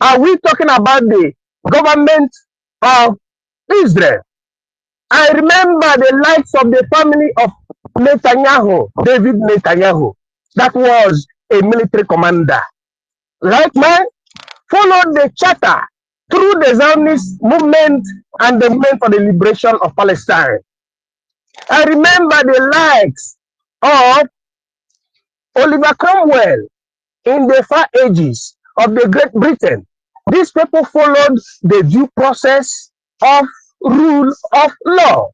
Are we talking about the government of Israel? I remember the likes of the family of Netanyahu, David Netanyahu, that was a military commander. Like man, followed the charter through the Zionist movement and the movement for the liberation of Palestine. I remember the likes of Oliver Cromwell in the far ages of the Great Britain. These people followed the due process of rule of law,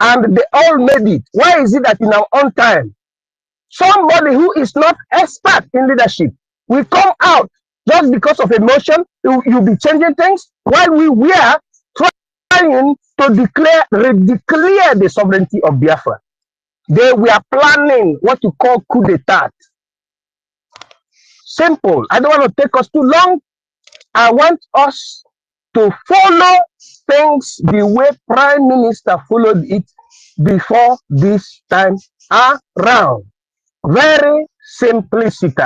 and they all made it. Why is it that in our own time, somebody who is not expert in leadership will come out just because of emotion? You'll be changing things while we were trying to redeclare the sovereignty of Biafra. They were planning what you call coup d'etat. Simple. I don't want to take us too long. I want us to follow things the way Prime Minister followed it before this time around. Very simplicity.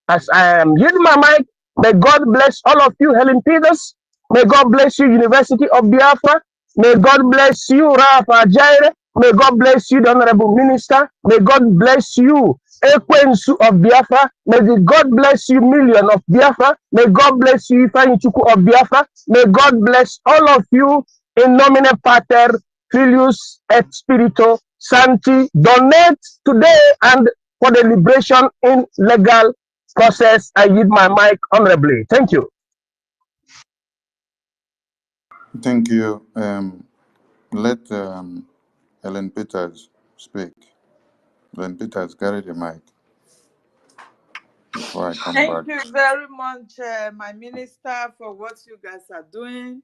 As I am using my mic, may God bless all of you, Helen Peters. May God bless you, University of Biafra. May God bless you, Rafa Jaire. May God bless you, the Honorable Minister. May God bless you, Ekwensu of Biafra. May God bless you, Million of Biafra. May God bless you, Ifeanyi Chukwu of Biafra. May God bless all of you in nomine pater, filius et spirito sancti. Donate today and for the liberation in legal process. I yield my mic honorably. Thank you. Thank you. Let Helen Peters speak. Helen Peters, carry the mic before I come back. Thank you very much, my minister, for what you guys are doing.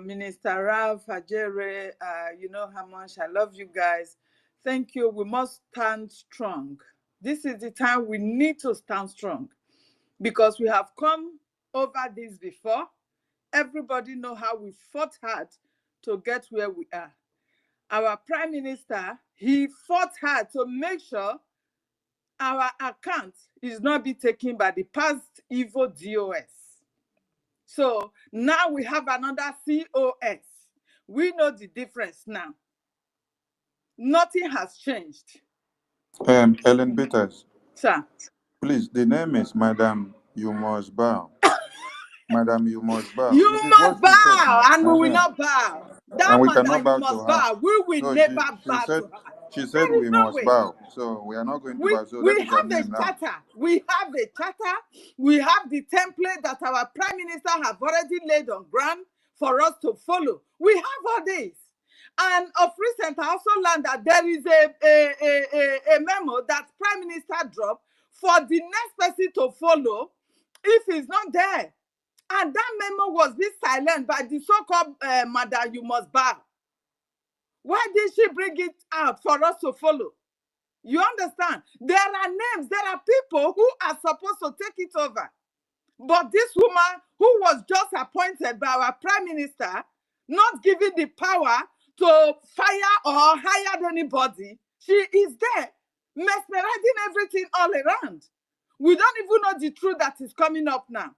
Minister Ralph, Ajere, you know how much I love you guys. Thank you. We must stand strong. This is the time we need to stand strong because we have come over this before. Everybody know how we fought hard to get where we are. Our prime minister, he fought hard to make sure our account is not be taken by the past evil DOS. So now we have another COS. We know the difference now. Nothing has changed. Helen Peters, Sir. please, the name is Madam You Must Bow. Madam, you must bow. You This is what must she said bow, now. and we will not bow. That And we cannot mother, you bow to must her. bow. We will So never she bow said to her. she said There is we no must way. bow. So we are not going to bow. So We that is her have a name now. charter. We have a charter. We have the template that our prime minister have already laid on ground for us to follow. We have all this. And of recent, I also learned that there is a memo that prime minister dropped for the next person to follow if he's not there. And that memo was this silent by the so-called mother, you must bow. Why did she bring it out for us to follow? You understand? There are names, there are people who are supposed to take it over. But this woman who was just appointed by our prime minister, not given the power to fire or hire anybody, she is there, mesmerizing everything all around. We don't even know the truth that is coming up now.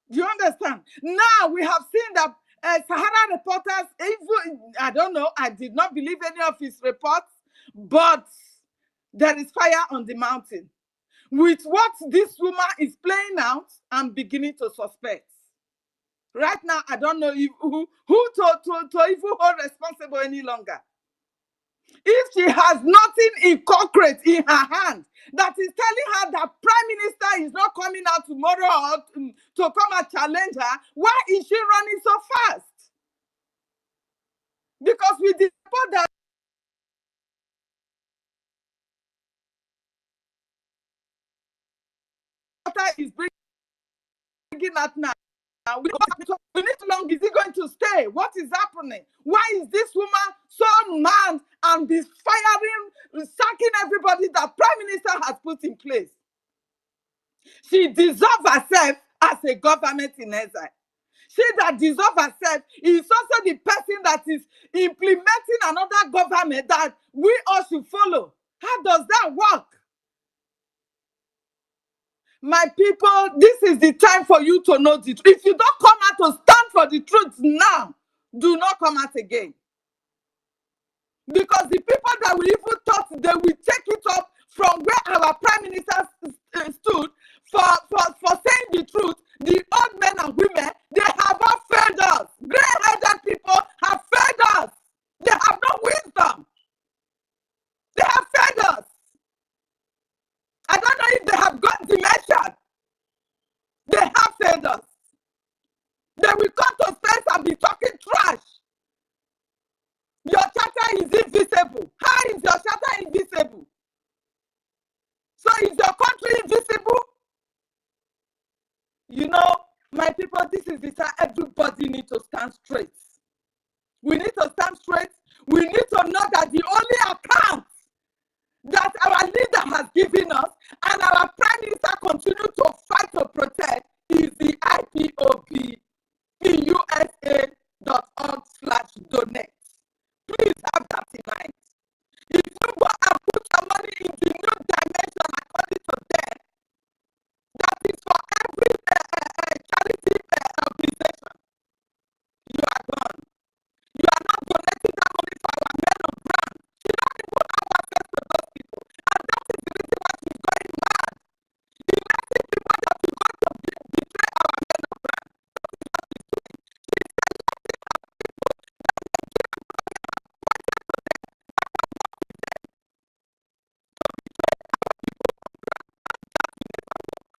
You understand? Now we have seen that Sahara reporters, even, I don't know, I did not believe any of his reports, but there is fire on the mountain. With what this woman is playing out, I'm beginning to suspect. Right now, I don't know if, who to even hold responsible any longer. If she has nothing in concrete in her hand that is telling her that prime minister is not coming out tomorrow or to come and challenge her, why is she running so fast? Because with the report that is bringing out now, we need how long is he going to stay? What is happening? Why is this woman so mad and be firing, sacking everybody that prime minister has put in place? She deserves herself as a government in exile. She that deserves herself is also the person that is implementing another government that we all should follow. How does that work? My people, this is the time for you to know the truth. If you don't come out to stand for the truth now, do not come out again. Because the people that we even thought they will take it up from where our prime minister stood for saying the truth, the old men and women, they have all failed us. Gray-headed people have failed us. They have no wisdom. They have failed us. I don't know if they have got dementia. They have failed us. They will come to space and be talking trash. Your charter is invisible. How is your charter invisible? So is your country invisible? You know, my people, this is the time everybody needs to stand straight. We need to stand straight. We need to know that the only account that our leader has given us and our prime minister continue to fight to protect is the IPOB in USA.org/donate. Please have that in mind. If you go and put your money in the new dimension according to them, that is for every charity organization, you are gone. You are not donating that money for our men on ground. You don't even have access to those people. And that is the reason why she's going mad. Electing people that is going to betray our men on ground. That is what she's doing. She's selecting our people that Nigerian government has pointed to them that can work with them to betray our people on ground. And that will never work.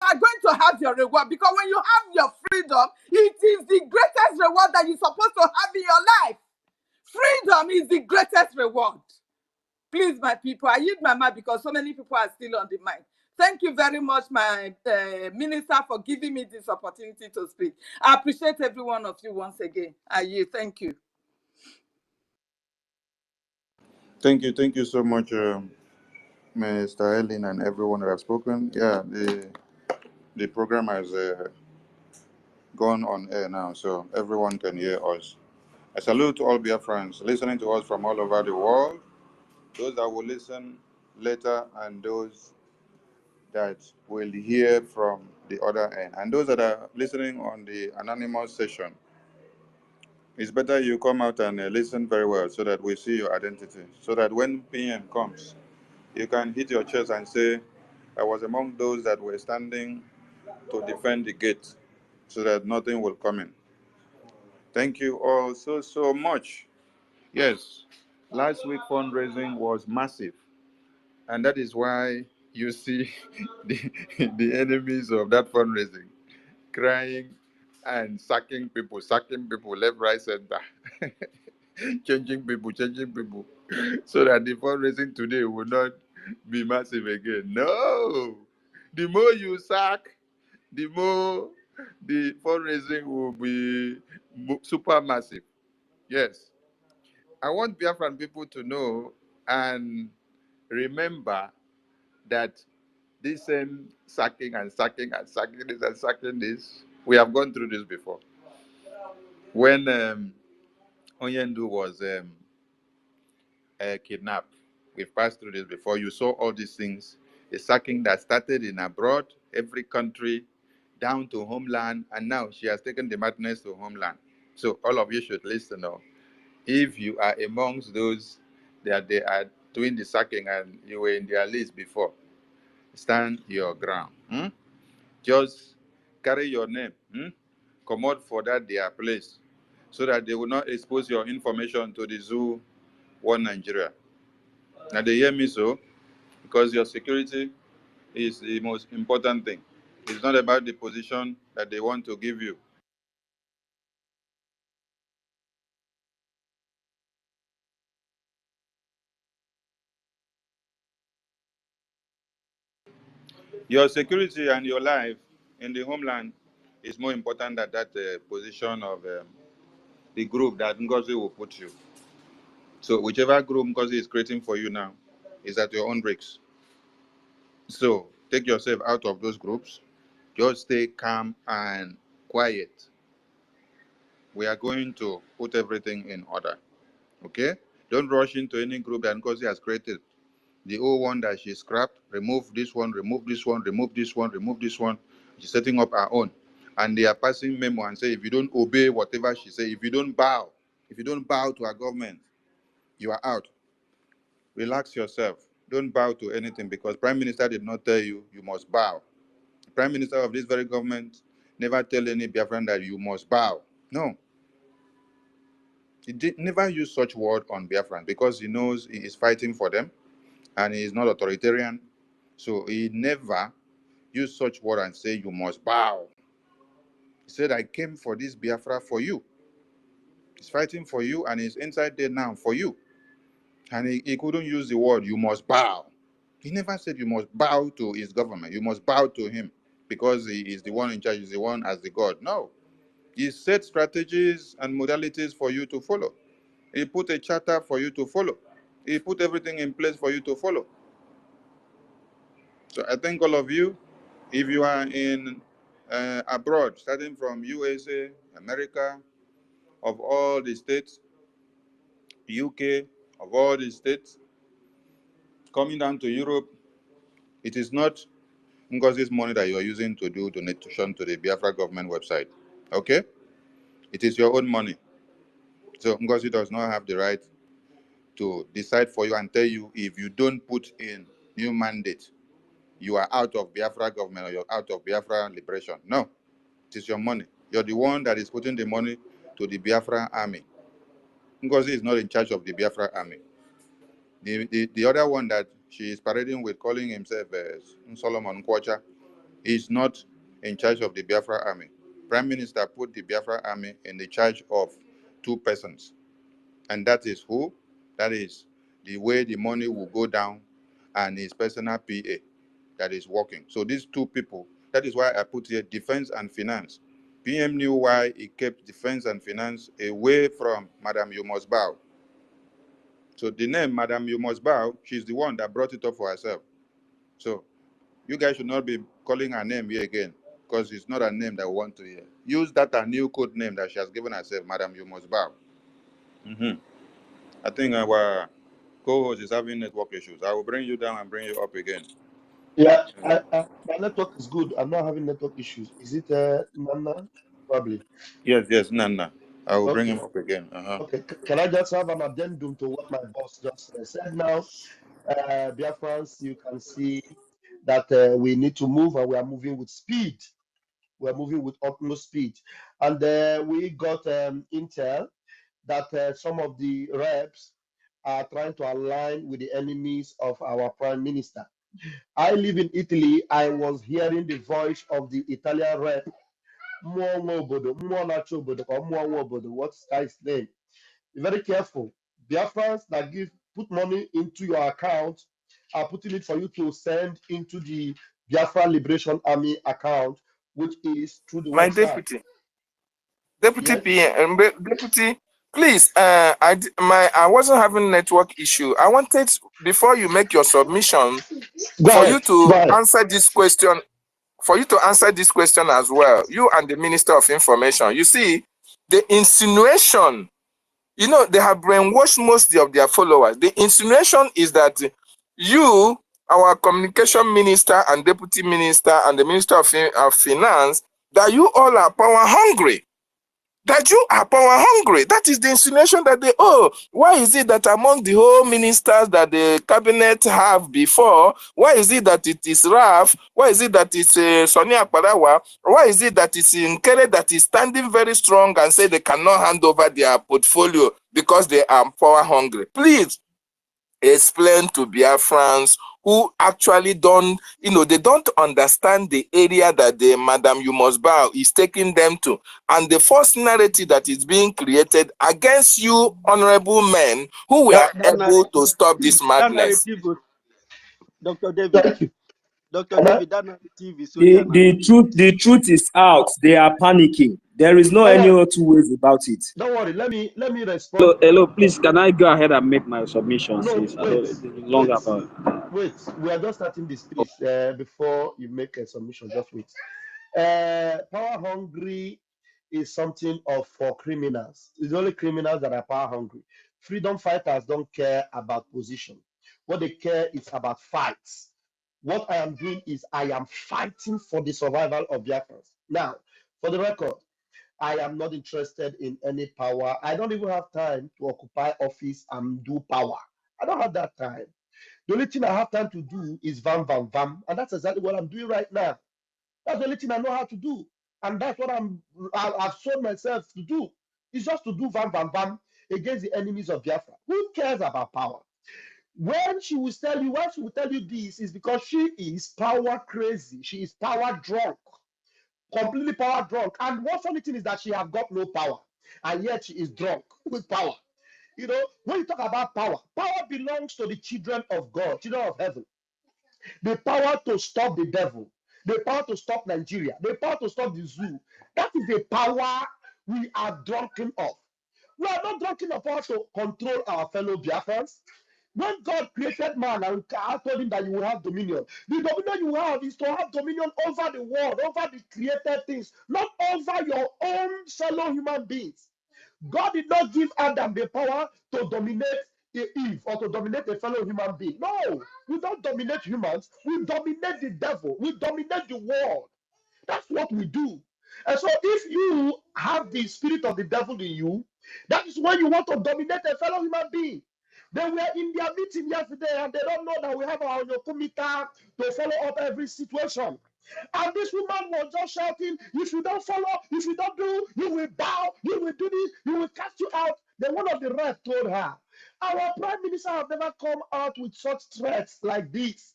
You are going to have your reward, because when you have your freedom, it is the greatest reward that you're supposed to have in your life. Freedom is the greatest reward. Please, my people, I yield my mind because so many people are still on the mic. Thank you very much, my minister, for giving me this opportunity to speak. I appreciate every one of you once again. I yield. Thank you. Thank you so much, Mr. Ellen, and everyone that have spoken. Yeah, the program has gone on air now, so everyone can hear us. I salute to all Biafrans listening to us from all over the world, those that will listen later, and those that will hear from the other end, and those that are listening on the anonymous session. It's better you come out and listen very well so that we see your identity, so that when PM comes, you can hit your chest and say, I was among those that were standing to defend the gate so that nothing will come in. Thank you all so much. Yes, last week fundraising was massive, and that is why you see the enemies of that fundraising crying and sacking people left, right, center, changing people, so that the fundraising today will not be massive again. No, the more you sack, the more the fundraising will be super massive. Yes, I want Biafran people to know and remember that this same sacking and sacking and sacking this and sacking this, we have gone through this before. When Onyendu was kidnapped, we've passed through this before. You saw all these things. The sacking that started in abroad, every country, down to homeland, and now she has taken the madness to homeland. So all of you should listen now. If you are amongst those that they are doing the sacking and you were in their list before, stand your ground. Just carry your name. come out for that their place, so that they will not expose your information to the zoo one Nigeria. Now they hear me so, because your security is the most important thing. It's not about the position that they want to give you. Your security and your life in the homeland is more important than that position of the group that Ngozi will put you. So whichever group Ngozi is creating for you now is at your own risks. So take yourself out of those groups. Just stay calm and quiet. We are going to put everything in order. Okay? Don't rush into any group that Ngozi has created. The old one that she scrapped, remove this one, remove this one, remove this one, remove this one. She's setting up her own. And they are passing memo and say, if you don't obey whatever she says, if you don't bow to our government, you are out. Relax yourself. Don't bow to anything, because Prime Minister did not tell you you must bow. The Prime Minister of this very government never tell any Biafran that you must bow. No. He did never use such word on Biafran, because he knows he is fighting for them and he is not authoritarian. So he never use such word and say you must bow. He said, I came for this Biafra for you. He's fighting for you, and he's inside there now for you. And he couldn't use the word you must bow. He never said you must bow to his government. You must bow to him because he is the one in charge, he's the one as the God. No. He set strategies and modalities for you to follow. He put a charter for you to follow. He put everything in place for you to follow. So I thank all of you. If you are in abroad, starting from USA, America, of all the states, UK, of all the states, coming down to Europe, it is not Ngozi's money that you are using to do donation to the Biafra government website. Okay? It is your own money. So Ngozi does not have the right to decide for you and tell you, if you don't put in new mandate, you are out of Biafra government or you're out of Biafra liberation. No. It is your money. You're the one that is putting the money to the Biafra army. Ngozi is not in charge of the Biafra army. The other one that she is parading with, calling himself Solomon Kwacha, is not in charge of the Biafra army. Prime Minister put the Biafra army in the charge of two persons. And that is who? That is the way the money will go down, and his personal PA that is working. So these two people, that is why I put here defense and finance. PM knew why he kept defense and finance away from Madam You Must Bow. So the name Madam You Must Bow, she's the one that brought it up for herself. So you guys should not be calling her name here again, because it's not a name that we want to hear. Use that a new code name that she has given herself, Madam You Must Bow. I think our co-host is having network issues. I will bring you down and bring you up again. Yeah, my network is good. I'm not having network issues. Is it Nana? Probably. Yes, Nana. I will bring him Okay. up again. Okay. Can I just have an addendum to what my boss just said now? Biafrans, you can see that we need to move, and we are moving with speed. We're moving with utmost speed. And we got intel that some of the reps are trying to align with the enemies of our prime minister. I live in Italy. I was hearing the voice of the Italian rep, what's guy's name? Be very careful. Biafrans that put money into your account are putting it for you to send into the Biafra Liberation Army account, which is through the My website. Deputy Yes? PM, Deputy, please, I wasn't having network issue. I wanted, before you make your submission, Go ahead. Go ahead. answer this question, for you to answer this question as well, you and the Minister of Information. You see, the insinuation, they have brainwashed most of their followers. The insinuation is that you, our communication minister and deputy minister and the Minister of Finance, that you all are power hungry. that you are power hungry. That is the insinuation that they, why is it that among the whole ministers that the cabinet have before, why is it that it is Raf? Why is it that it's Sonia Akparawa? Why is it that it's Nkele that is standing very strong and say they cannot hand over their portfolio because they are power hungry? Please explain to Biafrans who actually don't, they don't understand the area that the Madam You Must Bow is taking them to. And the false narrative that is being created against you, honorable men, who were able to stop this that madness. narrative, Dr. David. Thank you. Dr. David, that narrative is only The, an the truth the truth is out. They are panicking. There is no any other two ways about it. Don't worry. Let me respond. Hello, please, can I go ahead and make my submission, No, since I don't it's long about. wait. We are just starting this, please. Before you make a submission, just wait. Power hungry is something of for criminals. It's only criminals that are power hungry. Freedom fighters don't care about position. What they care is about fights. What I am doing is I am fighting for the survival of Biafrans. Now, for the record, I am not interested in any power. I don't even have time to occupy office and do power. I don't have that time. The only thing I have time to do is vam, vam, vam. And that's exactly what I'm doing right now. That's the only thing I know how to do. And that's what I've shown myself to do. It's just to do vam, vam, vam against the enemies of Biafra. Who cares about power? When she will tell you this is because she is power crazy. She is power drunk, completely power drunk. And what's funny thing is that she have got no power, and yet she is drunk with power. When you talk about power, power belongs to the children of God, children of heaven. The power to stop the devil, the power to stop Nigeria, the power to stop the zoo. That is the power we are drunken of. We are not drunken of power to control our fellow Biafrans. When God created man and told him that you will have dominion, the dominion you have is to have dominion over the world, over the created things, not over your own fellow human beings. God did not give Adam the power to dominate Eve or to dominate a fellow human being. No, we don't dominate humans. We dominate the devil. We dominate the world. That's what we do. And so if you have the spirit of the devil in you, that is when you want to dominate a fellow human being. They were in their meeting yesterday and they don't know that we have our Yokumita to follow up every situation. And this woman was just shouting, if you don't follow, if you don't do, you will bow, you will do this, you will cast you out. Then one of the reps told her, our prime minister have never come out with such threats like this.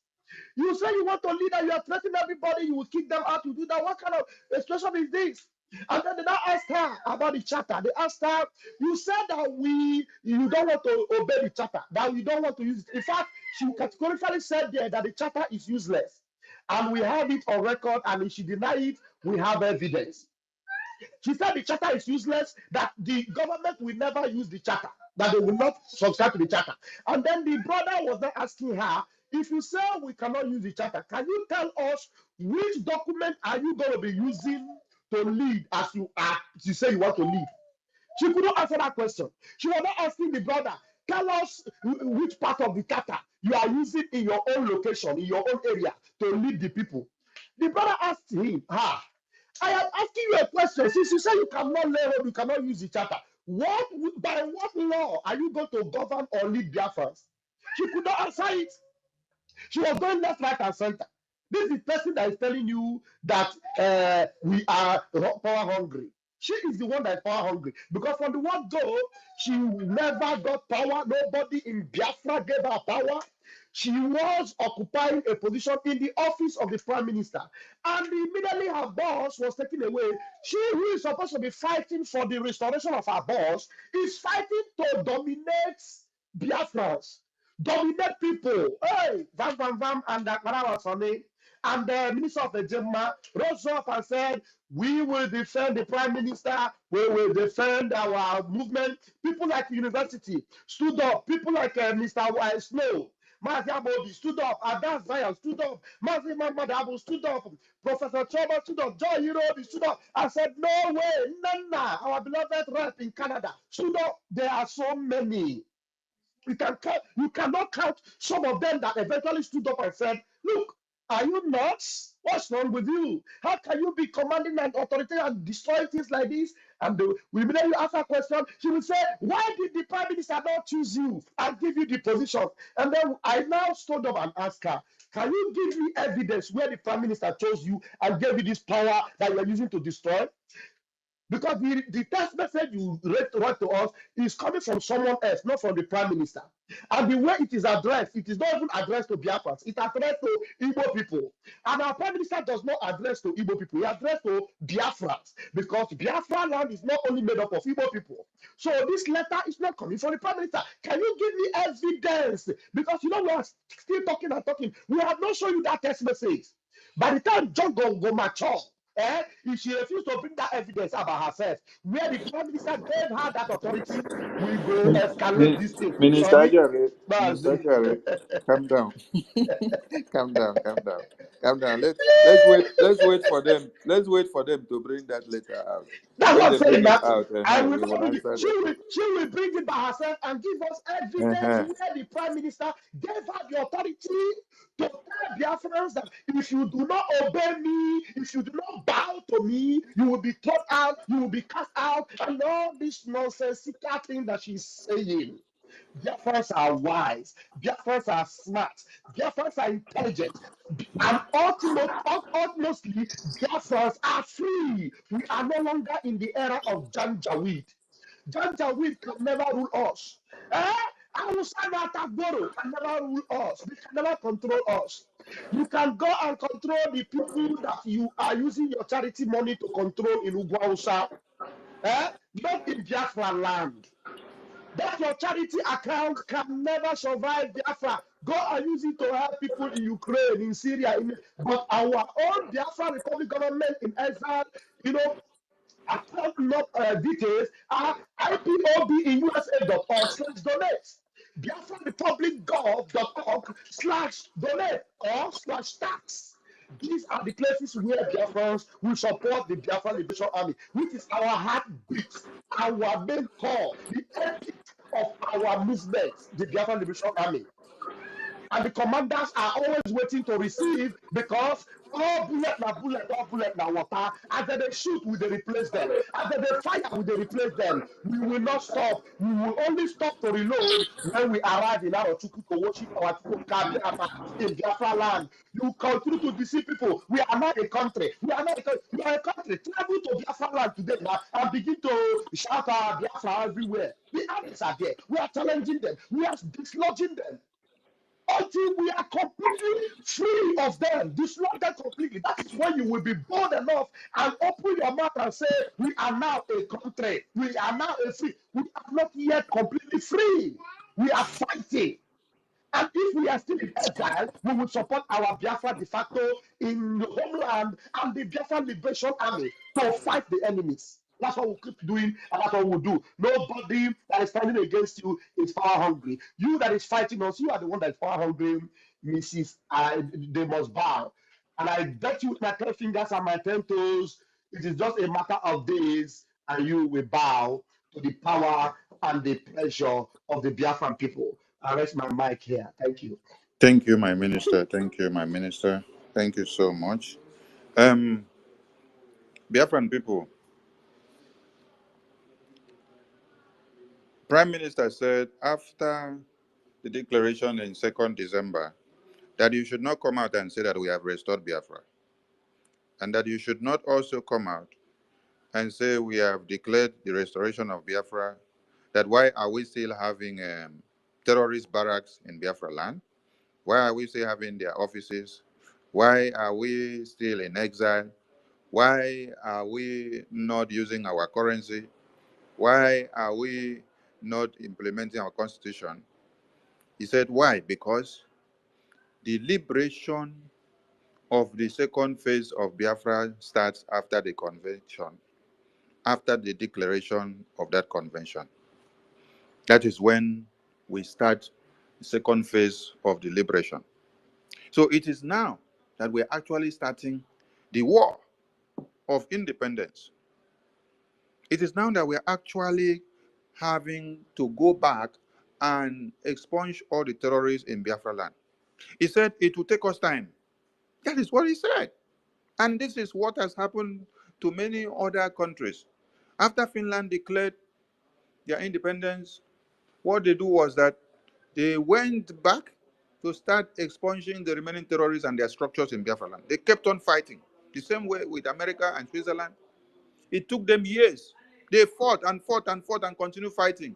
You say you want to lead and you are threatening everybody, you will kick them out, you do that. What kind of expression is this? And then they now asked her about the charter. They asked her, you said that you don't want to obey the charter, that we don't want to use it. In fact, she categorically said there that the charter is useless. And we have it on record, and if she denied it, we have evidence. She said the charter is useless, that the government will never use the charter, that they will not subscribe to the charter. And then the brother was then asking her, if you say we cannot use the charter, can you tell us which document are you going to be using to lead as you say you want to lead? She couldn't answer that question. She was not asking the brother, tell us which part of the charter you are using in your own location, in your own area to lead the people. The brother asked him, I am asking you a question. Since you say you cannot lay hold, you cannot use the charter, by what law are you going to govern or lead Biafrans? She could not answer it. She was going left, right, and center. This is the person that is telling you that we are power hungry. She is the one that is power hungry. Because from the word go, she never got power. Nobody in Biafra gave her power. She was occupying a position in the office of the prime minister. And immediately her boss was taken away. She who is supposed to be fighting for the restoration of her boss is fighting to dominate Biafrans, dominate people. Hey, Vam Vam Vam and Akara was on it. And the minister of the Gemma rose up and said, we will defend the prime minister, we will defend our movement. People like the university stood up, people like Mr. Snow, Mazia Bodi stood up, Adas Zion stood up, Mazi Mamadabu stood up, Professor Choba stood up, Joy Hirobi stood up. I said, no way, Nana, our beloved rep in Canada stood up. There are so many. You cannot count some of them that eventually stood up and said, look, Are you nuts? What's wrong with you? How can you be commanding an authority and destroying things like this? And immediately you ask a question, she will say, why did the prime minister not choose you and give you the position? And then I now stood up and asked her, can you give me evidence where the prime minister chose you and gave you this power that you are using to destroy? Because the text message you wrote to us is coming from someone else, not from the prime minister. And the way it is addressed, it is not even addressed to Biafrans. It's addressed to Igbo people. And our prime minister does not address to Igbo people. He addressed to Biafrans. Because Biafra land is not only made up of Igbo people. So this letter is not coming from the prime minister. Can you give me evidence? Because we are still talking and talking. We have not shown you that text message. By the time John go mature, if she refused to bring that evidence about herself, where the prime minister gave her that authority, we go escalate this thing. Minister Sorry, Ajare, Minister Mazi. Ajare, calm down. Calm down, calm down. Calm down. Let's wait for them. Let's wait for them to bring that letter out. That's When what I'm they saying. bring it That out, I will we not will bring it. answer She that will, question. she will bring it by herself and give us evidence where the prime minister gave her the authority to tell Biafrans that if you do not obey me, if you do not bow to me, you will be thrown out, you will be cast out, and all this nonsensical thing that she's saying. Biafrans are wise. Biafrans are smart. Biafrans are intelligent. And ultimately, Biafrans are free. We are no longer in the era of Janjaweed. Janjaweed can never rule us. Awusa can never rule us. They can never control us. You can go and control the people that you are using your charity money to control in Ugwausa. Not in Biafra land. That your charity account can never survive Biafra. Go and use it to help people in Ukraine, in Syria. But our own Biafra Republic government in exile, account details are IPOB in USA.org/donate. Biafra Republic Gov.org/donate or /tax. These are the places where Biafrans will support the Biafra Liberation Army, which is our heartbeat, our main core, the epic of our movement, the Biafra Liberation Army. And the commanders are always waiting to receive because all bullet na water. As they shoot, we they replace them. As they fire, we they replace them. We will not stop. We will only stop to reload when we arrive in Arochukwu to worship our Chukwuka Biafra in Biafra land. You continue to deceive people. We are not a country. We are not a country. We are a country. Travel to Biafra land today now and begin to shout our Biafra everywhere. The armies are there. We are challenging them. We are dislodging them until we are completely free of them, dislodge them completely. That is when you will be bold enough and open your mouth and say, we are now a country. We are now a free. We are not yet completely free. We are fighting. And if we are still in exile, we will support our Biafra de facto in the homeland and the Biafra Liberation Army to fight the enemies. That's what we'll keep doing, and that's what we'll do. Nobody that is standing against you is power hungry. You that is fighting us, you are the one that is power hungry, Mrs. They must bow. And I bet you with my 10 fingers and my 10 toes, it is just a matter of days, and you will bow to the power and the pleasure of the Biafran people. I rest my mic here. Thank you. Thank you, my minister. Thank you, my minister. Thank you so much. Biafran people, Prime Minister said after the declaration in 2nd December that you should not come out and say that we have restored Biafra, and that you should not also come out and say we have declared the restoration of Biafra, that why are we still having terrorist barracks in Biafra land? Why are we still having their offices? Why are we still in exile? Why are we not using our currency? Why are we not implementing our constitution? He said, why? Because the liberation of the second phase of Biafra starts after the convention, after the declaration of that convention. That is when we start the second phase of the liberation. So it is now that we're actually starting the war of independence. It is now that we're actually having to go back and expunge all the terrorists in Biafra land. He said it will take us time. That is what he said. And this is what has happened to many other countries. After Finland declared their independence, what they do was that they went back to start expunging the remaining terrorists and their structures in Biafra land. They kept on fighting. The same way with America and Switzerland. It took them years. They fought and fought and fought and continued fighting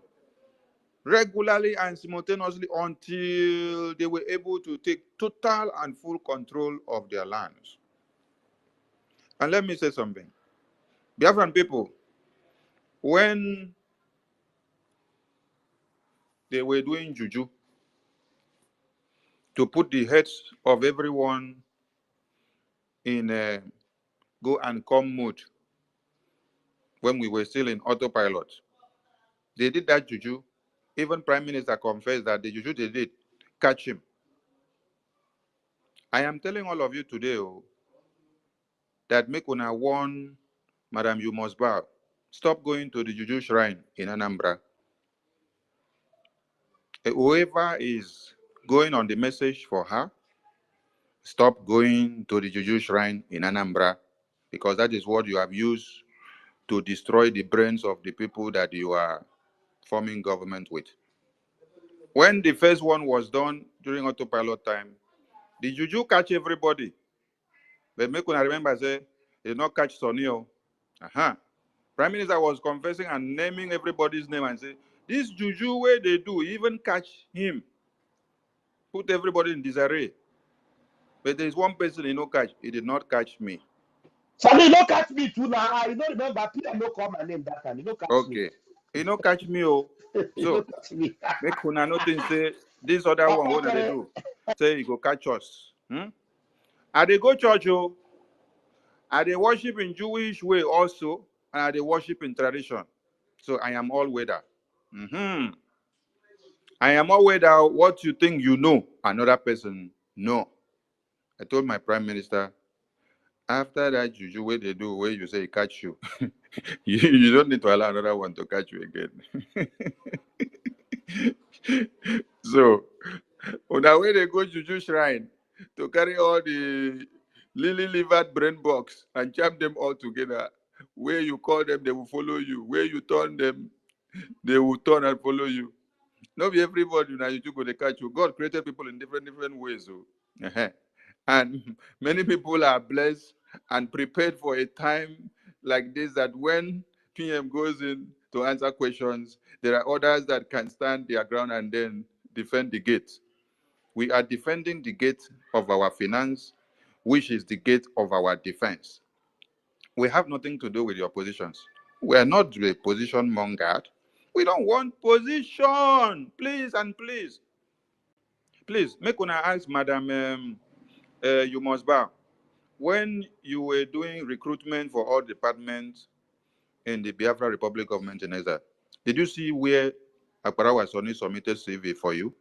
regularly and simultaneously until they were able to take total and full control of their lands. And let me say something. Biafran people, when they were doing juju to put the heads of everyone in a go and come mode when we were still in autopilot, they did that juju. Even Prime Minister confessed that the juju they did catch him. I am telling all of you today that make una warn Madam You Must Bow. Stop going to the juju shrine in Anambra. Whoever is going on the message for her, stop going to the juju shrine in Anambra, because that is what you have used to destroy the brains of the people that you are forming government with. When the first one was done during autopilot time, the juju catch everybody. But make una remember, say, they did not catch Sonio. Prime Minister was confessing and naming everybody's name and say, this juju way they do, even catch him. Put everybody in disarray. But there is one person he no catch. He did not catch me. Sorry, you don't catch me too now. I don't remember. Peter no call my name that time. You don't catch me. Okay. He no catch me, oh. You So, don't catch me. make una nothing say, this other one, what they do? Say, he go catch us. I they go church, oh. I they worship in Jewish way also, and I they worship in tradition. So, I am all weather. I am all weather. What you think you know, another person know. I told my prime minister, after that juju way they do, where you say he catch you, you don't need to allow another one to catch you again. So, on the way they go juju shrine to carry all the lily-livered brain box and jam them all together. Where you call them, they will follow you. Where you turn them, they will turn and follow you. Not everybody now you go to catch you. God created people in different ways. So. And many people are blessed and prepared for a time like this, that when PM goes in to answer questions, there are others that can stand their ground and then defend the gate. We are defending the gate of our finance, which is the gate of our defense. We have nothing to do with your positions. We are not a position monger. We don't want position. Please and please. Please, make una ask Madam You Must Bow. When you were doing recruitment for all departments in the Biafra Republic government in Ezra, did you see where Akbarawa Soni submitted CV for you?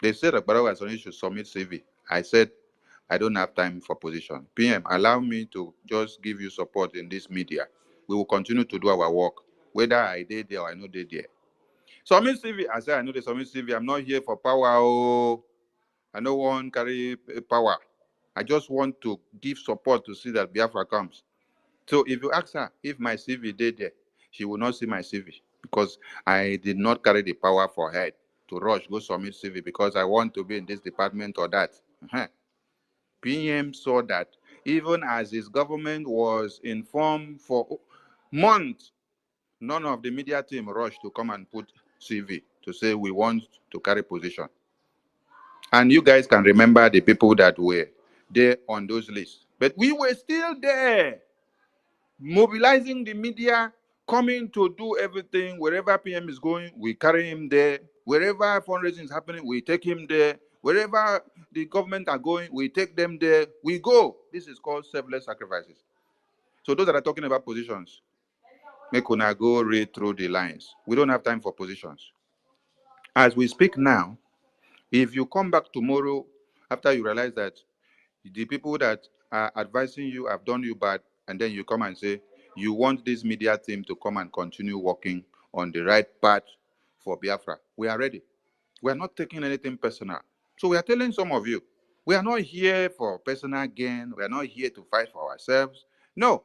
They said Akbarawa Soni should submit CV. I said, I don't have time for position. PM, allow me to just give you support in this media. We will continue to do our work, whether I did there or I know they there. Submit CV. I said, I know they submit CV. I'm not here for power. Oh, I don't want to carry power. I just want to give support to see that Biafra comes. So if you ask her if my CV did there, she will not see my CV, because I did not carry the power for her to rush, go submit CV because I want to be in this department or that. PM saw that even as his government was informed for months, none of the media team rushed to come and put CV to say we want to carry position. And you guys can remember the people that were there on those lists. But we were still there, mobilizing the media, coming to do everything. Wherever PM is going, we carry him there. Wherever fundraising is happening, we take him there. Wherever the government are going, we take them there. We go. This is called selfless sacrifices. So those that are talking about positions, make una go read through the lines. We don't have time for positions. As we speak now, if you come back tomorrow after you realize that the people that are advising you have done you bad, and then you come and say you want this media team to come and continue working on the right path for Biafra, we are ready. We are not taking anything personal. So we are telling some of you, We are not here for personal gain. We are not here to fight for ourselves. No,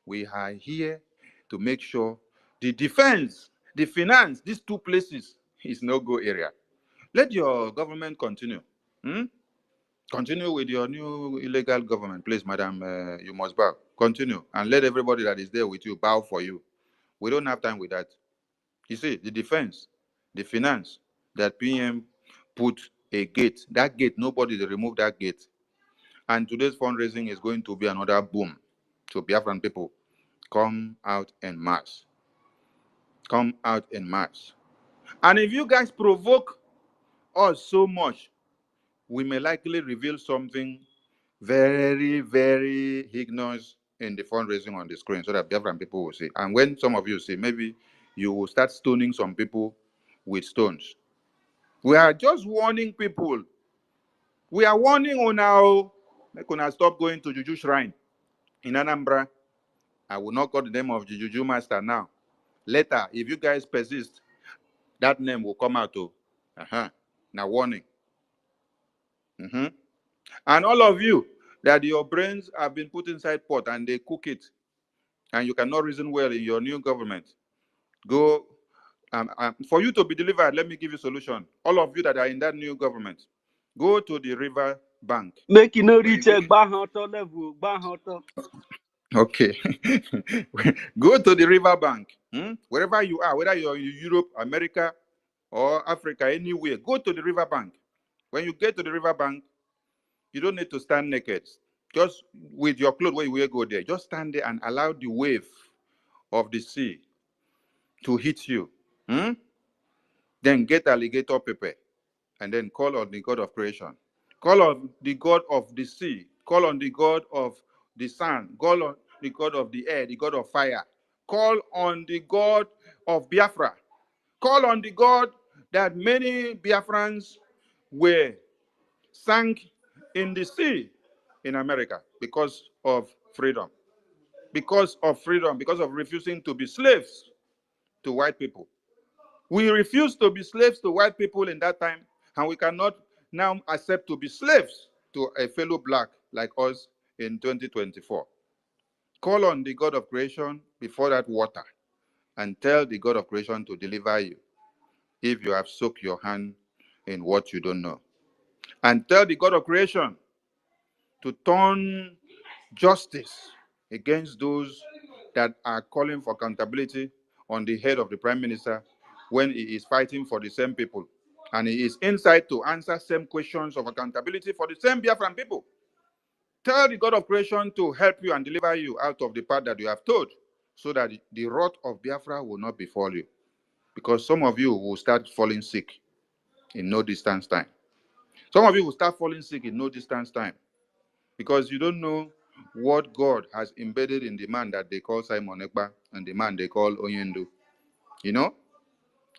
we are here to make sure the defense, the finance, these two places is no-go area. Let your government continue. Hmm? Continue with your new illegal government, please, madam. You must bow. Continue. And let everybody that is there with you bow for you. We don't have time with that. You see, the defense, the finance, that PM put a gate. That gate, nobody will remove that gate. And today's fundraising is going to be another boom. So Biafran people, come out en masse. Come out en masse. And if you guys provoke us so much, we may likely reveal something very, very heinous in the fundraising on the screen so that Biafran people will see. And when some of you see, maybe you will start stoning some people with stones. We are just warning people. We are warning on now. Make una stop going to Juju Shrine in Anambra. I will not call the name of the Juju Master now. Later, if you guys persist, that name will come out too. Now warning. And all of you that your brains have been put inside pot and they cook it, and you cannot reason well in your new government, go. For you to be delivered, let me give you a solution. All of you that are in that new government, go to the river bank. Make you no reach a Bahanto level, Bahanto. Okay. Go to the river bank. Wherever you are, whether you're in Europe, America, or Africa, anywhere, go to the river bank. When you get to the river bank, you don't need to stand naked. Just with your clothes where you will go there. Just stand there and allow the wave of the sea to hit you. Then get alligator pepper and then call on the God of creation. Call on the God of the sea. Call on the God of the sun. Call on the God of the air, the God of fire. Call on the God of Biafra. Call on the God that many Biafrans were sunk in the sea in America because of freedom. Because of freedom, because of refusing to be slaves to white people. We refused to be slaves to white people in that time, and we cannot now accept to be slaves to a fellow black like us in 2024. Call on the God of creation before that water and tell the God of creation to deliver you if you have soaked your hand in what you don't know. And tell the God of creation to turn justice against those that are calling for accountability on the head of the prime minister when he is fighting for the same people. And he is inside to answer same questions of accountability for the same Biafran people. Tell the God of creation to help you and deliver you out of the path that you have told, so that the wrath of Biafra will not befall you. Because some of you will start falling sick in no distance time. Some of you will start falling sick in no distance time. Because you don't know what God has embedded in the man that they call Simon Ekpa and the man they call Onyendu. You know?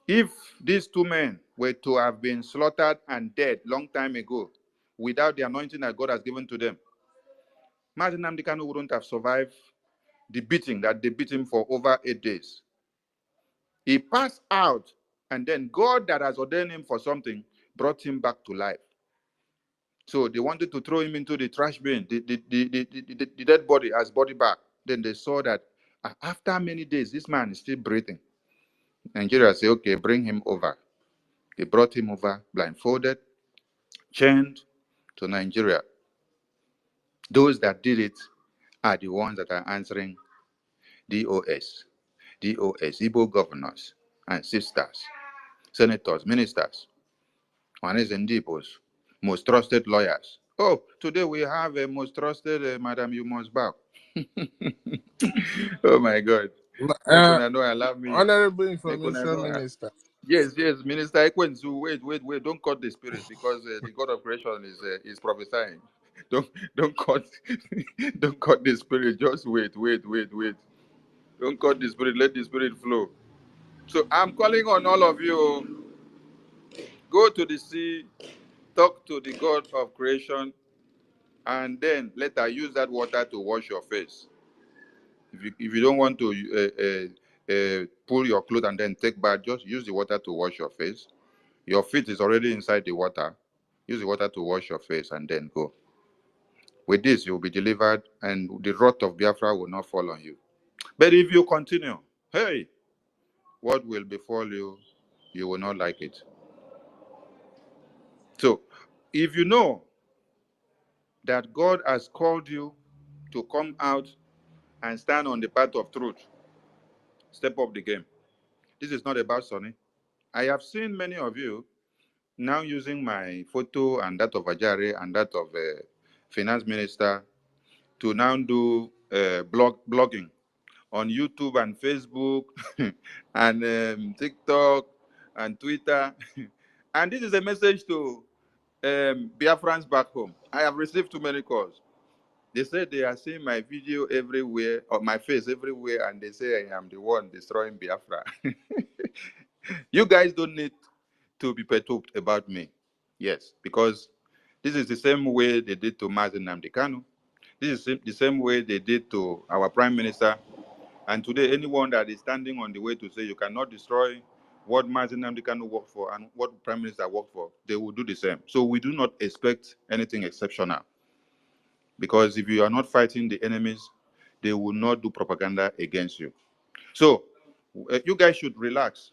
If these two men were to have been slaughtered and dead long time ago without the anointing that God has given to them, Martin Nnamdi Kanu wouldn't have survived the beating that they beat him for over 8 days. He passed out, and then God that has ordained him for something brought him back to life. So they wanted to throw him into the trash bin, the dead body as body bag. Then they saw that after many days, this man is still breathing. Nigeria said, okay, bring him over. They brought him over, blindfolded, chained to Nigeria. Those that did it are the ones that are answering DOS, Igbo governors and sisters, senators, ministers, Juanes and Dipos, most trusted lawyers. Oh, today we have a most trusted Madam You Must Bow. Oh my God. No, allow me. Honorable Information Minister. Yes, Minister Ekwensu, wait, don't cut the spirit because the God of creation is prophesying. Don't cut, don't cut the spirit. Just wait. Don't cut the spirit. Let the spirit flow. So I'm calling on all of you. Go to the sea, talk to the God of creation, and then later use that water to wash your face. If you don't want to pull your clothes and then take bath, just use the water to wash your face. Your feet is already inside the water. Use the water to wash your face and then go. With this, you will be delivered, and the wrath of Biafra will not fall on you. But if you continue, hey, what will befall you, you will not like it. So, if you know that God has called you to come out and stand on the path of truth, step up the game. This is not about Sonny. I have seen many of you now using my photo and that of Ajare and that of finance minister to now do blogging on YouTube and Facebook and TikTok and Twitter. And this is a message to Biafrans back home. I have received too many calls. They say they are seeing my video everywhere, or my face everywhere, and they say I am the one destroying Biafra. You guys don't need to be perturbed about me. Yes, because this is the same way they did to Mazen Nnamdi Kanu. This is the same way they did to our prime minister. And today, anyone that is standing on the way to say you cannot destroy what Mazen Nnamdi Kanu worked for and what prime minister worked for, they will do the same. So we do not expect anything exceptional. Because if you are not fighting the enemies, they will not do propaganda against you. So you guys should relax.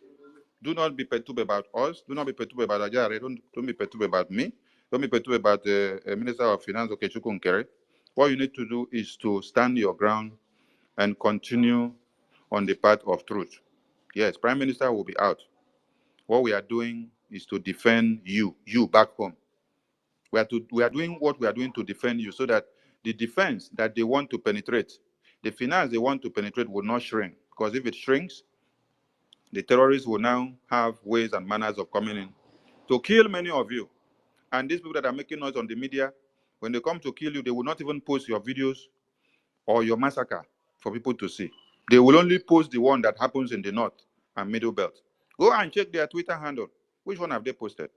Do not be perturbed about us. Do not be perturbed about Ajare. Don't be perturbed about me. Don't be perturbed about the Minister of Finance, Okechukwu Nkere. What you need to do is to stand your ground and continue on the path of truth. Yes, Prime Minister will be out. What we are doing is to defend you back home. We are doing what we are doing to defend you so that the defense that they want to penetrate, the finance they want to penetrate will not shrink. Because if it shrinks, the terrorists will now have ways and manners of coming in to kill many of you. And these people that are making noise on the media, when they come to kill you, they will not even post your videos or your massacre for people to see. They will only post the one that happens in the north and middle belt. Go and check their Twitter handle. Which one have they posted?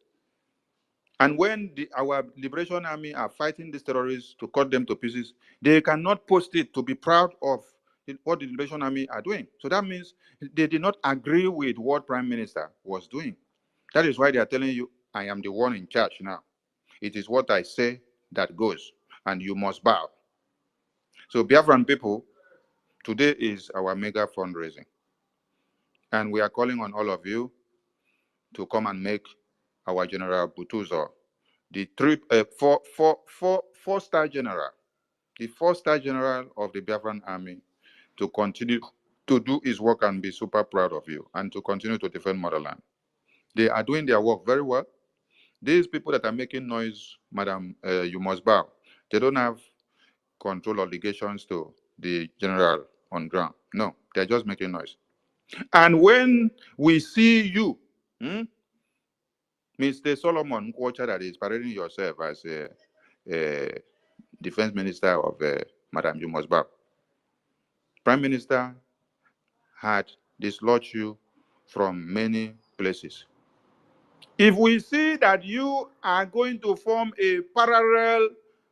And when our Liberation Army are fighting these terrorists to cut them to pieces, they cannot post it to be proud of what the Liberation Army are doing. So that means they did not agree with what Prime Minister was doing. That is why they are telling you, I am the one in charge now. It is what I say that goes, and you must bow. So Biafran people, today is our mega fundraising. And we are calling on all of you to come and make our General Butuzo the four-star general, the four-star general of the Biafran army, to continue to do his work and be super proud of you and to continue to defend motherland. They are doing their work very well. These people that are making noise, madam, you must bow. They don't have control obligations to the general on ground. No, they're just making noise. And when we see you, Mr. Solomon Nkwocha, that is parading yourself as a defense minister of Madam You Must Bow, Prime Minister had dislodged you from many places. If we see that you are going to form a parallel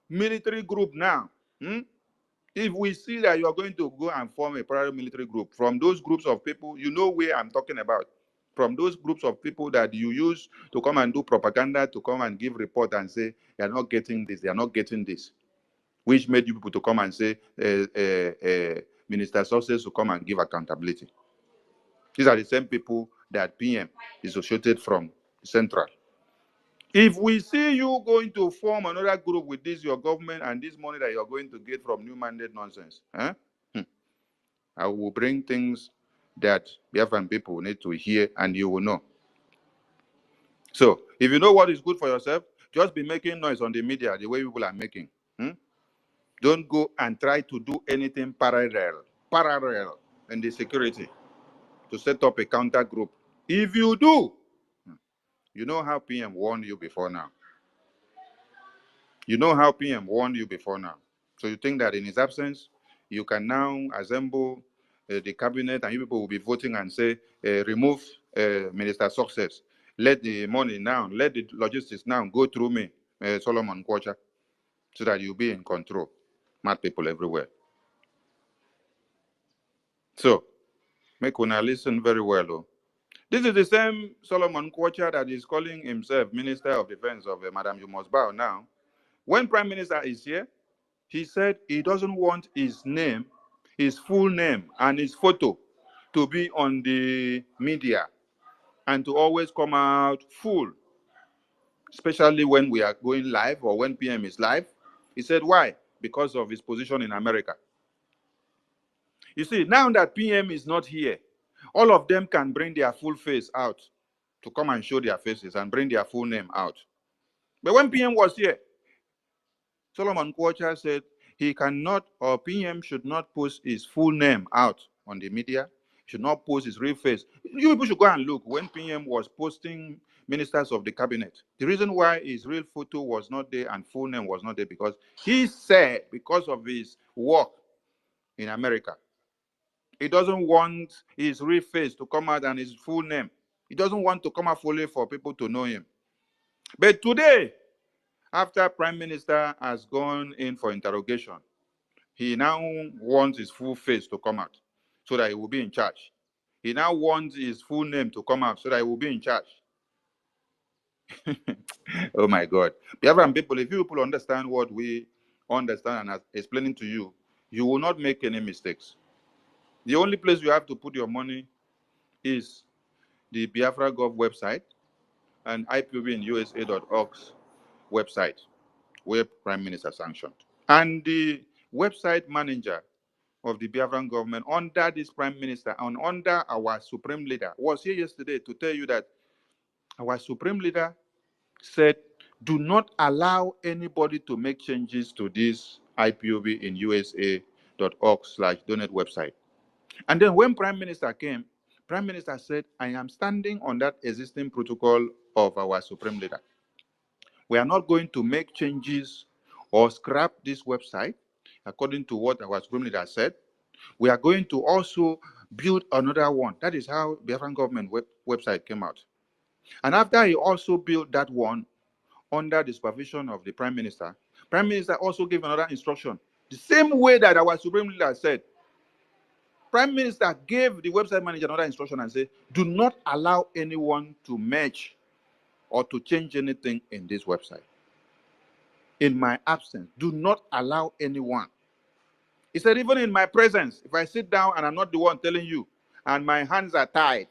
military group now, if we see that you are going to go and form a parallel military group from those groups of people, you know where I'm talking about, from those groups of people that you use to come and do propaganda, to come and give report and say, they are not getting this, they are not getting this, which made you people to come and say, Minister Success to come and give accountability. These are the same people that PM is associated from Central. If we see you going to form another group with this, your government, and this money that you're going to get from new mandate nonsense, I will bring things that Biafran people need to hear, and you will know. So, if you know what is good for yourself, just be making noise on the media the way people are making. Don't go and try to do anything parallel in the security to set up a counter group. If you do, you know how PM warned you before now. You know how PM warned you before now. So you think that in his absence, you can now assemble the cabinet and you people will be voting and say, remove Minister Success. Let the money now, let the logistics now go through me, Solomon Kwacha, so that you'll be in control. Mad people everywhere. So, make una listen very well. This is the same Solomon Kwacha that is calling himself Minister of Defense of Madam You Must Bow now. When Prime Minister is here, he said he doesn't want his name, his full name, and his photo to be on the media and to always come out full, especially when we are going live or when PM is live. He said, why? Because of his position in America. You see, now that PM is not here, all of them can bring their full face out to come and show their faces and bring their full name out. But when PM was here, Solomon Kwacha said he cannot, or PM should not post his full name out on the media, should not post his real face. You people should go and look when PM was posting ministers of the cabinet. The reason why his real photo was not there and full name was not there because he said because of his work in America, he doesn't want his real face to come out and his full name. He doesn't want to come out fully for people to know him. But today, after Prime Minister has gone in for interrogation, he now wants his full face to come out so that he will be in charge. He now wants his full name to come out so that he will be in charge. Oh my God. Biafran people, if you people understand what we understand and are explaining to you, you will not make any mistakes. The only place you have to put your money is the Biafra Gov website and IPOBinusa.org's website, where Prime Minister sanctioned. And the website manager of the Biafran government under this Prime Minister and under our Supreme Leader was here yesterday to tell you that our Supreme Leader said, do not allow anybody to make changes to this IPOBinusa.org/donate website. And then when Prime Minister came, Prime Minister said, I am standing on that existing protocol of our Supreme Leader. We are not going to make changes or scrap this website, according to what our Supreme Leader said. We are going to also build another one. That is how the Biafran government website came out. And after he also built that one under the supervision of the Prime Minister also gave another instruction. The same way that our Supreme Leader said, Prime Minister gave the website manager another instruction and said, do not allow anyone to merge or to change anything in this website. In my absence, do not allow anyone. He said, even in my presence, if I sit down and I'm not the one telling you, and my hands are tied,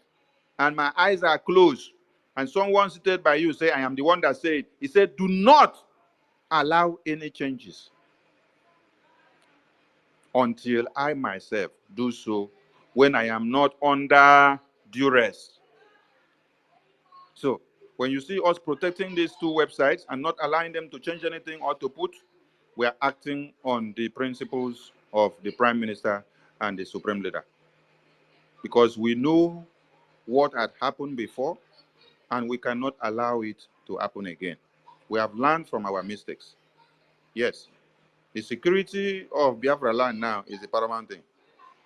and my eyes are closed, and someone seated by you say, I am the one that said, he said, do not allow any changes until I myself do so when I am not under duress. So when you see us protecting these two websites and not allowing them to change anything or to put, we are acting on the principles of the Prime Minister and the Supreme Leader. Because we know what had happened before and we cannot allow it to happen again. We have learned from our mistakes. Yes, the security of Biafra land now is the paramount thing.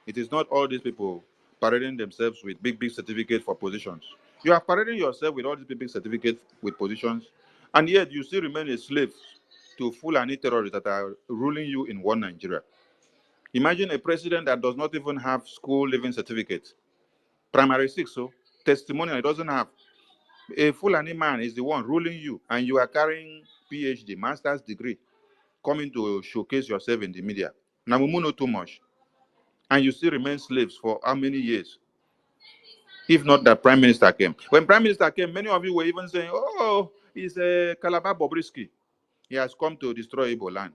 It is not all these people parading themselves with big certificates for positions. You are parading yourself with all these big certificates with positions, and yet you still remain a slave to Fulani terrorists that are ruling you in one Nigeria. Imagine a president that does not even have school living certificate, primary 6, so testimonial, he doesn't have. A Fulani man is the one ruling you, and you are carrying PhD, master's degree, coming to showcase yourself in the media. Namumu know too much. And you still remain slaves for how many years? If not that Prime Minister came. When Prime Minister came, many of you were even saying, oh, he's a Calabar Bobrisky. He has come to destroy Igbo land.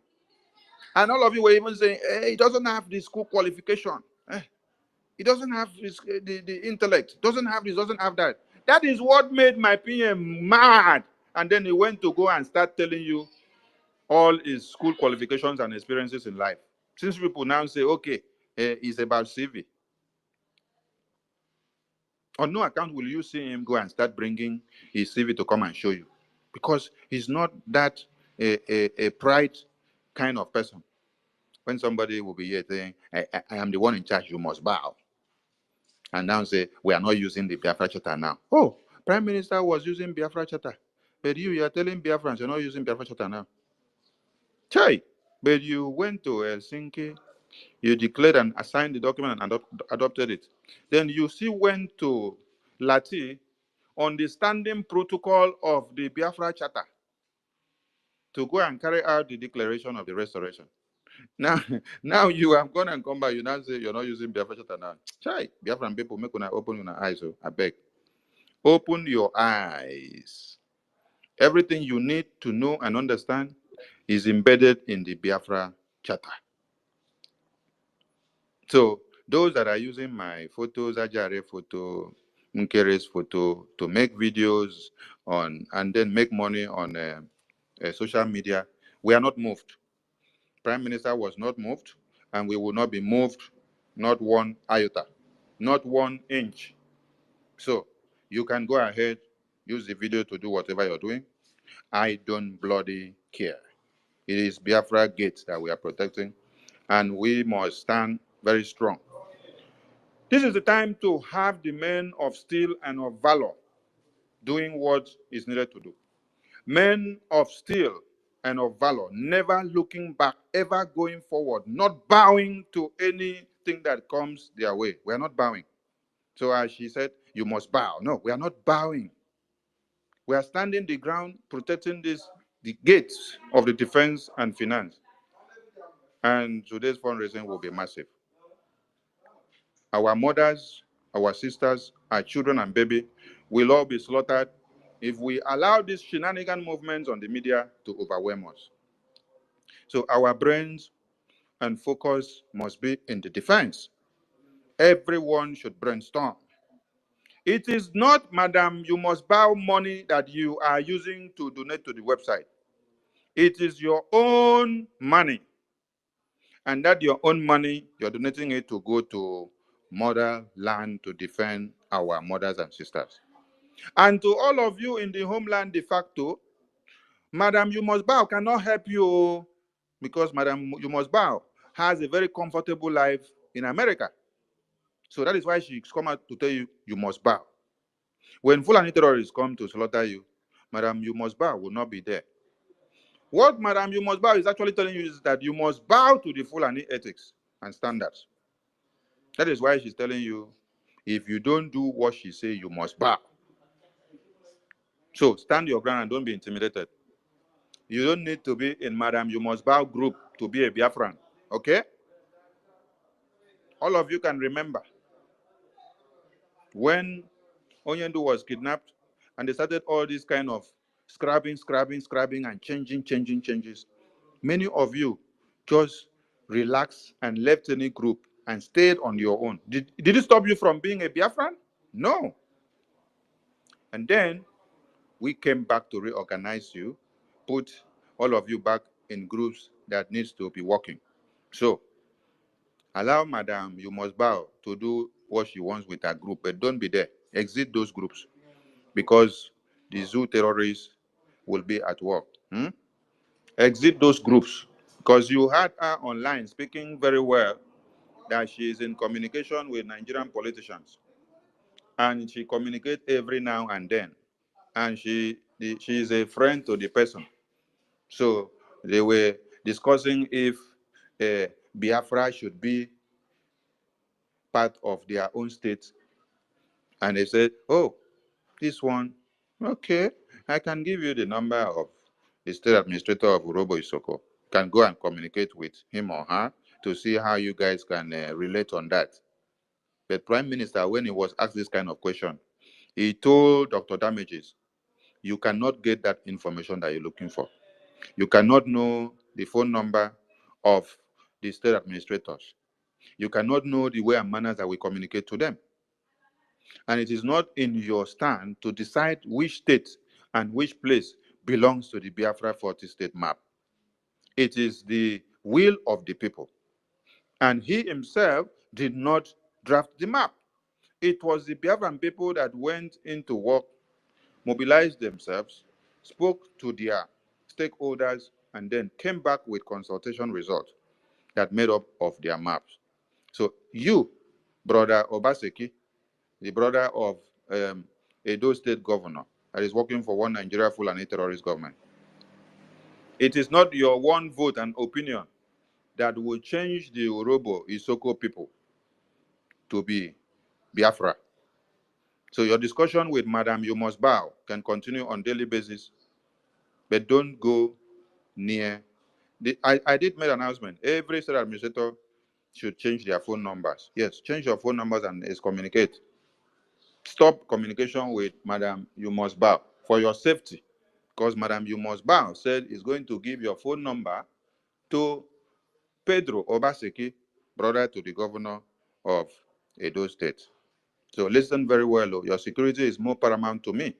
And all of you were even saying, he doesn't have the school qualification. He doesn't have the intellect. Doesn't have this, doesn't have that. That is what made my PM mad. And then he went to go and start telling you all his school qualifications and experiences in life. Since people now say, okay, it's about CV. On no account will you see him go and start bringing his CV to come and show you. Because he's not that a pride kind of person. When somebody will be here saying, I am the one in charge, you must bow. And now say, we are not using the Biafra Charter now. Oh, Prime Minister was using Biafra Charter. But you are telling Biafrans you're not using Biafra Charter now. Chai, but you went to Helsinki, you declared and assigned the document and adopted it. Then you still went to Lati on the standing protocol of the Biafra Charter to go and carry out the declaration of the restoration. Now you have gone and come back. You now say you're not using Biafra Charter now. Chai, Biafran people, make una open your eyes. So I beg, open your eyes. Everything you need to know and understand is embedded in the Biafra Charter. So those that are using my photos, Ajare photo, Nkere's photo, to make videos on and then make money on social media, we are not moved. Prime Minister was not moved, and we will not be moved, not 1 iota, not 1 inch. So you can go ahead, use the video to do whatever you're doing. I don't bloody care. It is Biafra Gate that we are protecting, and we must stand very strong. This is the time to have the men of steel and of valor doing what is needed to do. Men of steel and of valor, never looking back, ever going forward, not bowing to anything that comes their way. We are not bowing. So as she said, you must bow. No, we are not bowing. We are standing the ground, protecting the gates of the defense and finance. And today's fundraising will be massive. Our mothers, our sisters, our children and baby will all be slaughtered if we allow these shenanigan movements on the media to overwhelm us. So our brains and focus must be in the defense. Everyone should brainstorm. It is not, madam, you must bow money that you are using to donate to the website. It is your own money. And that your own money, you're donating it to go to motherland to defend our mothers and sisters. And to all of you in the homeland de facto, Madam You Must Bow cannot help you because Madam You Must Bow has a very comfortable life in America. So that is why she's come out to tell you, you must bow. When Fulani terrorists come to slaughter you, Madam You Must Bow will not be there. What Madam You Must Bow is actually telling you is that you must bow to the Fulani ethics and standards. That is why she's telling you, if you don't do what she says, you must bow. So stand your ground and don't be intimidated. You don't need to be in Madam You Must Bow group to be a Biafran, okay? All of you can remember when Onyendu was kidnapped and they started all this kind of scrubbing, and changing changes. Many of you just relaxed and left any group and stayed on your own. Did it stop you from being a Biafran? No. And then we came back to reorganize you, put all of you back in groups that needs to be working. So allow Madam You Must Bow to do what she wants with her group, but don't be there. Exit those groups because the zoo terrorists will be at work. Exit those groups because you had her online speaking very well that she is in communication with Nigerian politicians and she communicates every now and then, and she is a friend to the person. So they were discussing if Biafra should be part of their own state, and they said, oh, this one, okay, I can give you the number of the state administrator of Urobo Isoko. Can go and communicate with him or her to see how you guys can relate on that. But Prime Minister, when he was asked this kind of question, he told Dr. Damages, you cannot get that information that you're looking for. You cannot know the phone number of the state administrators. You cannot know the way and manners that we communicate to them. And it is not in your stand to decide which state and which place belongs to the Biafra 40 state map. It is the will of the people. And he himself did not draft the map. It was the Biafran people that went into work, mobilized themselves, spoke to their stakeholders, and then came back with consultation results that made up of their maps. So you, Brother Obaseki, the brother of Edo State Governor, that is working for one Nigeria Fulani terrorist government, it is not your one vote and opinion that will change the Urobo Isoko people to be Biafra. So your discussion with Madam You Must Bow can continue on daily basis, but don't go near. I did make an announcement. Every state administrator should change their phone numbers. Yes, change your phone numbers and communicate. Stop communication with Madam You Must Bow for your safety, because Madam You Must Bow said is going to give your phone number to Pedro Obaseki, brother to the governor of Edo State. So listen very well. Your security is more paramount to me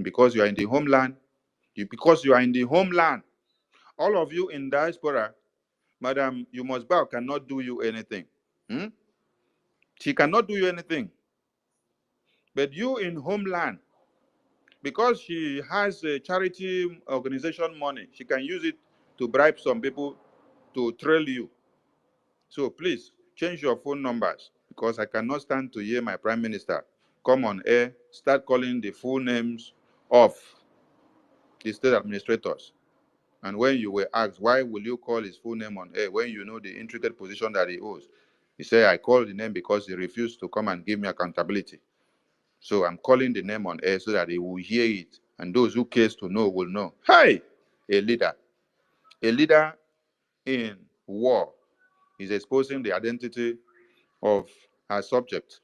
because you are in the homeland. Because you are in the homeland. All of you in diaspora, Madam You Must Bow cannot do you anything. Hmm? She cannot do you anything. But you in homeland, because she has a charity organization money, she can use it to bribe some people to trail you. So please change your phone numbers, because I cannot stand to hear my prime minister come on air, start calling the full names of the state administrators. And when you were asked, why will you call his full name on air when you know the intricate position that he holds? He said, I called the name because he refused to come and give me accountability. So I'm calling the name on air so that he will hear it. And those who cares to know will know. Hey, a leader. A leader in war is exposing the identity of her subject.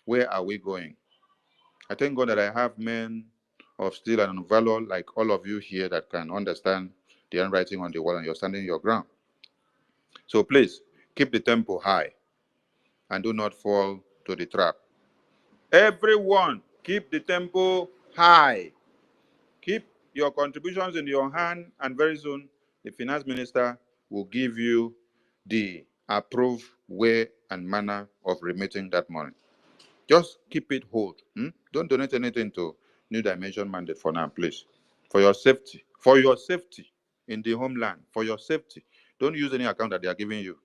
Where are we going? I thank God that I have men of steel and valor like all of you here that can understand the handwriting on the wall and you're standing your ground. So please, keep the tempo high and do not fall to the trap. Everyone, keep the tempo high. Keep your contributions in your hand, and very soon the finance minister will give you the approved way and manner of remitting that money. Just keep it hold. Don't donate anything to New Dimension Mandate for now, please. For your safety. For your safety in the homeland. For your safety. Don't use any account that they are giving you.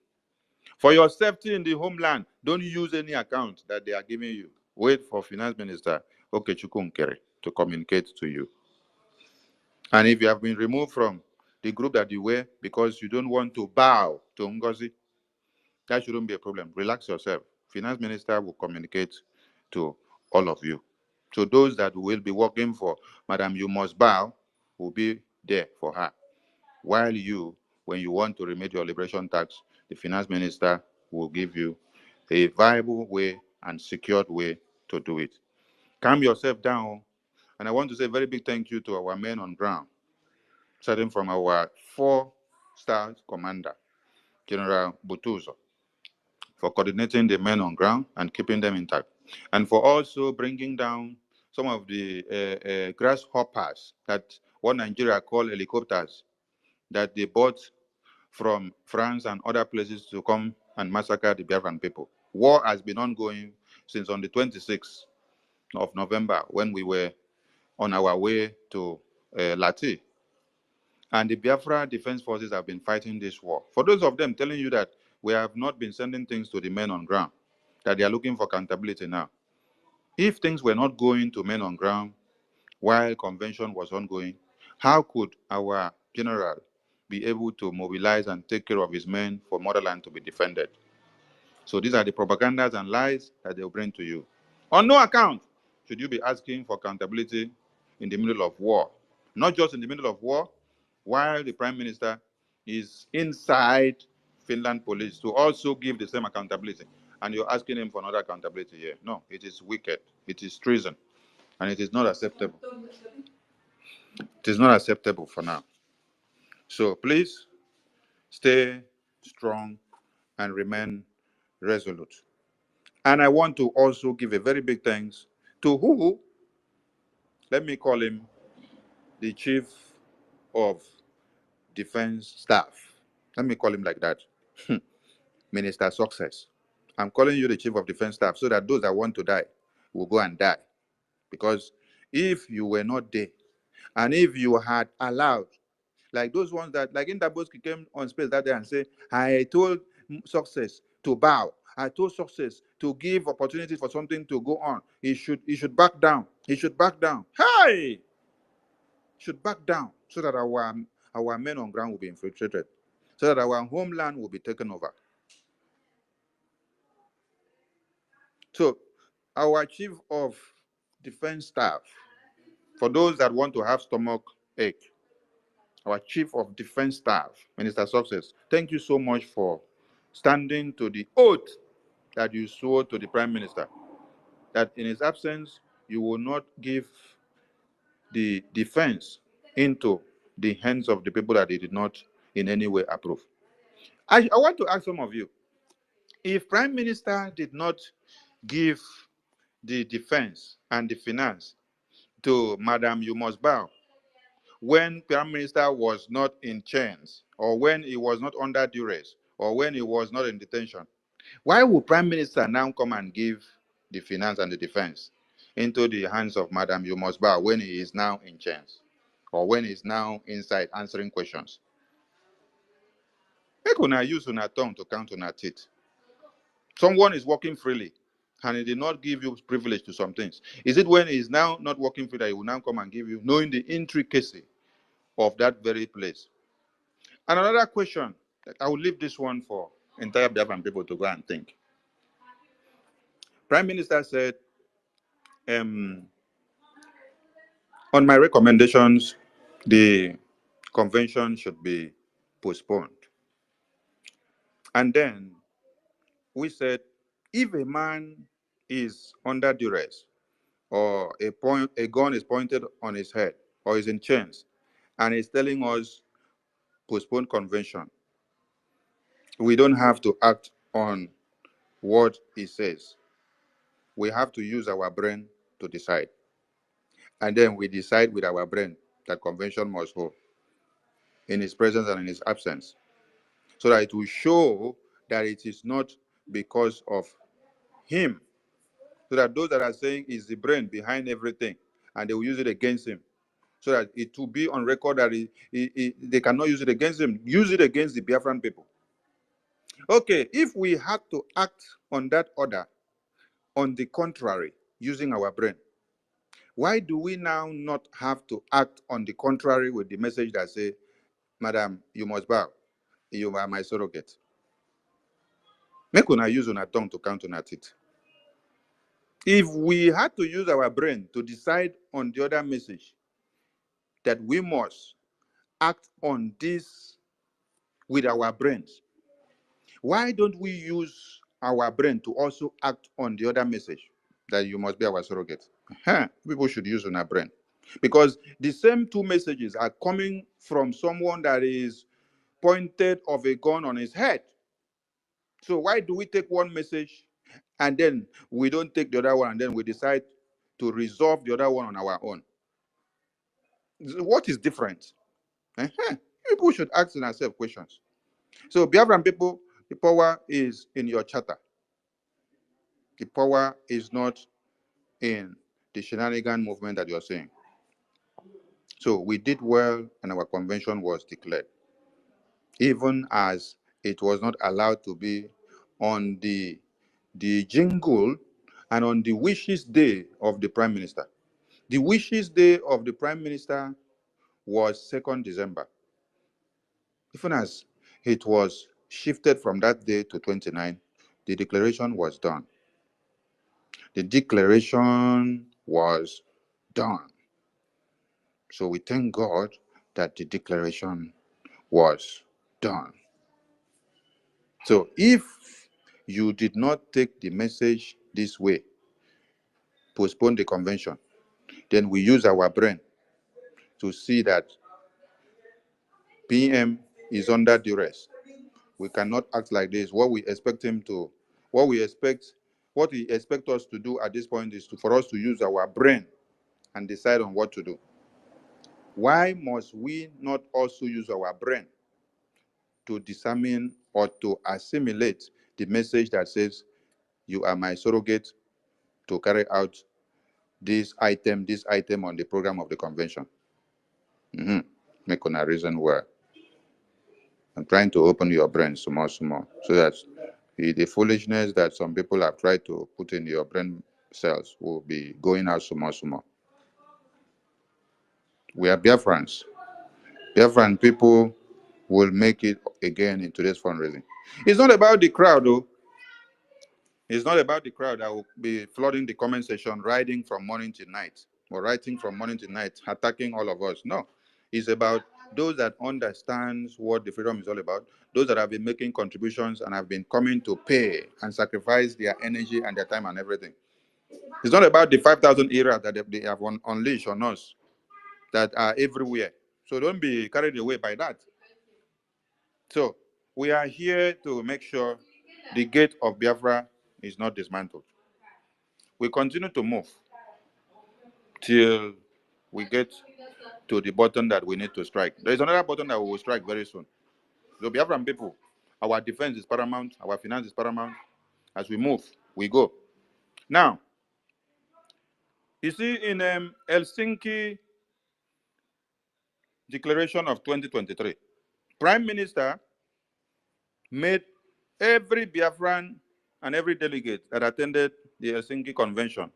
For your safety in the homeland, don't use any account that they are giving you. Wait for Finance Minister Okechukwu Nkere to communicate to you. And if you have been removed from the group that you were because you don't want to bow to Ngozi, that shouldn't be a problem. Relax yourself. Finance Minister will communicate to all of you. So those that will be working for Madam You Must Bow will be there for her. While you, when you want to remit your liberation tax, the Finance Minister will give you a viable way and secured way to do it. Calm yourself down. And I want to say a very big thank you to our men on ground, starting from our 4-star commander, General Butuzo, for coordinating the men on ground and keeping them intact, and for also bringing down some of the grasshoppers that what Nigeria call helicopters that they bought from France and other places to come and massacre the Biafran people. War has been ongoing since on the 26th of November when we were on our way to Lati. And the Biafra Defense Forces have been fighting this war. For those of them telling you that we have not been sending things to the men on ground, that they are looking for accountability now. If things were not going to men on ground while convention was ongoing, how could our general be able to mobilize and take care of his men for motherland to be defended? So these are the propagandas and lies that they'll bring to you. On no account should you be asking for accountability in the middle of war. Not just in the middle of war, while the Prime Minister is inside Finland police to also give the same accountability. And you're asking him for another accountability here. No, it is wicked. It is treason. And it is not acceptable. It is not acceptable for now. So please stay strong and remain resolute. And I want to also give a very big thanks to who, let me call him the Chief of Defense Staff. Let me call him like that. Minister Success. I'm calling you the Chief of Defense Staff so that those that want to die will go and die. Because if you were not there, and if you had allowed, like those ones that, like Indaboski came on space that day and said, I told Success to bow. I told Success to give opportunity for something to go on. He should back down. He should back down. Hey! Should back down so that our men on ground will be infiltrated, so that our homeland will be taken over. So our Chief of defense staff, for those that want to have stomach ache, our Chief of Defense Staff, Minister Success, thank you so much for standing to the oath that you swore to the Prime Minister, that in his absence, you will not give the defense into the hands of the people that they did not in any way approve. I want to ask some of you, if Prime Minister did not give the defense and the finance to Madam You Must Bow, when Prime Minister was not in chains, or when he was not under duress, or when he was not in detention, why would Prime Minister now come and give the finance and the defense into the hands of Madam You Must Bow when he is now in chains, or when he is now inside answering questions? Make una use una tongue to count una teeth. Someone is working freely, and he did not give you privilege to some things. Is it when he is now not working freely that he will now come and give you, knowing the intricacy of that very place? And another question, I will leave this one for entire Biafran people to go and think. Prime Minister said, on my recommendations, the convention should be postponed. And then we said, if a man is under duress, or a gun is pointed on his head, or is in chains, and he's telling us postpone convention, we don't have to act on what he says. We have to use our brain to decide. And then we decide with our brain that convention must hold in his presence and in his absence, so that it will show that it is not because of him, so that those that are saying is the brain behind everything, and they will use it against him, so that it will be on record that they cannot use it against him, use it against the Biafran people. Okay, if we had to act on that order, on the contrary, using our brain, why do we now not have to act on the contrary with the message that say, Madam, you must bow, you are my surrogate? Make una use una tongue to count on it. If we had to use our brain to decide on the other message, that we must act on this with our brains, why don't we use our brain to also act on the other message, that you must be our surrogate? People should use our brain, because the same two messages are coming from someone that is pointed of a gun on his head. So why do we take one message and then we don't take the other one, and then we decide to resolve the other one on our own? What is different? People should ask themselves questions. So Biafran people, the power is in your charter. The power is not in the shenanigan movement that you're saying. So we did well, and our convention was declared, even as it was not allowed to be on the jingle and on the wishes day of the Prime Minister. The wishes day of the Prime Minister was 2nd December. Even as it was shifted from that day to 29, the declaration was done. The declaration was done. So we thank God that the declaration was done. So if you did not take the message this way, postpone the convention, then we use our brain to see that PM is under duress. We cannot act like this. What he expects us to do at this point is for us to use our brain and decide on what to do. Why must we not also use our brain to determine or to assimilate the message that says, you are my surrogate to carry out this item on the program of the convention? Make a reason where I'm trying to open your brain small, so that the foolishness that some people have tried to put in your brain cells will be going out small. We are Biafrans. Biafran people will make it again in today's fundraising. It's not about the crowd, though. It's not about the crowd that will be flooding the comment section, riding from morning to night, or writing from morning to night, attacking all of us. No. It's about those that understand what the freedom is all about, those that have been making contributions and have been coming to pay and sacrifice their energy and their time and everything. It's not about the 5,000 era that they have unleashed on us that are everywhere. So don't be carried away by that. So we are here to make sure the gate of Biafra is not dismantled. We continue to move till we get to the button that we need to strike. There is another button that we will strike very soon. The Biafran people, our defense is paramount, our finance is paramount. As we move, we go. Now, you see, in Helsinki Declaration of 2023, Prime Minister made every Biafran and every delegate that attended the Helsinki Convention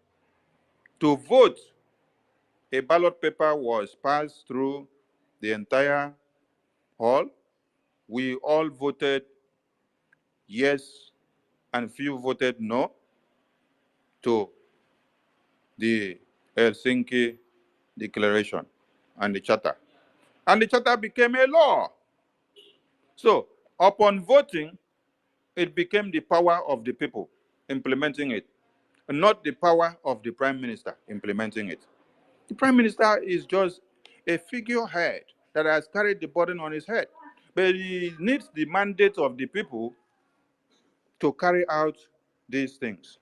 to vote. A ballot paper was passed through the entire hall. We all voted yes, and few voted no to the Helsinki Declaration and the Charter. And the Charter became a law. So, upon voting, it became the power of the people implementing it, not the power of the Prime Minister implementing it. The Prime Minister is just a figurehead that has carried the burden on his head. But he needs the mandate of the people to carry out these things.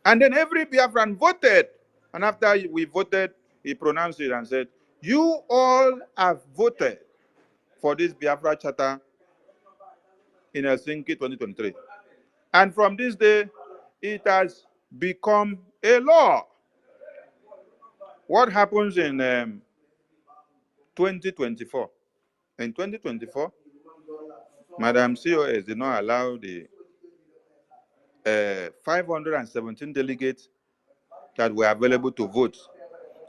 And then every Biafran voted. And after we voted, he pronounced it and said, you all have voted for this Biafra Charter in Helsinki 2023. And from this day, it has become a law. What happens in 2024? In 2024, Madam COS did not allow the 517 delegates that were available to vote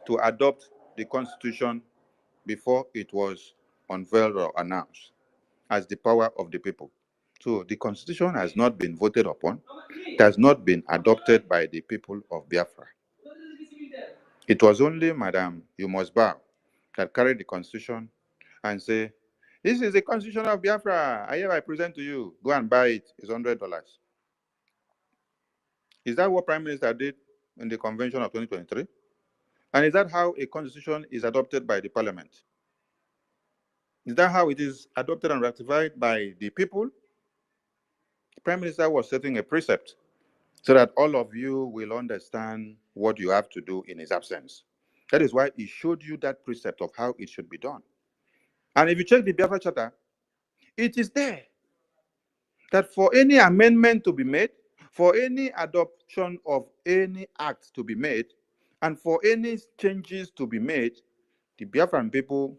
to adopt the Constitution before it was unveiled or announced as the power of the people. So the Constitution has not been voted upon. It has not been adopted by the people of Biafra. It was only Madam You Must Bow that carried the Constitution and say, this is the Constitution of Biafra. I hereby present to you. Go and buy it. It's $100. Is that what Prime Minister did in the Convention of 2023? And is that how a constitution is adopted by the parliament? Is that how it is adopted and ratified by the people? The Prime Minister was setting a precept so that all of you will understand what you have to do in his absence. That is why he showed you that precept of how it should be done. And if you check the Biafra Charter, it is there that for any amendment to be made, for any adoption of any act to be made, and for any changes to be made, the Biafran people,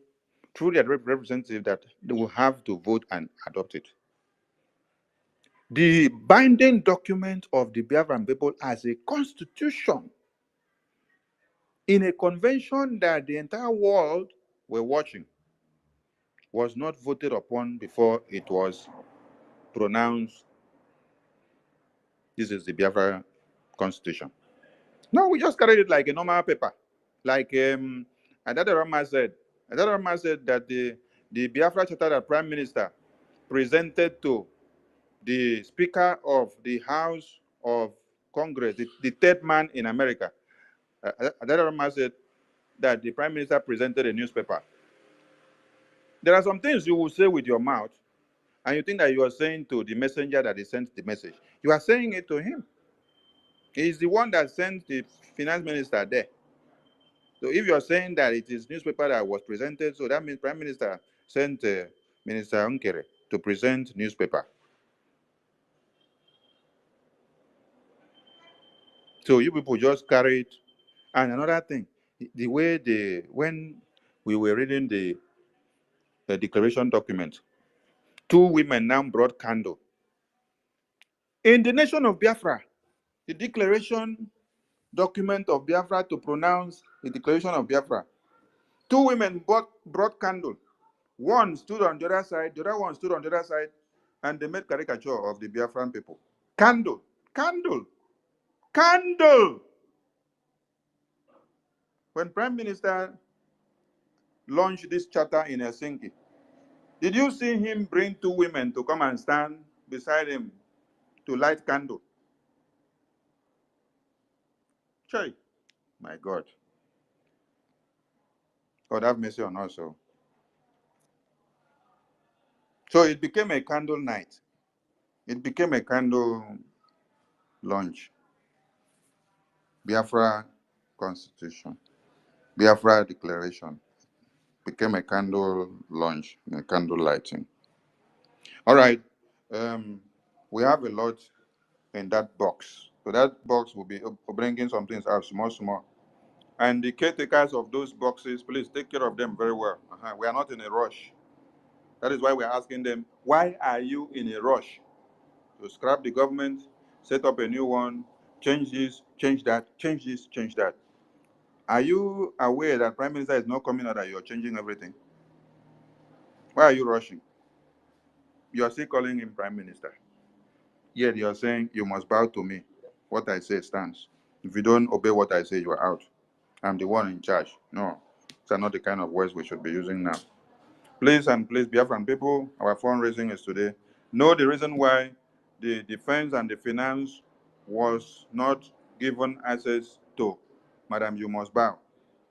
through their representative, that they will have to vote and adopt it. The binding document of the Biafran people as a constitution in a convention that the entire world were watching was not voted upon before it was pronounced, this is the Biafra constitution. No, we just carried it like a normal paper. Like Adada Rama said that the Biafra Charter that Prime Minister presented to the Speaker of the House of Congress, the third man in America, Adada Rama said that the Prime Minister presented a newspaper. There are some things you will say with your mouth, and you think that you are saying to the messenger that he sent the message. You are saying it to him. He is the one that sent the finance minister there. So if you are saying that it is newspaper that was presented, so that means Prime Minister sent Minister Unkere to present newspaper. So you people just carry it. And another thing, the way when we were reading the declaration document, two women now brought candle. In the nation of Biafra, the declaration document of Biafra to pronounce the declaration of Biafra, two women brought candle. One stood on the other side, the other one stood on the other side, and they made caricature of the Biafran people. Candle. Candle. Candle. When Prime Minister launched this charter in Helsinki, did you see him bring two women to come and stand beside him to light candle? Chai, my God. God have mercy on us. So it became a candle night. It became a candle launch. Biafra Constitution, Biafra Declaration became a candle launch, a candle lighting. All right. We have a lot in that box. So that box will be bringing some things out small. And the caretakers of those boxes, please take care of them very well. We are not in a rush. That is why we're asking them, why are you in a rush to scrap the government, set up a new one, change this, change that, change this, change that? Are you aware that Prime Minister is not coming out that you're changing everything? Why are you rushing? You are still calling him Prime Minister. Yet you're saying you must bow to me. What I say stands. If you don't obey what I say, you are out. I'm the one in charge. No, these are not the kind of words we should be using now. Please, Biafran people, our fundraising is today. Know the reason why the defense and the finance was not given access to Madam You Must Bow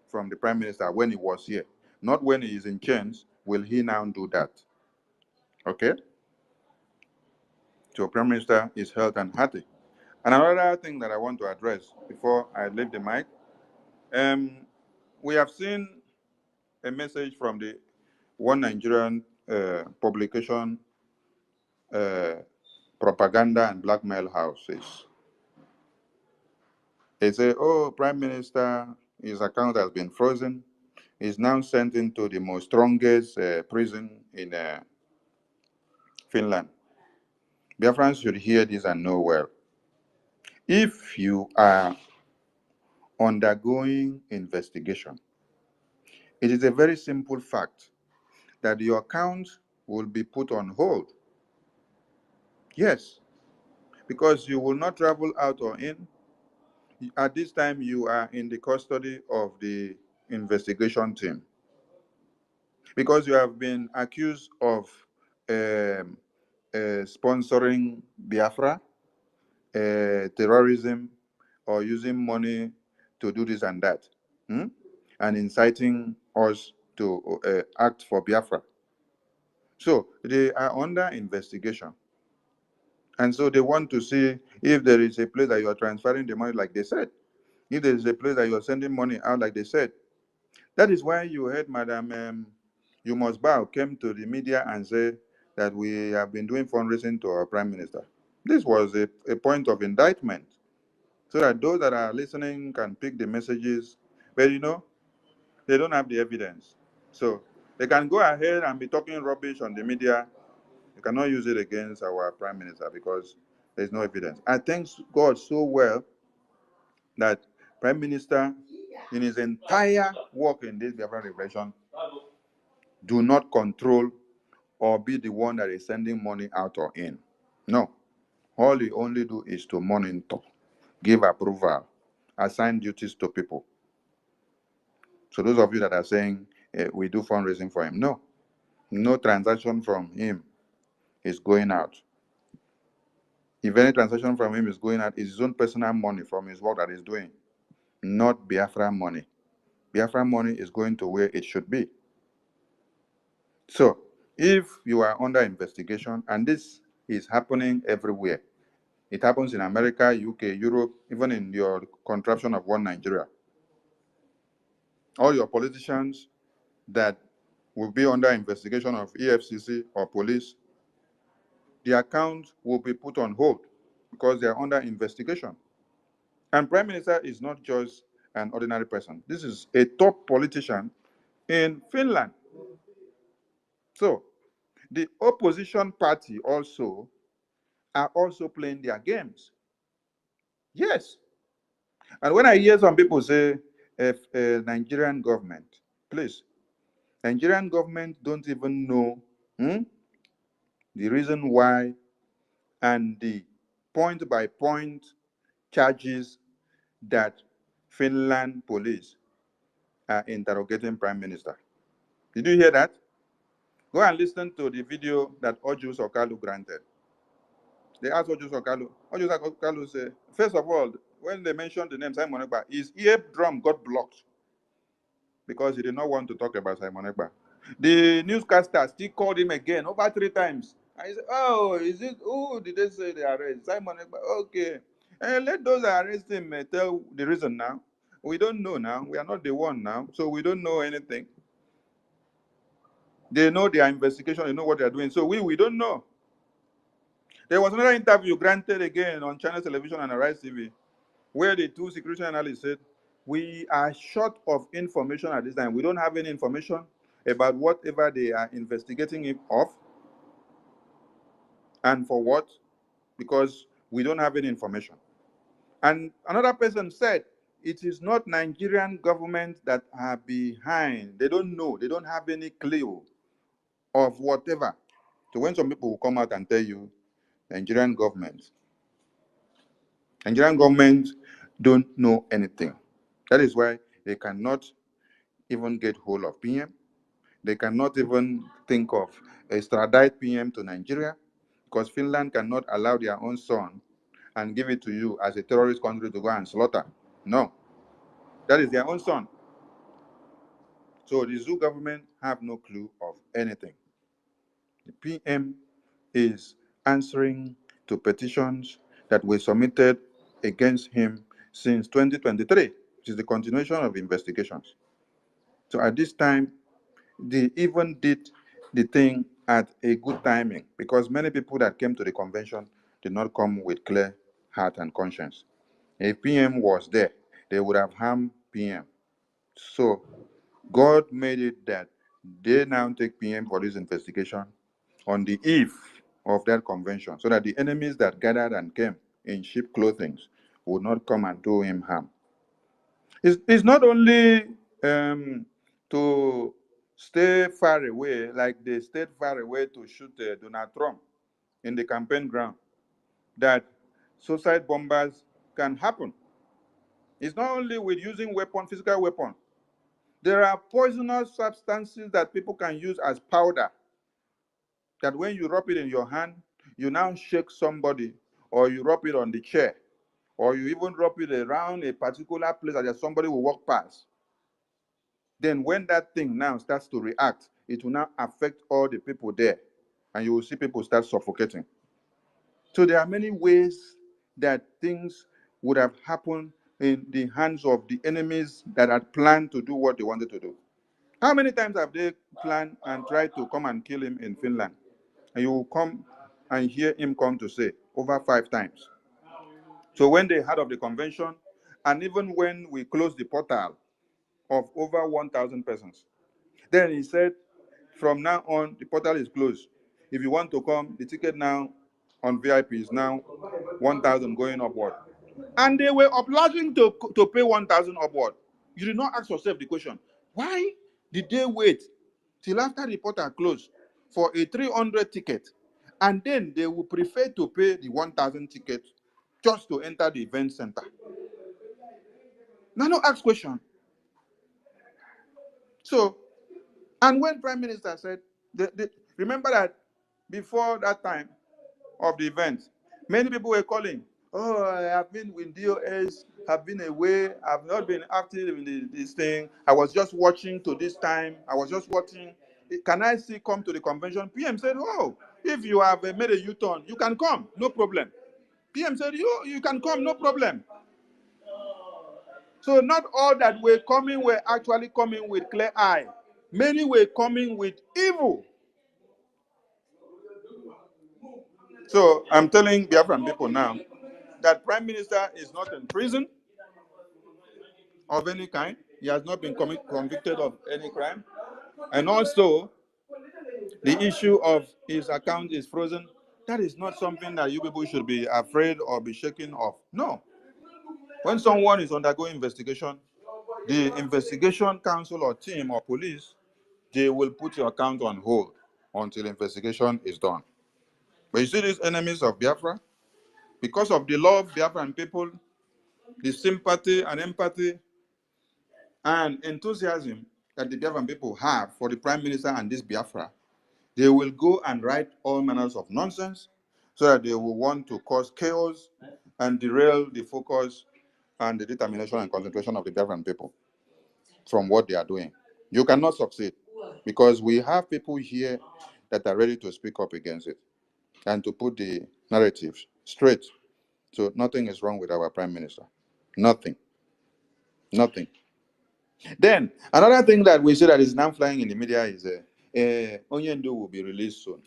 from the Prime Minister when he was here. Not when he is in chains will he now do that. Okay? So Prime Minister is healthy and hearty. And another thing that I want to address before I leave the mic, we have seen a message from the one Nigerian publication, propaganda and blackmail houses. They say, oh, Prime Minister, his account has been frozen. He's now sent into the most strongest prison in Finland. Biafrans should hear this and know well. If you are undergoing investigation, it is a very simple fact that your account will be put on hold. Yes, because you will not travel out or in. At this time, you are in the custody of the investigation team because you have been accused of sponsoring Biafra, terrorism, or using money to do this and that, and inciting us to act for Biafra. So they are under investigation. And so they want to see if there is a place that you are transferring the money, like they said. If there is a place that you are sending money out, like they said. That is why you heard Madam You Must Bow came to the media and say that we have been doing fundraising to our Prime Minister. This was a point of indictment, so that those that are listening can pick the messages. But they don't have the evidence. So they can go ahead and be talking rubbish on the media. You cannot use it against our Prime Minister because there's no evidence. I thank God so well that Prime Minister, in his entire work in this Biafra Revelation, do not control or be the one that is sending money out or in. No. All he only do is to monitor, give approval, assign duties to people. So those of you that are saying we do fundraising for him, no transaction from him is going out. If any transaction from him is going out, it's his own personal money from his work that he's doing, not Biafra money. Biafra money is going to where it should be. So if you are under investigation, and this is happening everywhere, it happens in America, UK, Europe, even in your contraption of one Nigeria. All your politicians that will be under investigation of EFCC or police, the account will be put on hold because they are under investigation. And Prime Minister is not just an ordinary person. This is a top politician in Finland. So the opposition party also are also playing their games. Yes. And when I hear some people say, Nigerian government, please, Nigerian government don't even know the reason why and the point-by-point charges that Finland police are interrogating Prime Minister. Did you hear that? Go and listen to the video that Oju Sokalu granted. They asked Oju Sokalu said, first of all, when they mentioned the name Simon Ekpa, his eardrum got blocked because he did not want to talk about Simon Ekpa. The newscaster still called him again over 3 times. And he said, oh, is it, who did they say they arrest? Simon Ekpa, okay. And let those that arrest him tell the reason now. We don't know now. We are not the one now. So we don't know anything. They know their investigation. They know what they are doing. So we don't know. There was another interview granted again on Channel Television and Arise TV, where the 2 security analysts said, we are short of information at this time. We don't have any information about whatever they are investigating him of and for what, because we don't have any information. And another person said, it is not Nigerian government that are behind. They don't know. They don't have any clue of whatever. So when some people will come out and tell you, Nigerian government don't know anything. That is why they cannot even get hold of PM. They cannot even think of extradite PM to Nigeria, because Finland cannot allow their own son and give it to you as a terrorist country to go and slaughter. No, that is their own son. So the zoo government have no clue of anything. The PM is answering to petitions that were submitted against him since 2023, which is the continuation of investigations. So at this time, they even did the thing at a good timing, because many people that came to the convention did not come with clear heart and conscience. If PM was there, they would have harmed PM. So God made it that they now take PM for this investigation on the eve of that convention, so that the enemies that gathered and came in sheep clothing would not come and do him harm. It's not only to stay far away, like they stayed far away to shoot Donald Trump in the campaign ground, that suicide bombers can happen. It's not only with using physical weapons. There are poisonous substances that people can use as powder, that when you rub it in your hand, you now shake somebody, or you rub it on the chair, or you even rub it around a particular place that somebody will walk past. Then when that thing now starts to react, it will now affect all the people there, and you will see people start suffocating. So there are many ways that things would have happened in the hands of the enemies that had planned to do what they wanted to do. How many times have they planned and tried to come and kill him in Finland? And you will come and hear him come to say, over 5 times. So when they heard of the convention, and even when we closed the portal of over 1,000 persons, then he said, from now on, the portal is closed. If you want to come, the ticket now on VIP is now 1,000 going upward. And they were obliging to pay 1,000 upward. You did not ask yourself the question, why did they wait till after the portal closed for a 300 ticket, and then they would prefer to pay the 1,000 ticket just to enter the event center? Now, no ask question. So, and when Prime Minister said, remember that before that time of the event, many people were calling, oh, I have been with DOS, have been away, I've not been active in this thing. I was just watching to this time. I was just watching. Can I see come to the convention? PM said, oh, if you have made a U-turn, you can come, no problem. PM said, you can come, no problem. So not all that were coming were actually coming with clear eye. Many were coming with evil. So I'm telling Biafran people now that Prime Minister is not in prison of any kind. He has not been convicted of any crime. And also, the issue of his account is frozen. That is not something that you people should be afraid or be shaken of. No. When someone is undergoing investigation, the investigation council or team or police, they will put your account on hold until investigation is done. But you see these enemies of Biafra, because of the love Biafran people, the sympathy and empathy and enthusiasm that the Biafran people have for the Prime Minister and this Biafra, they will go and write all manners of nonsense so that they will want to cause chaos and derail the focus and the determination and concentration of the Biafran people from what they are doing. You cannot succeed because we have people here that are ready to speak up against it and to put the narrative straight. So nothing is wrong with our Prime Minister. Nothing. Nothing. Then, another thing that we see that is now flying in the media is Onyendo will be released soon.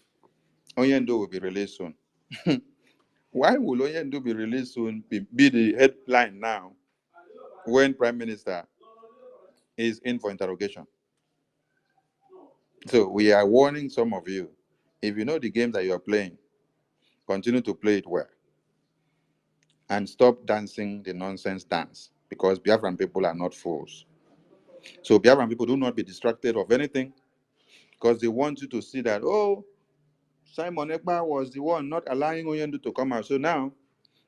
Onyendo will be released soon. Why will Onyendo be released soon be the headline now when Prime Minister is in for interrogation? So we are warning some of you, if you know the game that you are playing, continue to play it well. And stop dancing the nonsense dance because Biafran people are not fools. So Biafran people, do not be distracted of anything because they want you to see that, oh, Simon Ekpa was the one not allowing Onyendo to come out. So now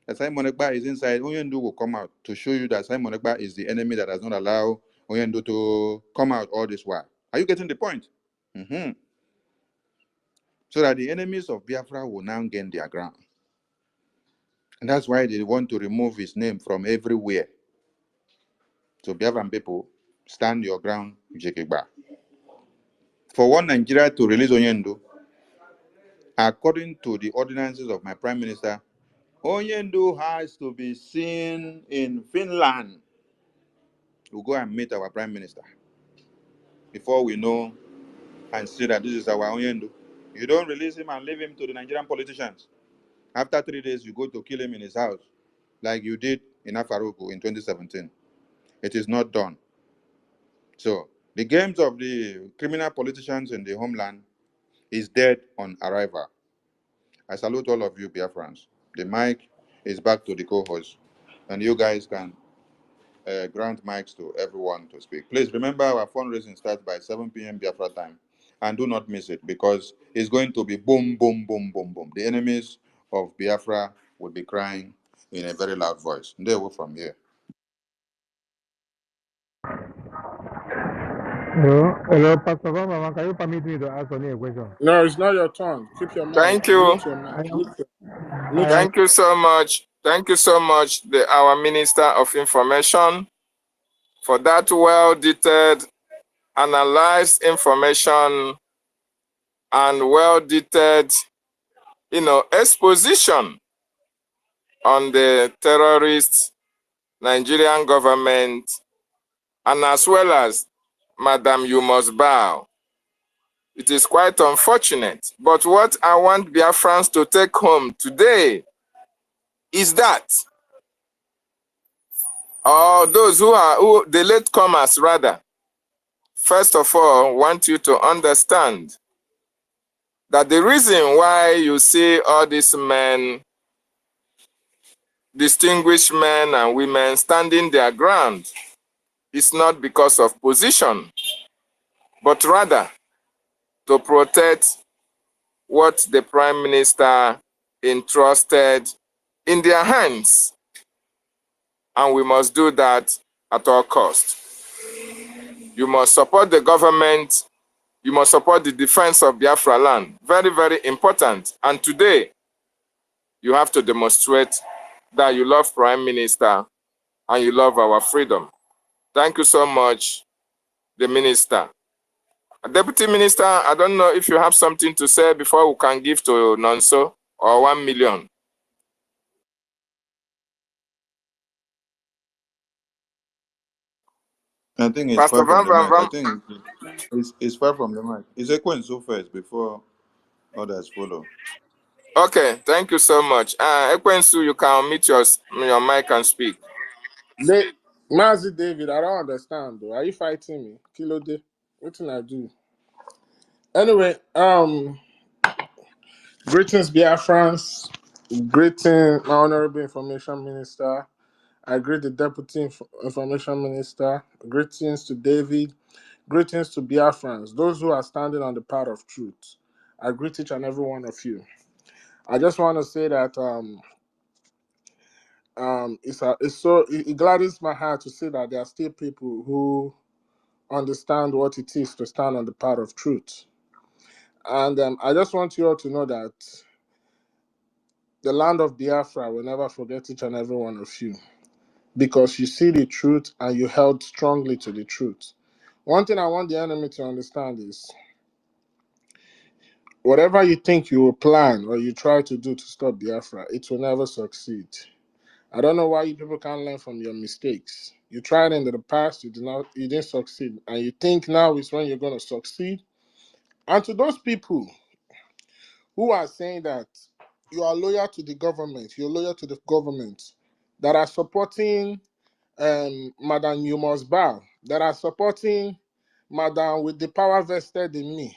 that Simon Ekpa is inside, Onyendo will come out to show you that Simon Ekpa is the enemy that does not allow Onyendo to come out all this while. Are you getting the point? Mm-hmm. So that the enemies of Biafra will now gain their ground. And that's why they want to remove his name from everywhere. So Biafran people, stand your ground, Jekegba. For one Nigeria to release Onyendo, according to the ordinances of my Prime Minister, Onyendo has to be seen in Finland. We'll go and meet our Prime Minister before we know and see that this is our Onyendo. You don't release him and leave him to the Nigerian politicians. After 3 days, you go to kill him in his house, like you did in Afaruku in 2017. It is not done. So the games of the criminal politicians in the homeland is dead on arrival. I salute all of you, Biafrans. The mic is back to the co-host, and you guys can grant mics to everyone to speak. Please remember our fundraising starts by 7 p.m. Biafra time, and do not miss it because it's going to be boom, boom, boom, boom, boom. The enemies of Biafra will be crying in a very loud voice. They will from here. Hello, Pastor Mama, can you permit me to ask only a question? No, it's not your turn. Keep your mic. Thank you. Mute your mic. Thank you so much. Thank you so much, our Minister of Information, for that well-detailed, analyzed information and well-detailed, exposition on the terrorist Nigerian government, and as well as, Madam, you must bow. It is quite unfortunate, but what I want Biafrans to take home today is that, or those who the latecomers rather, first of all, want you to understand that the reason why you see all these men, distinguished men and women, standing their ground is not because of position, but rather to protect what the Prime Minister entrusted in their hands. And we must do that at all costs. You must support the government. You must support the defense of Biafra land. Very, very important. And today, you have to demonstrate that you love Prime Minister and you love our freedom. Thank you so much, the Minister. Deputy Minister, I don't know if you have something to say before we can give to Nonso or 1 million. I think it's Pastor far from the Van mic. I Van. think it's far from the mic. It's a coin so first before others follow. Okay, thank you so much. Ekwensu, you can unmute your mic and speak. Mazi David, I don't understand though. Are you fighting me? Kilo de. What can I do? Anyway, greetings, Biafrans. Greeting, my Honorable Information Minister. I greet the Deputy Information Minister. Greetings to David. Greetings to Biafrans, those who are standing on the path of truth. I greet each and every one of you. I just want to say that it gladdens my heart to see that there are still people who understand what it is to stand on the path of truth. And I just want you all to know that the land of Biafra will never forget each and every one of you, because you see the truth and you held strongly to the truth. One thing I want the enemy to understand is whatever you think you will plan or you try to do to stop Biafra, it will never succeed. I don't know why you people can't learn from your mistakes. You tried in the past, you didn't succeed, and you think now is when you're going to succeed. And to those people who are saying that you are loyal to the government, you're loyal to the government, that are supporting Madam You Must Bow, that are supporting Madam with the power vested in me,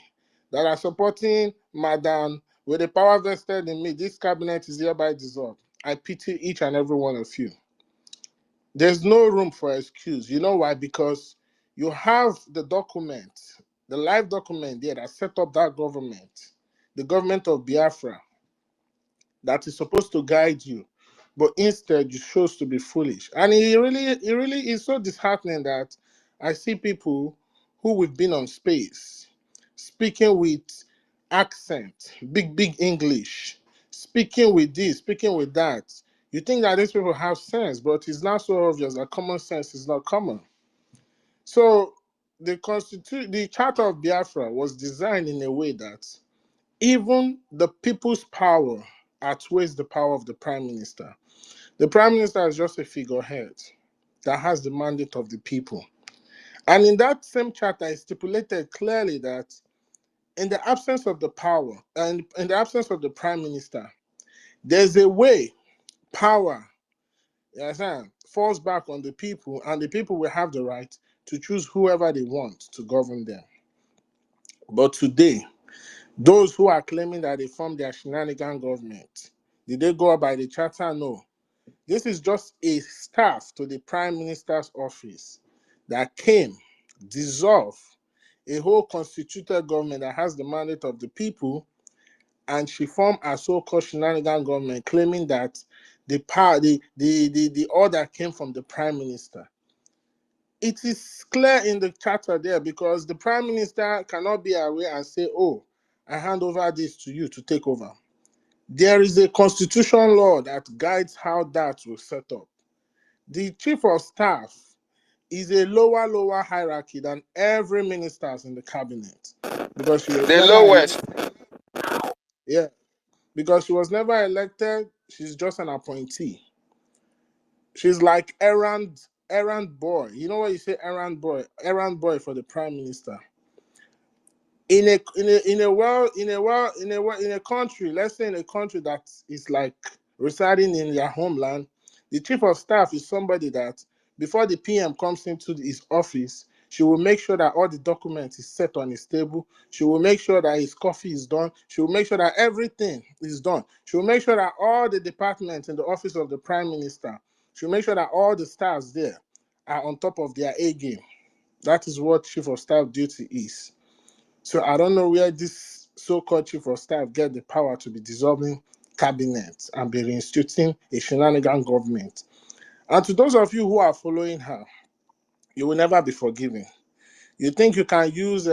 that are supporting Madam with the power vested in me, this cabinet is hereby dissolved. I pity each and every one of you. There's no room for excuse. You know why? Because you have the document, the live document there that set up that government, the government of Biafra, that is supposed to guide you, but instead you chose to be foolish. And it really is so disheartening that I see people who we've been on space speaking with accent, big English, speaking with this, speaking with that. You think that these people have sense, but it's not so obvious that common sense is not common. So the Charter of Biafra was designed in a way that even the people's power outweighs the power of the prime minister. The prime minister is just a figurehead that has the mandate of the people. And in that same charter, it stipulated clearly that in the absence of the power and in the absence of the prime minister, there's a way power, you understand, falls back on the people, and the people will have the right to choose whoever they want to govern them. But today, those who are claiming that they formed their shenanigan government, did they go by the charter? No. This is just a staff to the prime minister's office that came, dissolved a whole constituted government that has the mandate of the people, and she formed a so-called shenanigan government, claiming that the power, the order came from the prime minister. It is clear in the charter there, because the prime minister cannot be away and say, "Oh, I hand over this to you to take over." There is a constitution law that guides how that will set up. The chief of staff is a lower hierarchy than every ministers in the cabinet, because she was The never lowest. yeah, because she was never elected. She's just an appointee. She's like errand boy. You know what you say, errand boy for the prime minister. In a country, let's say in a country that is like residing in their homeland, the chief of staff is somebody that before the PM comes into his office, she will make sure that all the documents is set on his table. She will make sure that his coffee is done. She will make sure that everything is done. She will make sure that all the departments in the office of the prime minister, she will make sure that all the staffs there are on top of their A game. That is what chief of staff duty is. So I don't know where this so-called chief of staff get the power to be dissolving cabinets and be reinstituting a shenanigan government. And to those of you who are following her, you will never be forgiven. You think you can use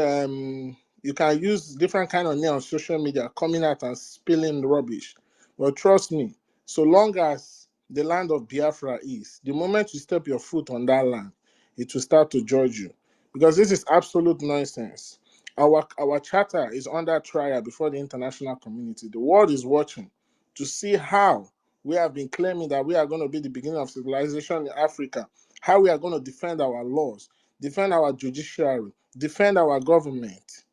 different kind of name on social media, coming out and spilling rubbish. Well, trust me, so long as the land of Biafra is, the moment you step your foot on that land, it will start to judge you. Because this is absolute nonsense. Our charter is under trial before the international community. The world is watching to see how we have been claiming that we are going to be the beginning of civilization in Africa, how we are going to defend our laws, defend our judiciary, defend our government.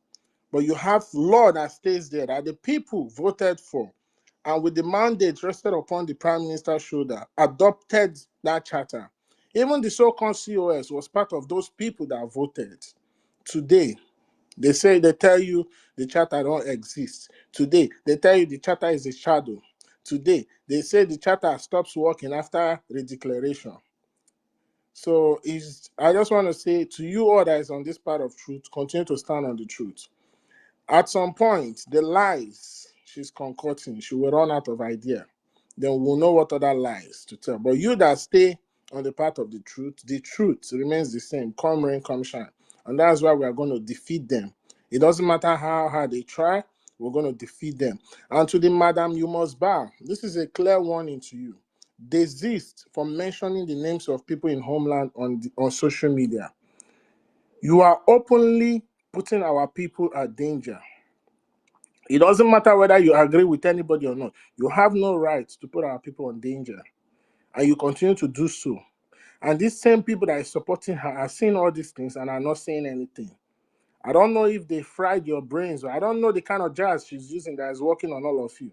But you have law that stays there that the people voted for, and with the mandate rested upon the prime minister's shoulder, adopted that charter. Even the so-called COS was part of those people that voted. Today, they tell you the charter don't exist. Today, they tell you the charter is a shadow. Today, they say the charter stops working after the declaration. So I just want to say to you all that is on this part of truth, continue to stand on the truth. At some point, the lies she's concocting, she will run out of idea. then we'll know what other lies to tell. But you that stay on the path of the truth remains the same. Come rain, come shine. And that's why we are going to defeat them. It doesn't matter how hard they try, we're going to defeat them. And to the madam, you must bow. This is a clear warning to you. Desist from mentioning the names of people in homeland on social media. You are openly putting our people at danger. It doesn't matter whether you agree with anybody or not. You have no right to put our people in danger. And you continue to do so. And these same people that are supporting her are seeing all these things and are not saying anything. I don't know if they fried your brains, or I don't know the kind of jazz she's using that is working on all of you.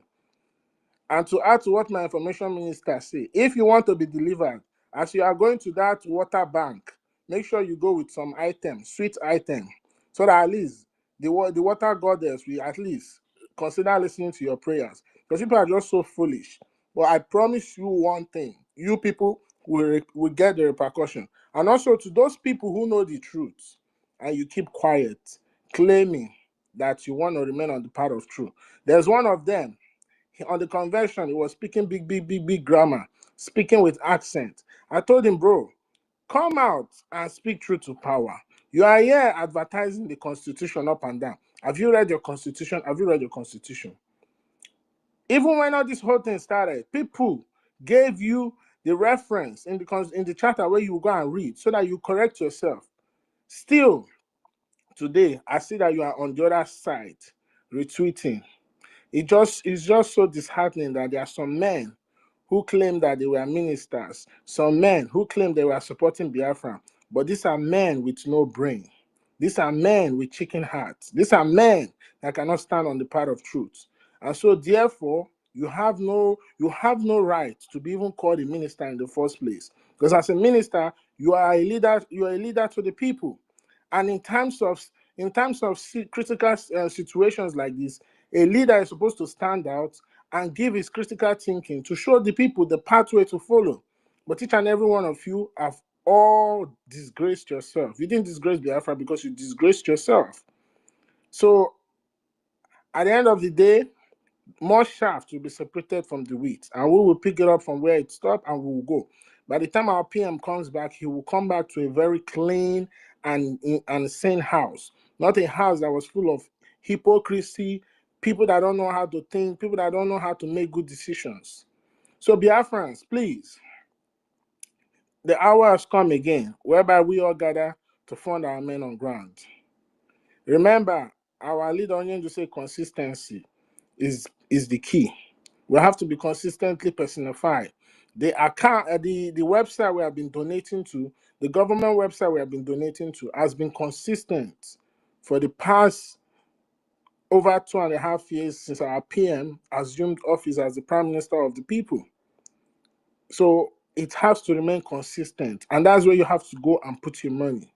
And to add to what my information minister say, if you want to be delivered, as you are going to that water bank, make sure you go with some item, sweet item, so that at least the water goddess will at least consider listening to your prayers. Because people are just so foolish. But I promise you one thing, you people will get the repercussion. And also to those people who know the truth, and you keep quiet, claiming that you want to remain on the path of truth. There's one of them on the convention, he was speaking big grammar, speaking with accent. I told him, bro, come out and speak truth to power. You are here advertising the Constitution up and down. Have you read your Constitution? Have you read your Constitution? Even when all this whole thing started, people gave you the reference in the charter where you go and read so that you correct yourself. Still, today, I see that you are on the other side, retweeting. It's just so disheartening that there are some men who claim that they were ministers, some men who claim they were supporting Biafra, but these are men with no brain. These are men with chicken hearts. These are men that cannot stand on the path of truth. And so therefore, you have no right to be even called a minister in the first place. Because as a minister, you are a leader to the people. And in times of critical situations like this, a leader is supposed to stand out and give his critical thinking to show the people the pathway to follow. But each and every one of you have all disgraced yourself. You didn't disgrace Biafra because you disgraced yourself. So at the end of the day, more shaft will be separated from the wheat, and we will pick it up from where it stopped and we will go. By the time our PM comes back, he will come back to a very clean and sane house, not a house that was full of hypocrisy, people that don't know how to think, people that don't know how to make good decisions. So Biafrans, please, the hour has come again, whereby we all gather to fund our men on ground. Remember, our leader Onyendu say consistency is the key. We have to be consistently personified. The account, the website we have been donating to, the government website we have been donating to, has been consistent for the past over 2.5 years since our PM assumed office as the Prime Minister of the people. So it has to remain consistent, and that's where you have to go and put your money.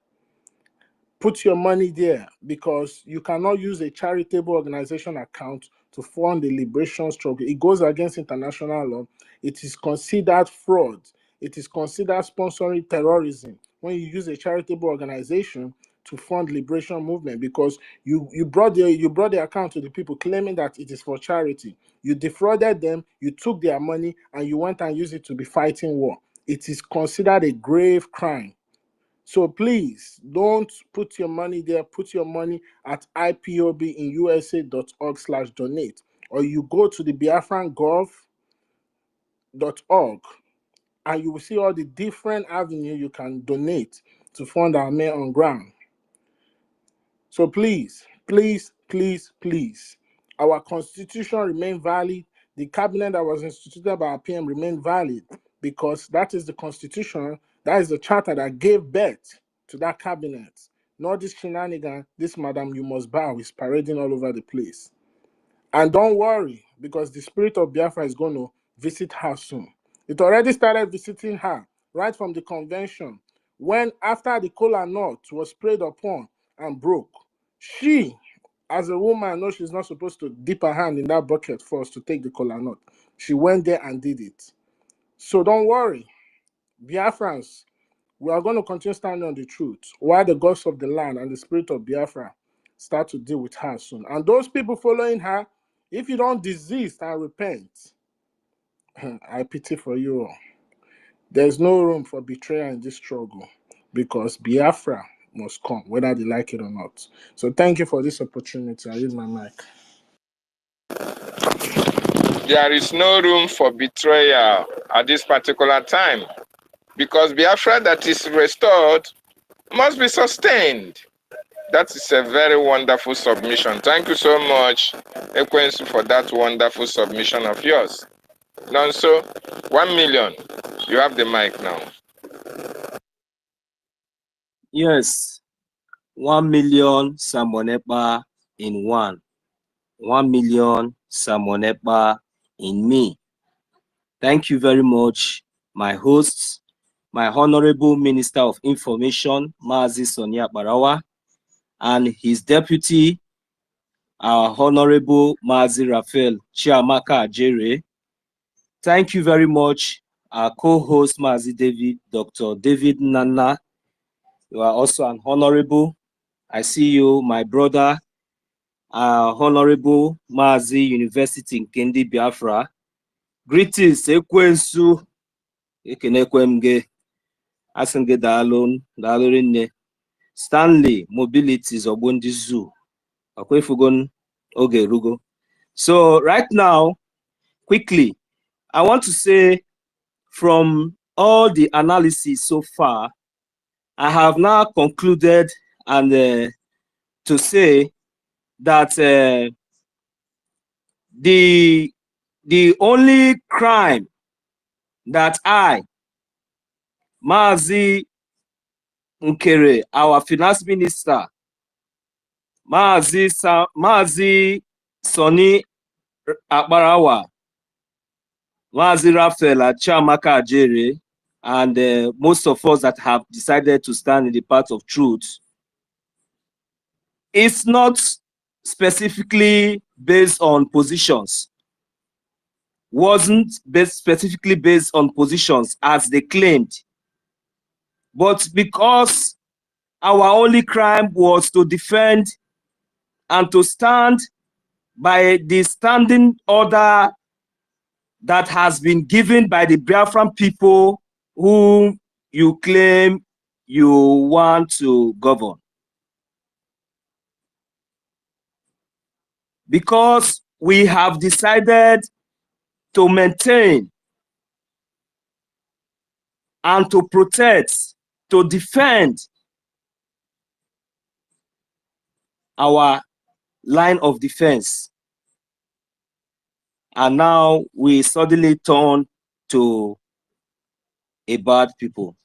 Put your money there, because you cannot use a charitable organization account to fund the liberation struggle. It goes against international law. It is considered fraud. It is considered sponsoring terrorism when you use a charitable organization to fund liberation movement, because you brought the account to the people claiming that it is for charity. You defrauded them, you took their money, and you went and used it to be fighting war. It is considered a grave crime. So please don't put your money there. Put your money at ipobinusa.org/donate, or you go to the biafrangov.org and you will see all the different avenues you can donate to fund our men on ground. So please, our constitution remain valid. The cabinet that was instituted by our PM remain valid, because that is the constitution, that is the charter that gave birth to that cabinet. Not this shenanigan, this madam you must bow is parading all over the place. And don't worry, because the spirit of Biafra is going to visit her soon. It already started visiting her right from the convention, when after the kola nut was sprayed upon and broke, she, as a woman, knows she's not supposed to dip her hand in that bucket first to take the kola nut. She went there and did it. So don't worry, Biafrans, we are going to continue standing on the truth while the gods of the land and the spirit of Biafra start to deal with her soon. And those people following her, if you don't desist and repent, I pity for you all. There's no room for betrayal in this struggle because Biafra must come, whether they like it or not. So thank you for this opportunity. I use my mic. There is no room for betrayal at this particular time because Biafra that is restored must be sustained. That is a very wonderful submission. Thank you so much, Ekwensu, for that wonderful submission of yours. Nonso, 1 million. You have the mic now. Yes, 1 million Samonepa in one. 1 million Samonepa in me. Thank you very much, my hosts, my Honorable Minister of Information, Mazi Sonia Barawa, and his deputy, our Honorable Mazi Raphael Chiamaka Ajere. Thank you very much, our co-host Mazi David, Dr. David Nana. You are also an honorable. I see you, my brother, Honorable Mazi University in Kendi Biafra. Greetings, Ekwensu, Ekenekwemge, Asenge Dalon, Dalorinne, Stanley, Mobilities, Obundi Zoo, Akwefugon, Oge Rugo. So right now, quickly, I want to say from all the analysis so far, I have now concluded and to say that the only crime that I, Mazi Nkere, our finance minister, Mazi Soni Akbarawa, Mazi Raphael Chiamaka Ajere, and most of us that have decided to stand in the path of truth, it's not specifically based on positions, wasn't specifically based on positions as they claimed, but because our only crime was to defend and to stand by the standing order that has been given by the Biafran people whom you claim you want to govern. Because we have decided to maintain and to protect, to defend our line of defense. And now we suddenly turn to a bad people.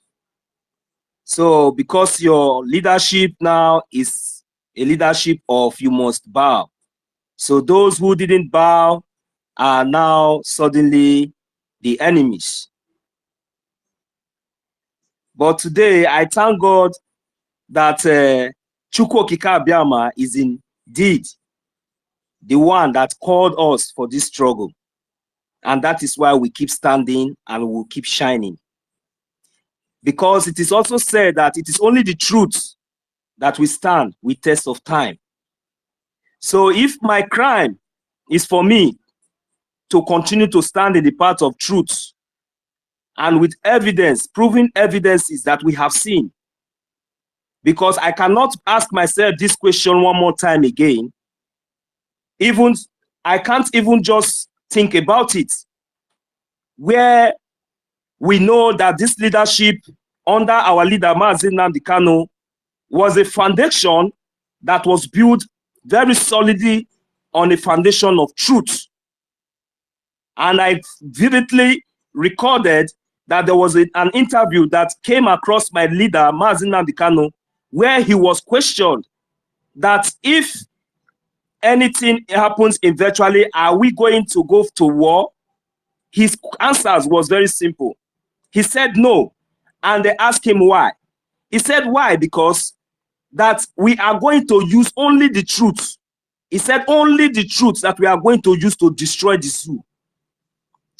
So because your leadership now is a leadership of you must bow. So those who didn't bow are now suddenly the enemies. But today, I thank God that Chukwu Okike Abiama is indeed the one that called us for this struggle. And that is why we keep standing and we will keep shining. Because it is also said that it is only the truth that we stand with test of time. So if my crime is for me to continue to stand in the path of truth, and with evidence, proven evidences that we have seen, because I cannot ask myself this question one more time again. Even I can't even just think about it, where we know that this leadership under our leader Mazi Nnamdi Kanu was a foundation that was built very solidly on a foundation of truth. And I vividly recorded that there was an interview that came across my leader Mazi Nnamdi Kanu, where he was questioned that if anything happens eventually, are we going to go to war? His answers was very simple. He said no. And they asked him why. He said why? Because that we are going to use only the truth. He said only the truth that we are going to use to destroy the zoo.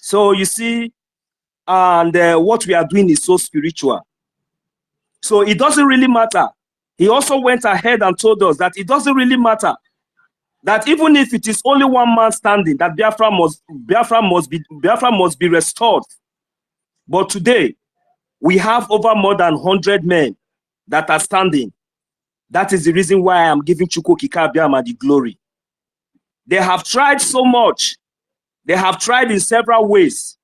So you see, and what we are doing is so spiritual. So it doesn't really matter. He also went ahead and told us that it doesn't really matter that even if it is only one man standing, that Biafra must be restored. But today, we have over more than 100 men that are standing. That is the reason why I am giving Chukwu Okike Abiama the glory. They have tried so much. They have tried in several ways.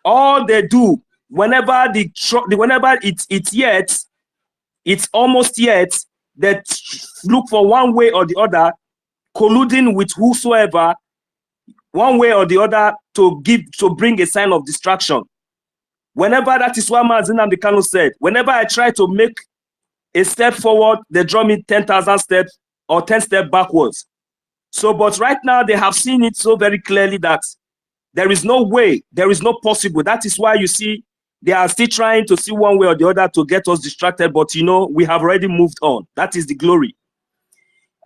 All they do, whenever it's almost yet, they look for one way or the other, colluding with whosoever, one way or the other, to bring a sign of distraction. Whenever, that is what Mazi Nnamdi Kanu said, whenever I try to make a step forward, they draw me 10,000 steps or 10 steps backwards. So, but right now they have seen it so very clearly that there is no way, there is no possible. That is why you see they are still trying to see one way or the other to get us distracted. But you know, we have already moved on. That is the glory.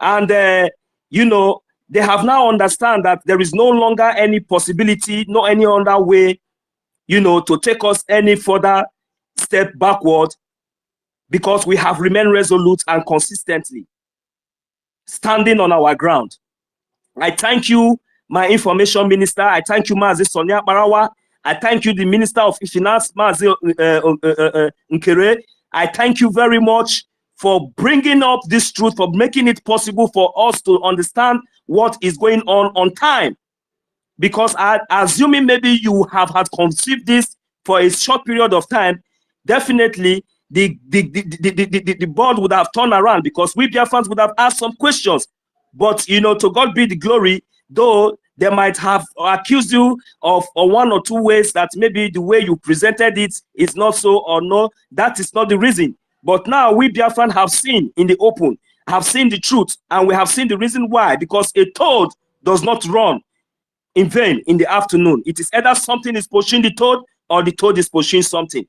And you know, they have now understand that there is no longer any possibility, no any other way, you know, to take us any further step backward, because we have remained resolute and consistently standing on our ground. I thank you, my information minister. I thank you, Mazi Sonia Barawa. I thank you, the Minister of Finance, Mazi Nkere. I thank you very much for bringing up this truth, for making it possible for us to understand what is going on time. Because assuming maybe you have had conceived this for a short period of time, definitely the board would have turned around, because we Biafrans would have asked some questions. But you know, to God be the glory, though they might have accused you of one or two ways that maybe the way you presented it is not so, or no, that is not the reason. But now we Biafran have seen in the open, have seen the truth, and we have seen the reason why. Because a toad does not run in vain in the afternoon. It is either something is pushing the toad or the toad is pushing something.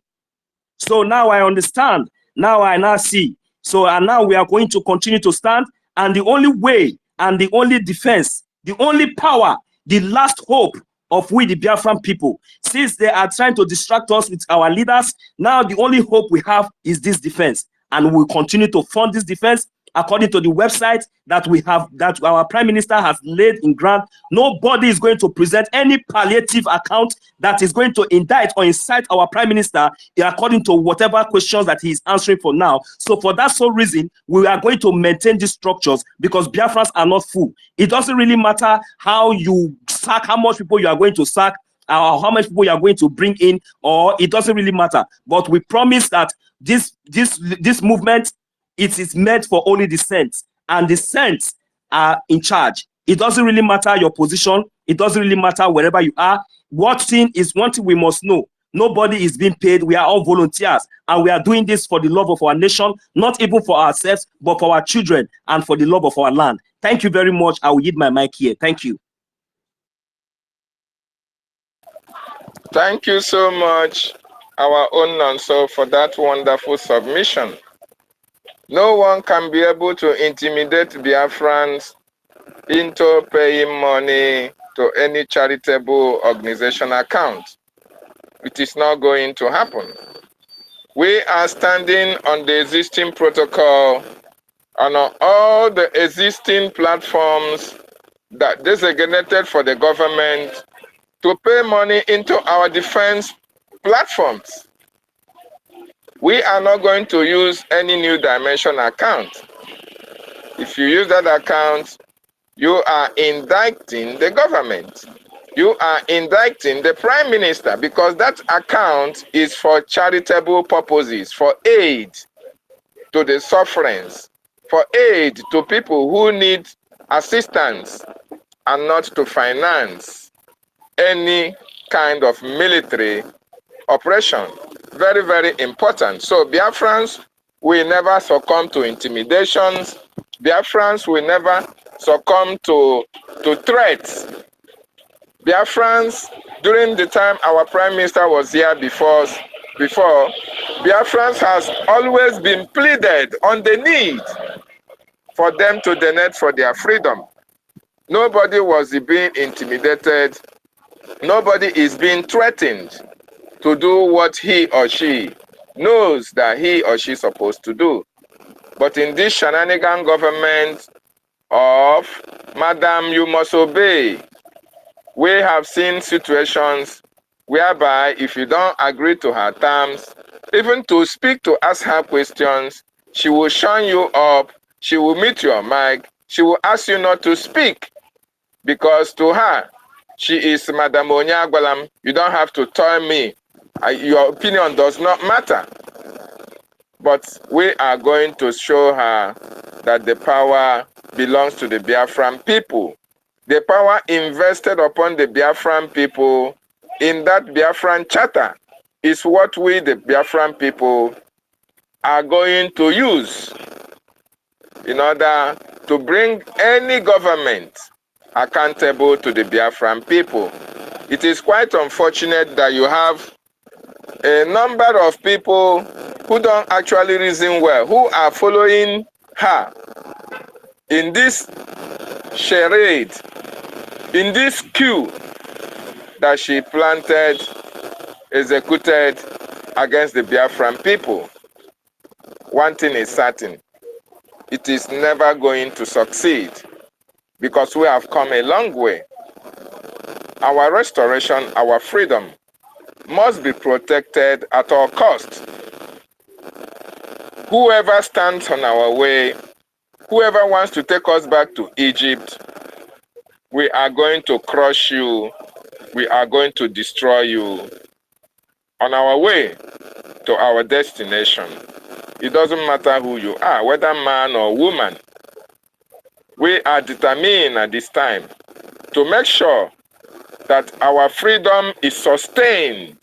So now I understand. Now I now see. So and now we are going to continue to stand. And the only way and the only defense, the only power, the last hope of we the Biafran people, since they are trying to distract us with our leaders, now the only hope we have is this defense. And we'll continue to fund this defense according to the website that we have, that our Prime Minister has laid in grant. Nobody is going to present any palliative account that is going to indict or incite our Prime Minister according to whatever questions that he is answering for now. So for that sole reason, we are going to maintain these structures, because Biafrans are not fool. It doesn't really matter how you sack, how much people you are going to sack, or how much people you are going to bring in, or it doesn't really matter. But we promise that this movement, it is meant for only the saints, and the saints are in charge. It doesn't really matter your position. It doesn't really matter wherever you are. One thing we must know. Nobody is being paid. We are all volunteers, and we are doing this for the love of our nation, not even for ourselves, but for our children and for the love of our land. Thank you very much. I will yield my mic here. Thank you. Thank you so much, our own Nonso, for that wonderful submission. No one can be able to intimidate Biafrans into paying money to any charitable organization account. It is not going to happen. We are standing on the existing protocol and on all the existing platforms that designated for the government to pay money into our defense platforms. We are not going to use any new dimension account. If you use that account, you are indicting the government. You are indicting the Prime Minister, because that account is for charitable purposes, for aid to the sufferings, for aid to people who need assistance, and not to finance any kind of military operation. Very, very important. So Biafrans will never succumb to intimidations. Biafrans will never succumb to threats. Biafrans, during the time our Prime Minister was here before, Biafrans has always been pleaded on the need for them to donate for their freedom. Nobody was being intimidated. Nobody is being threatened to do what he or she knows that he or she is supposed to do. But in this shenanigan government, of Madam, you must obey. We have seen situations whereby if you don't agree to her terms, even to speak to ask her questions, she will shun you up, she will mute your mic, she will ask you not to speak because to her, she is Madam Onyagwalam. You don't have to tell me. Your opinion does not matter. But we are going to show her that the power belongs to the Biafran people. The power invested upon the Biafran people in that Biafran charter is what we, the Biafran people, are going to use in order to bring any government accountable to the Biafran people. It is quite unfortunate that you have a number of people who don't actually reason well, who are following her in this charade, in this queue that she planted, executed against the Biafran people. One thing is certain, it is never going to succeed because we have come a long way. Our restoration, our freedom must be protected at all costs. Whoever stands on our way, whoever wants to take us back to Egypt, we are going to crush you, we are going to destroy you on our way to our destination. It doesn't matter who you are, whether man or woman. We are determined at this time to make sure that our freedom is sustained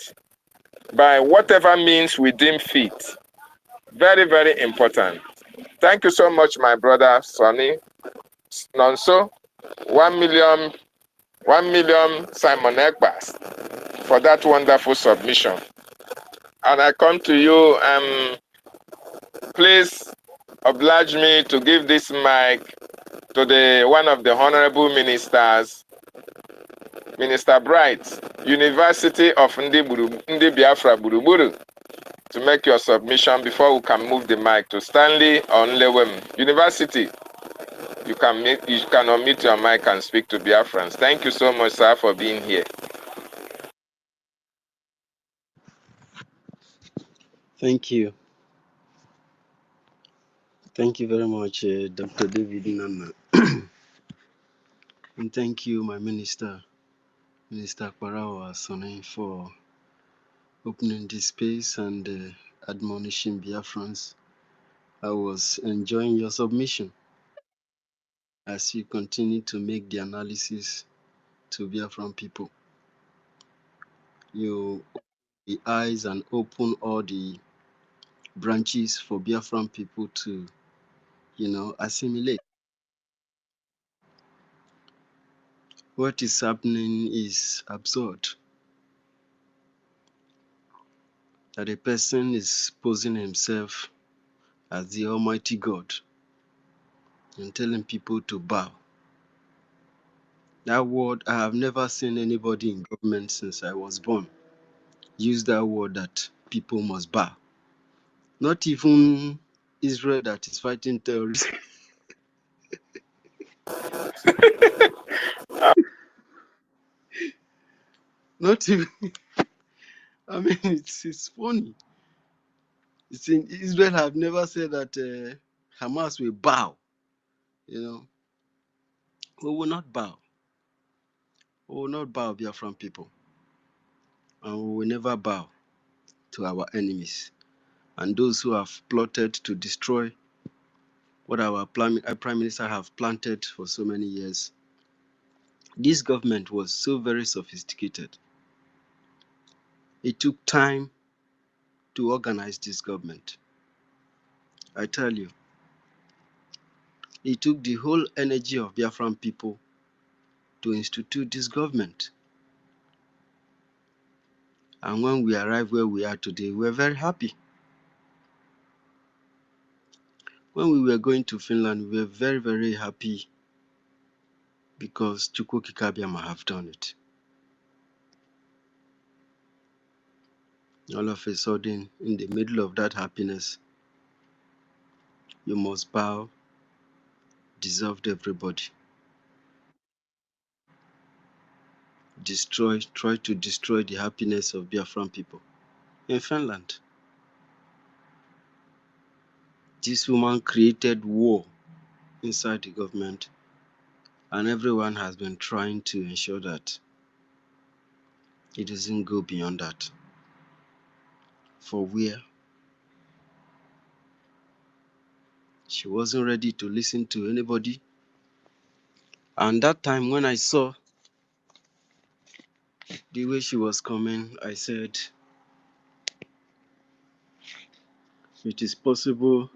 by whatever means we deem fit. Very, very important. Thank you so much, my brother Sonny Nonso. 1 million Simon Ekbas for that wonderful submission. And I come to you, please oblige me to give this mic to one of the honorable ministers, Minister Bright, University of Ndi Biafra Buruburu, to make your submission before we can move the mic to Stanley or Nlewem. University, you can unmute your mic and speak to Biafrans. Thank you so much, sir, for being here. Thank you. Thank you very much, Dr. David Nana. And thank you, my minister, Minister Kwarawa Sonny, for opening this space and admonishing Biafrans. I was enjoying your submission as you continue to make the analysis to Biafran people. You open the eyes and open all the branches for Biafran people to, assimilate. What is happening is absurd. That a person is posing himself as the Almighty God and telling people to bow. That word, I have never seen anybody in government since I was born use that word that people must bow. Not even Israel that is fighting terrorists. Not even, I mean, it's funny. It's in Israel have never said that Hamas will bow. We will not bow. We will not bow, Biafran people. And we will never bow to our enemies. And those who have plotted to destroy what our Prime Minister have planted for so many years. This government was so very sophisticated. It took time to organize this government. I tell you, it took the whole energy of Biafran people to institute this government. And when we arrived where we are today, we were very happy. When we were going to Finland, we were very, very happy because Chukwu Kikabiama have done it. All of a sudden, in the middle of that happiness, you must bow dissolved everybody, tried to destroy the happiness of Biafran people. In Finland, this woman created war inside the government, and everyone has been trying to ensure that it doesn't go beyond that. For where she wasn't ready to listen to anybody. And that time when I saw the way she was coming, I said, it is possible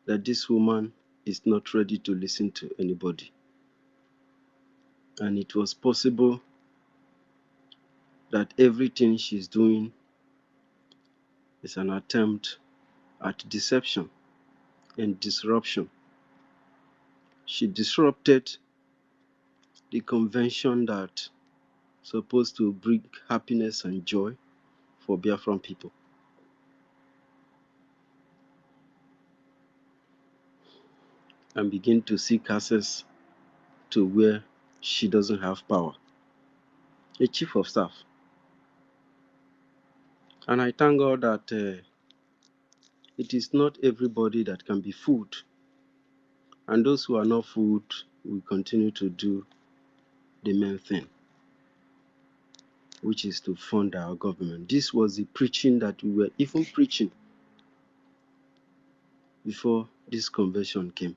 that this woman is not ready to listen to anybody. And it was possible that everything she's doing is an attempt at deception and disruption. She disrupted the convention that supposed to bring happiness and joy for Biafran people. And begin to seek access to where she doesn't have power. A chief of staff. And I thank God that it is not everybody that can be fooled. And those who are not fooled will continue to do the main thing, which is to fund our government. This was the preaching that we were even preaching before this convention came.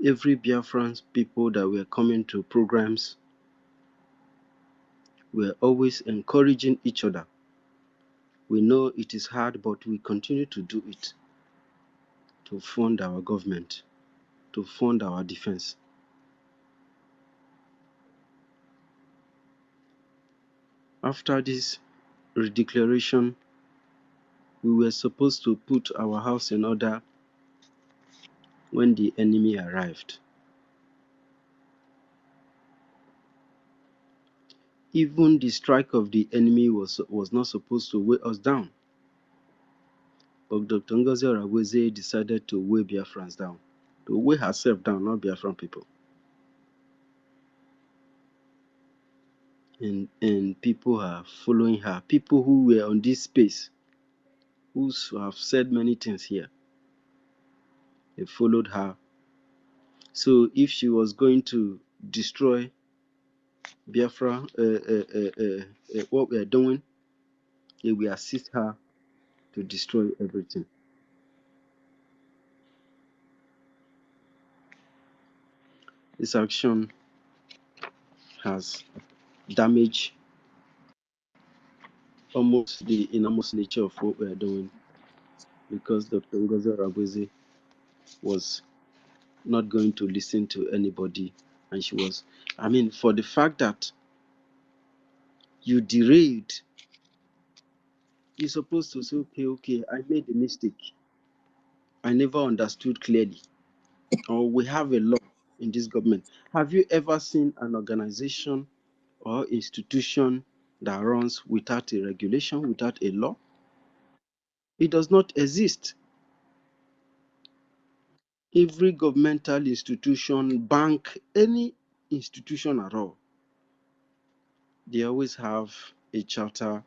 Every Biafran people that were coming to programs were always encouraging each other. We know it is hard, but we continue to do it to fund our government, to fund our defense. After this redeclaration, we were supposed to put our house in order when the enemy arrived. Even the strike of the enemy was not supposed to weigh us down. But Dr. Ngozi Oraweze decided to weigh Biafrans down, to weigh herself down, not Biafran people. And people are following her. People who were on this space, who have said many things here, they followed her. So if she was going to destroy Biafra, what we are doing, they will assist her to destroy everything. This action has damaged almost the enormous nature of what we are doing, because Dr. Ngozi Oraweze was not going to listen to anybody, and she was, for the fact that you derailed, you're supposed to say, okay, I made a mistake. I never understood clearly. Or we have a law in this government. Have you ever seen an organization or institution that runs without a regulation, without a law? It does not exist. Every governmental institution, bank, any institution at all, they always have a charter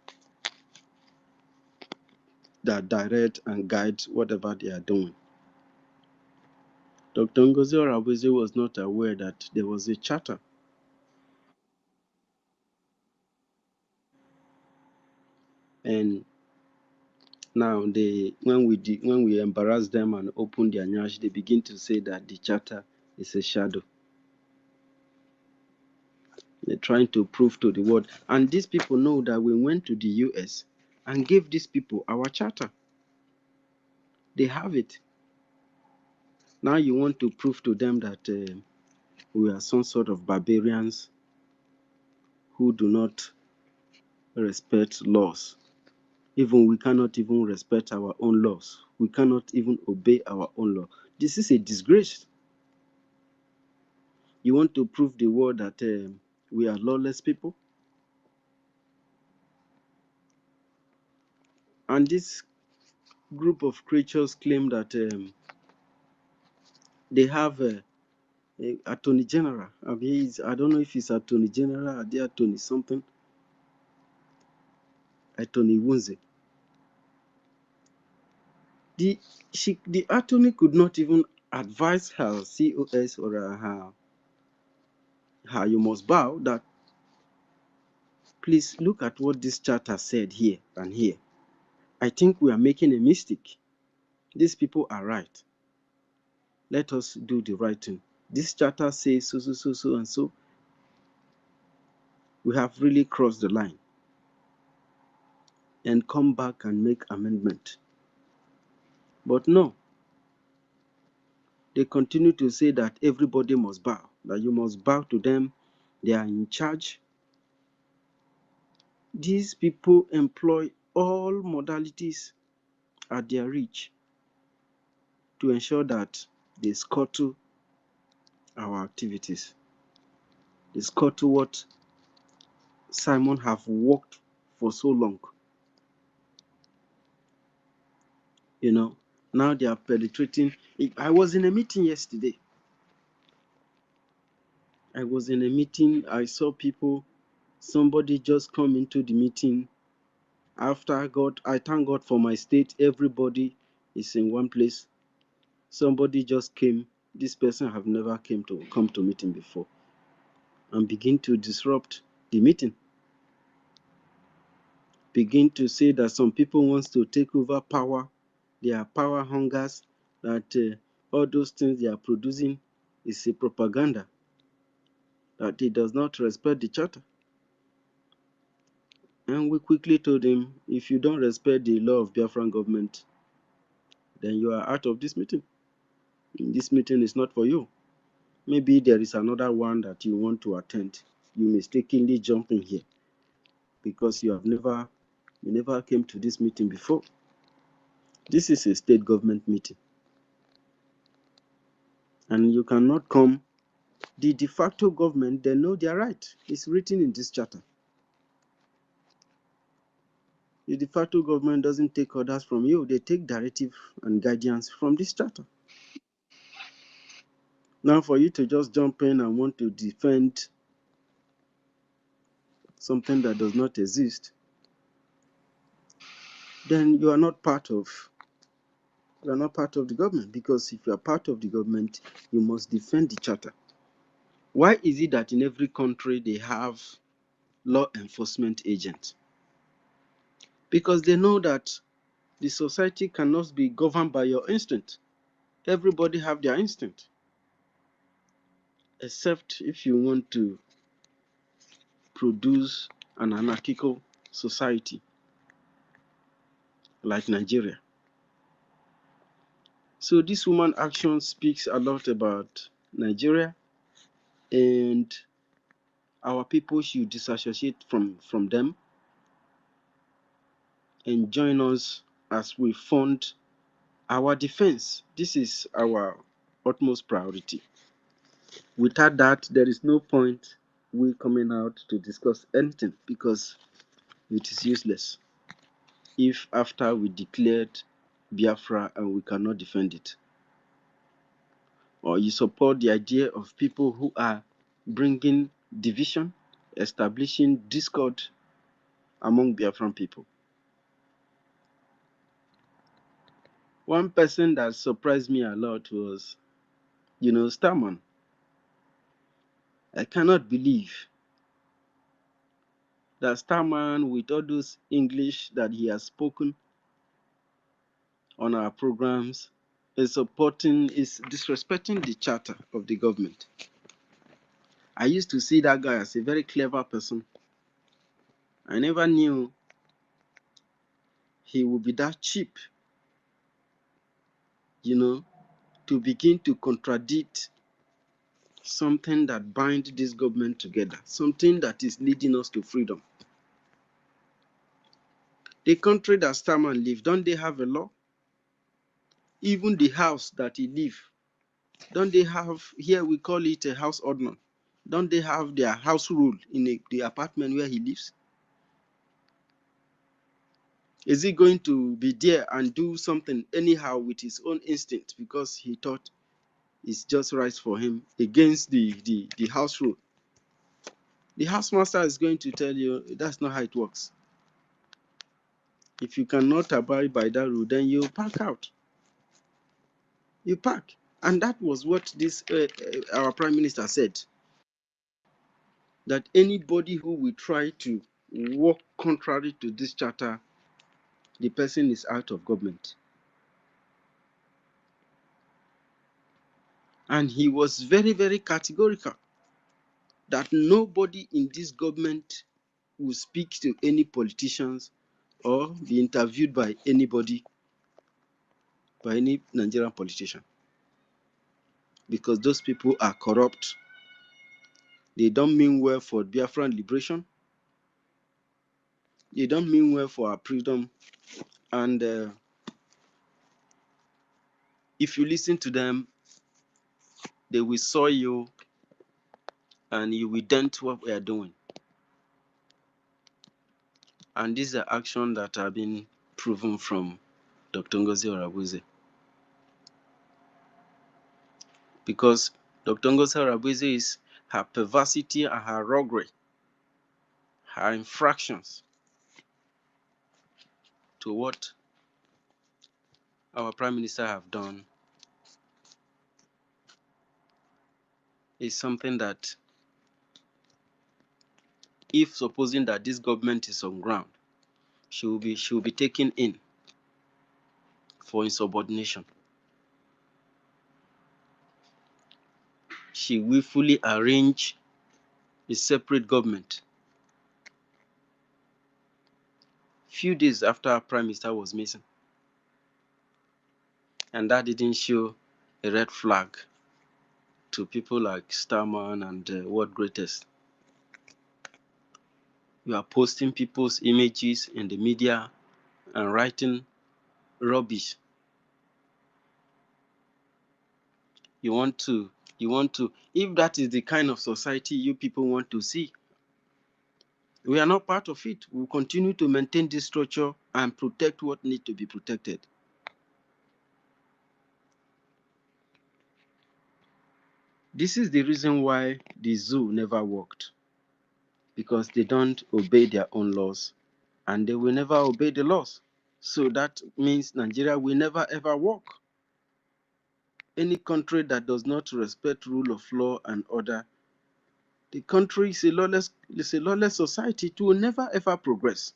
that direct and guides whatever they are doing. Dr. Ngozi Oraweze was not aware that there was a charter. And now when we embarrass them and open their nyash, they begin to say that the charter is a shadow. They're trying to prove to the world. And these people know that we went to the US and gave these people our charter. They have it. Now you want to prove to them that we are some sort of barbarians who do not respect laws. Even we cannot even respect our own laws. We cannot even obey our own law. This is a disgrace. You want to prove the world that we are lawless people? And this group of creatures claim that they have a attorney general. I mean, I don't know if it's attorney general or the attorney something, attorney Wunze. The attorney could not even advise her COS or her you must bow that please look at what this charter said here and here. I think we are making a mistake. These people are right. Let us do the right thing. This charter says so and so. We have really crossed the line. And come back and make amendment. But no, they continue to say that everybody must bow, that you must bow to them. They are in charge. These people employ all modalities at their reach to ensure that they scuttle our activities. They scuttle what Simon have worked for so long. You know, now they are penetrating. I was in a meeting yesterday. I saw people, somebody just come into the meeting. After God, I thank God for my state. Everybody is in one place. Somebody just came. This person have never come to meeting before, and begin to disrupt the meeting. Begin to say that some people wants to take over power. They are power hungers. That all those things they are producing is a propaganda. That he does not respect the charter. And we quickly told him, if you don't respect the law of Biafran government, then you are out of this meeting. This meeting is not for you. Maybe there is another one that you want to attend. You mistakenly jump in here because you never came to this meeting before. This is a state government meeting. And you cannot come. The de facto government, they know their right. It's written in this charter. The de facto government doesn't take orders from you. They take directive and guidance from this charter. Now, for you to just jump in and want to defend something that does not exist, then you are not part of the government. Because if you are part of the government, you must defend the charter. Why is it that in every country they have law enforcement agents? Because they know that the society cannot be governed by your instinct. Everybody have their instinct, except if you want to produce an anarchical society like Nigeria. So this woman action speaks a lot about Nigeria, and our people should disassociate from them and join us as we fund our defense. This is our utmost priority. Without that, there is no point we coming out to discuss anything, because it is useless if after we declared Biafra and we cannot defend it. Or you support the idea of people who are bringing division, establishing discord among Biafran people. One person that surprised me a lot was, Starman. I cannot believe that Starman, with all those English that he has spoken on our programs, is disrespecting the charter of the government. I used to see that guy as a very clever person. I never knew he would be that cheap, to begin to contradict something that binds this government together, something that is leading us to freedom. The country that Starman lives, don't they have a law? Even the house that he lives, don't they have, here we call it a house ordinance, don't they have their house rule in the apartment where he lives? Is he going to be there and do something anyhow with his own instinct because he thought it's just right for him against the house rule. The housemaster is going to tell you that's not how it works. If you cannot abide by that rule, then you pack out. You pack. And that was what this our prime minister said. That anybody who will try to work contrary to this charter, the person is out of government. And he was very, very categorical that nobody in this government will speak to any politicians or be interviewed by anybody, by any Nigerian politician, because those people are corrupt. They don't mean well for Biafran liberation. They don't mean well for our freedom. And if you listen to them, they will saw you and you will dent what we are doing. And these are actions that have been proven from Dr. Ngozi Orabuze. Because Dr. Ngozi Orabuze is her perversity and her roguery, her infractions to what our Prime Minister have done is something that, if supposing that this government is on ground, she will be taken in for insubordination. She will fully arrange a separate government. Few days after our Prime Minister was missing, and that didn't show a red flag to people like Starman and World Greatest. You are posting people's images in the media and writing rubbish. You want to, if that is the kind of society you people want to see, we are not part of it. We will continue to maintain this structure and protect what needs to be protected. This is the reason why the zoo never worked, because they don't obey their own laws and they will never obey the laws. So that means Nigeria will never ever work. Any country that does not respect rule of law and order, the country is a lawless society. It will never ever progress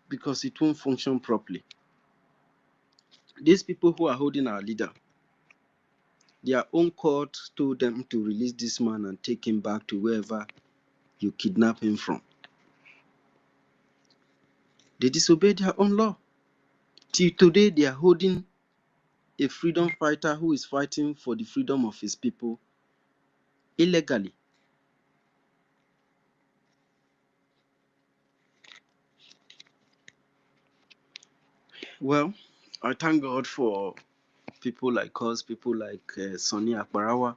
because it won't function properly. These people who are holding our leader, their own court told them to release this man and take him back to wherever you kidnap him from. They disobey their own law. Till today, they are holding a freedom fighter who is fighting for the freedom of his people illegally. Well, I thank God for people like us, people like Sonny Akbarawa,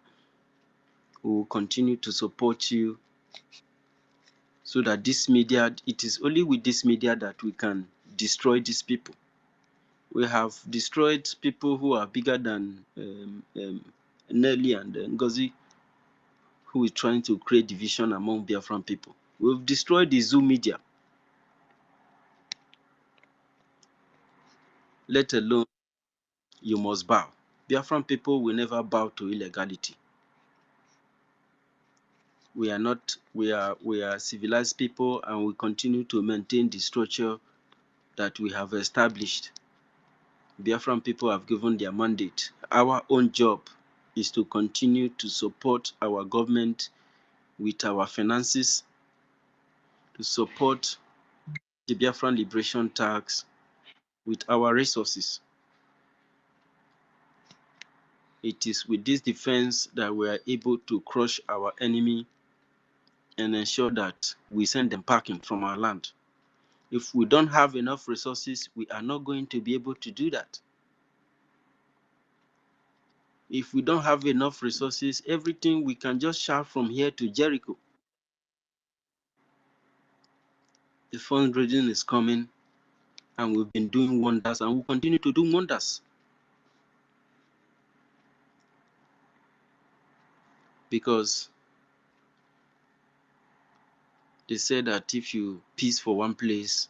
who will continue to support you, so that this media, it is only with this media that we can destroy these people. We have destroyed people who are bigger than Nelly and Ngozi, who is trying to create division among Biafran people. We've destroyed the Zoo media, let alone you must bow. Biafran people will never bow to illegality. We are not, we are civilized people, and we continue to maintain the structure that we have established. Biafran people have given their mandate. Our own job is to continue to support our government with our finances, to support the Biafran Liberation Tax with our resources. It is with this defense that we are able to crush our enemy and ensure that we send them packing from our land. If we don't have enough resources, we are not going to be able to do that. If we don't have enough resources, everything we can just shout from here to Jericho. The fundraising is coming, and we've been doing wonders, and we'll continue to do wonders. because they say that if you peace for one place,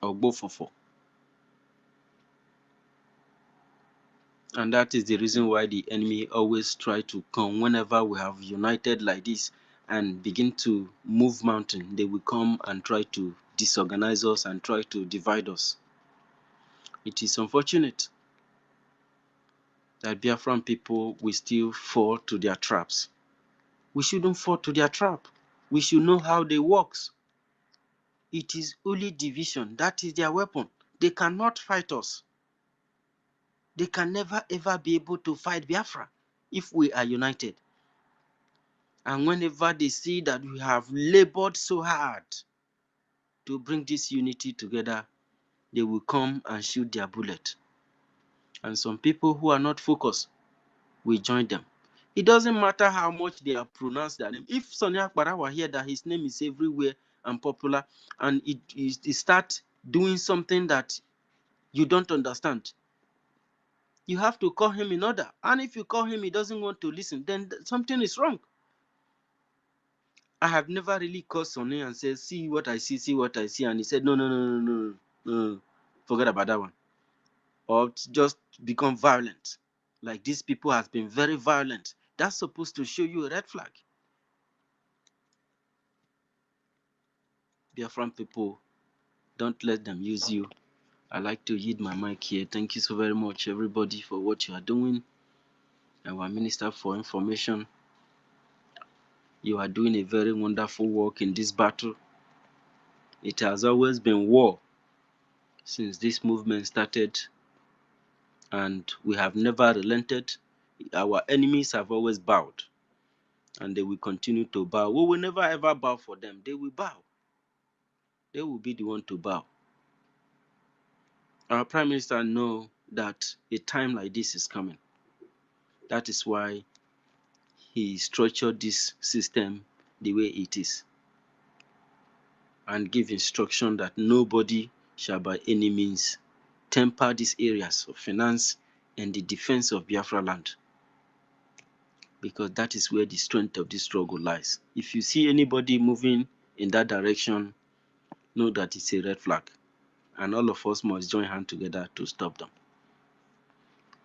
I'll go for four. And that is the reason why the enemy always try to come whenever we have united like this and begin to move mountain. They will come and try to disorganize us and try to divide us. It is unfortunate that Biafran people will still fall to their traps. We shouldn't fall to their trap. We should know how they work. It is only division. That is their weapon. They cannot fight us. They can never ever be able to fight Biafra if we are united. And whenever they see that we have labored so hard to bring this unity together, they will come and shoot their bullet. And some people who are not focused will join them. It doesn't matter how much they have pronounced their name. If Sonia Akbara were here, that his name is everywhere and popular, and it start doing something that you don't understand, you have to call him in order. And if you call him, he doesn't want to listen, then something is wrong. I have never really called Sonia and said, see what I see what I see. And he said, no, forget about that one. Or just become violent. Like these people has been very violent. That's supposed to show you a red flag. Biafran people, don't let them use you. I like to yield my mic here. Thank you so very much, everybody, for what you are doing. Our Minister for Information, you are doing a very wonderful work in this battle. It has always been war since this movement started, and we have never relented. Our enemies have always bowed, and they will continue to bow. We will never ever bow for them. They will bow. They will be the one to bow. Our Prime Minister knows that a time like this is coming. That is why he structured this system the way it is and give instruction that nobody shall by any means temper these areas of finance and the defense of Biafra land, because that is where the strength of this struggle lies. If you see anybody moving in that direction, know that it's a red flag, and all of us must join hands together to stop them.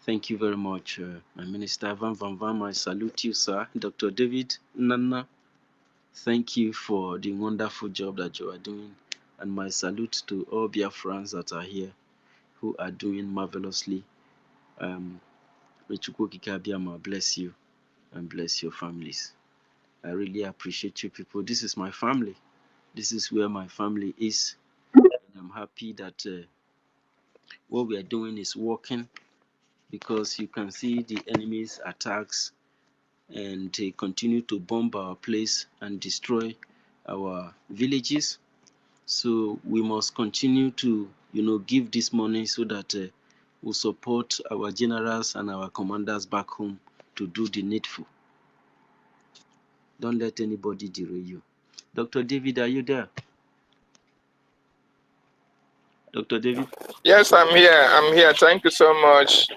Thank you very much, my Minister Van Van Van. I salute you, sir. Dr. David Nana, thank you for the wonderful job that you are doing, and my salute to all Biafrans that are here who are doing marvelously. May Chukwu Okike Abiama bless you and bless your families. I really appreciate you people. This is my family. This is where my family is. And I'm happy that what we are doing is working, because you can see the enemy's attacks, and they continue to bomb our place and destroy our villages. So we must continue to, give this money so that we'll support our generals and our commanders back home to do the needful. Don't let anybody derail you. Dr. David, are you there? Dr. David? Yes, I'm here. I'm here. Thank you so much.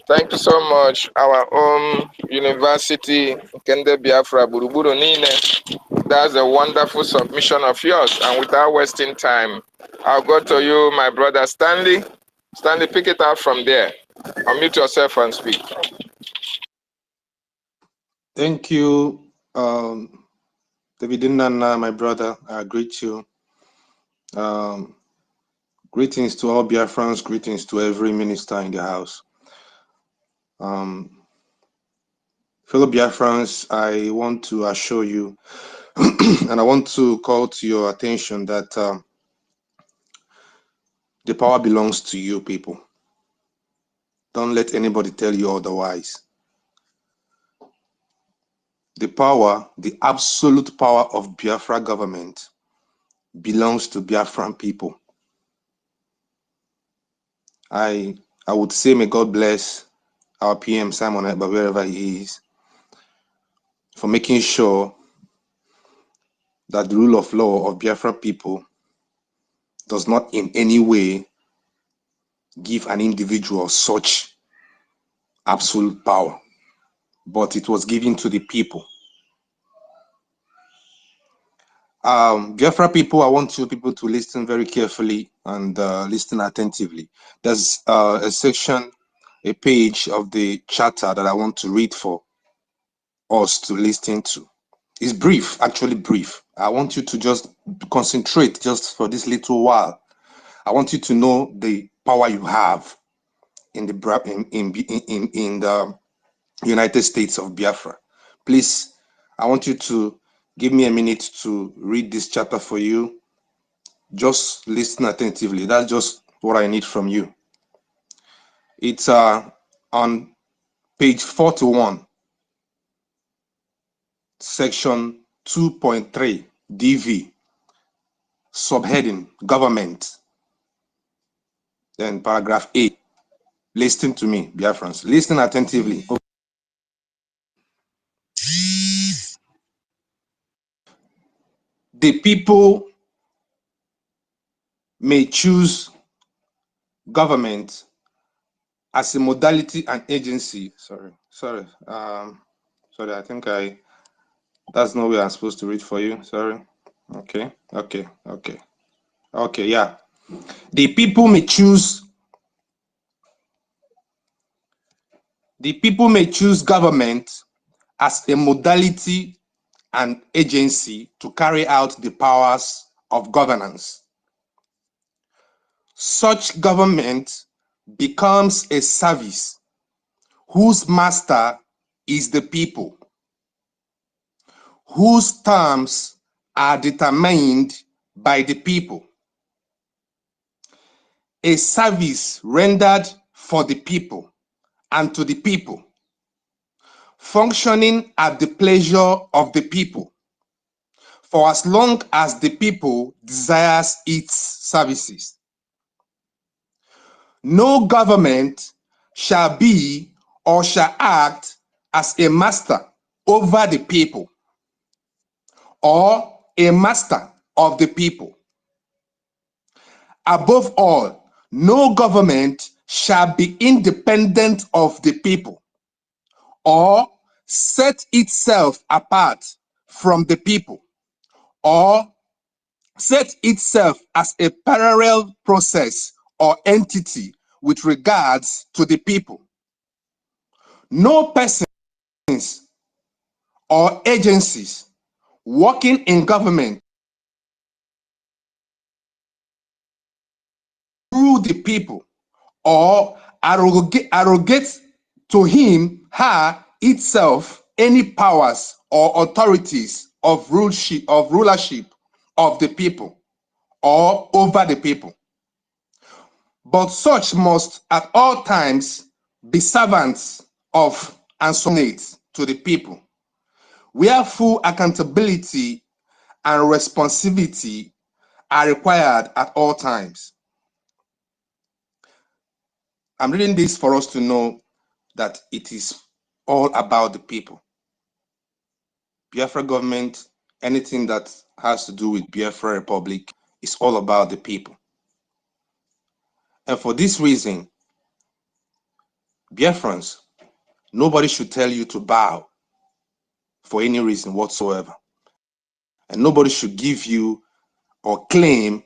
Thank you so much. Our own university, Kende Biafra Buruburu Nine. That's a wonderful submission of yours. And without wasting time, I'll go to you, my brother Stanley. Stanley, pick it up from there. Unmute yourself and speak. Thank you, David Nana, my brother. I greet you. Greetings to all Biafrans, greetings to every minister in the house. Fellow Biafrans, I want to assure you, and I want to call to your attention that the power belongs to you people. Don't let anybody tell you otherwise. The power, the absolute power of Biafra government belongs to Biafran people. I would say may God bless our PM Simon Ekpa, wherever he is, for making sure that the rule of law of Biafra people does not in any way give an individual such absolute power. but it was given to the people. Biafra people, I want you people to listen very carefully and listen attentively. There's a section, a page of the charter that I want to read for us to listen to. It's brief, actually brief. I want you to just concentrate just for this little while. I want you to know the power you have in the United States of Biafra. Please, I want you to give me a minute to read this chapter for you. Just listen attentively. That's just what I need from you. It's on page 41, section 2.3, DV, subheading government, then paragraph A. Listen to me, Biafrans. Listen attentively. The people may choose government as a modality and agency. Sorry. I think that's not where I'm supposed to read for you. Sorry. Okay. Yeah. The people may choose government as a modality and agency to carry out the powers of governance. Such government becomes a service whose master is the people, whose terms are determined by the people. A service rendered for the people and to the people, functioning at the pleasure of the people, for as long as the people desires its services. No government shall be or shall act as a master over the people or a master of the people. Above all, no government shall be independent of the people or set itself apart from the people or set itself as a parallel process or entity with regards to the people. No persons or agencies working in government through the people or arrogate to him, her, itself any powers or authorities of rulership of the people or over the people. But such must at all times be servants of and subordinate to the people, where full accountability and responsibility are required at all times. I'm reading this for us to know that it is all about the people. Biafra government, anything that has to do with Biafra Republic is all about the people. And for this reason, Biafrans, nobody should tell you to bow for any reason whatsoever. And nobody should give you or claim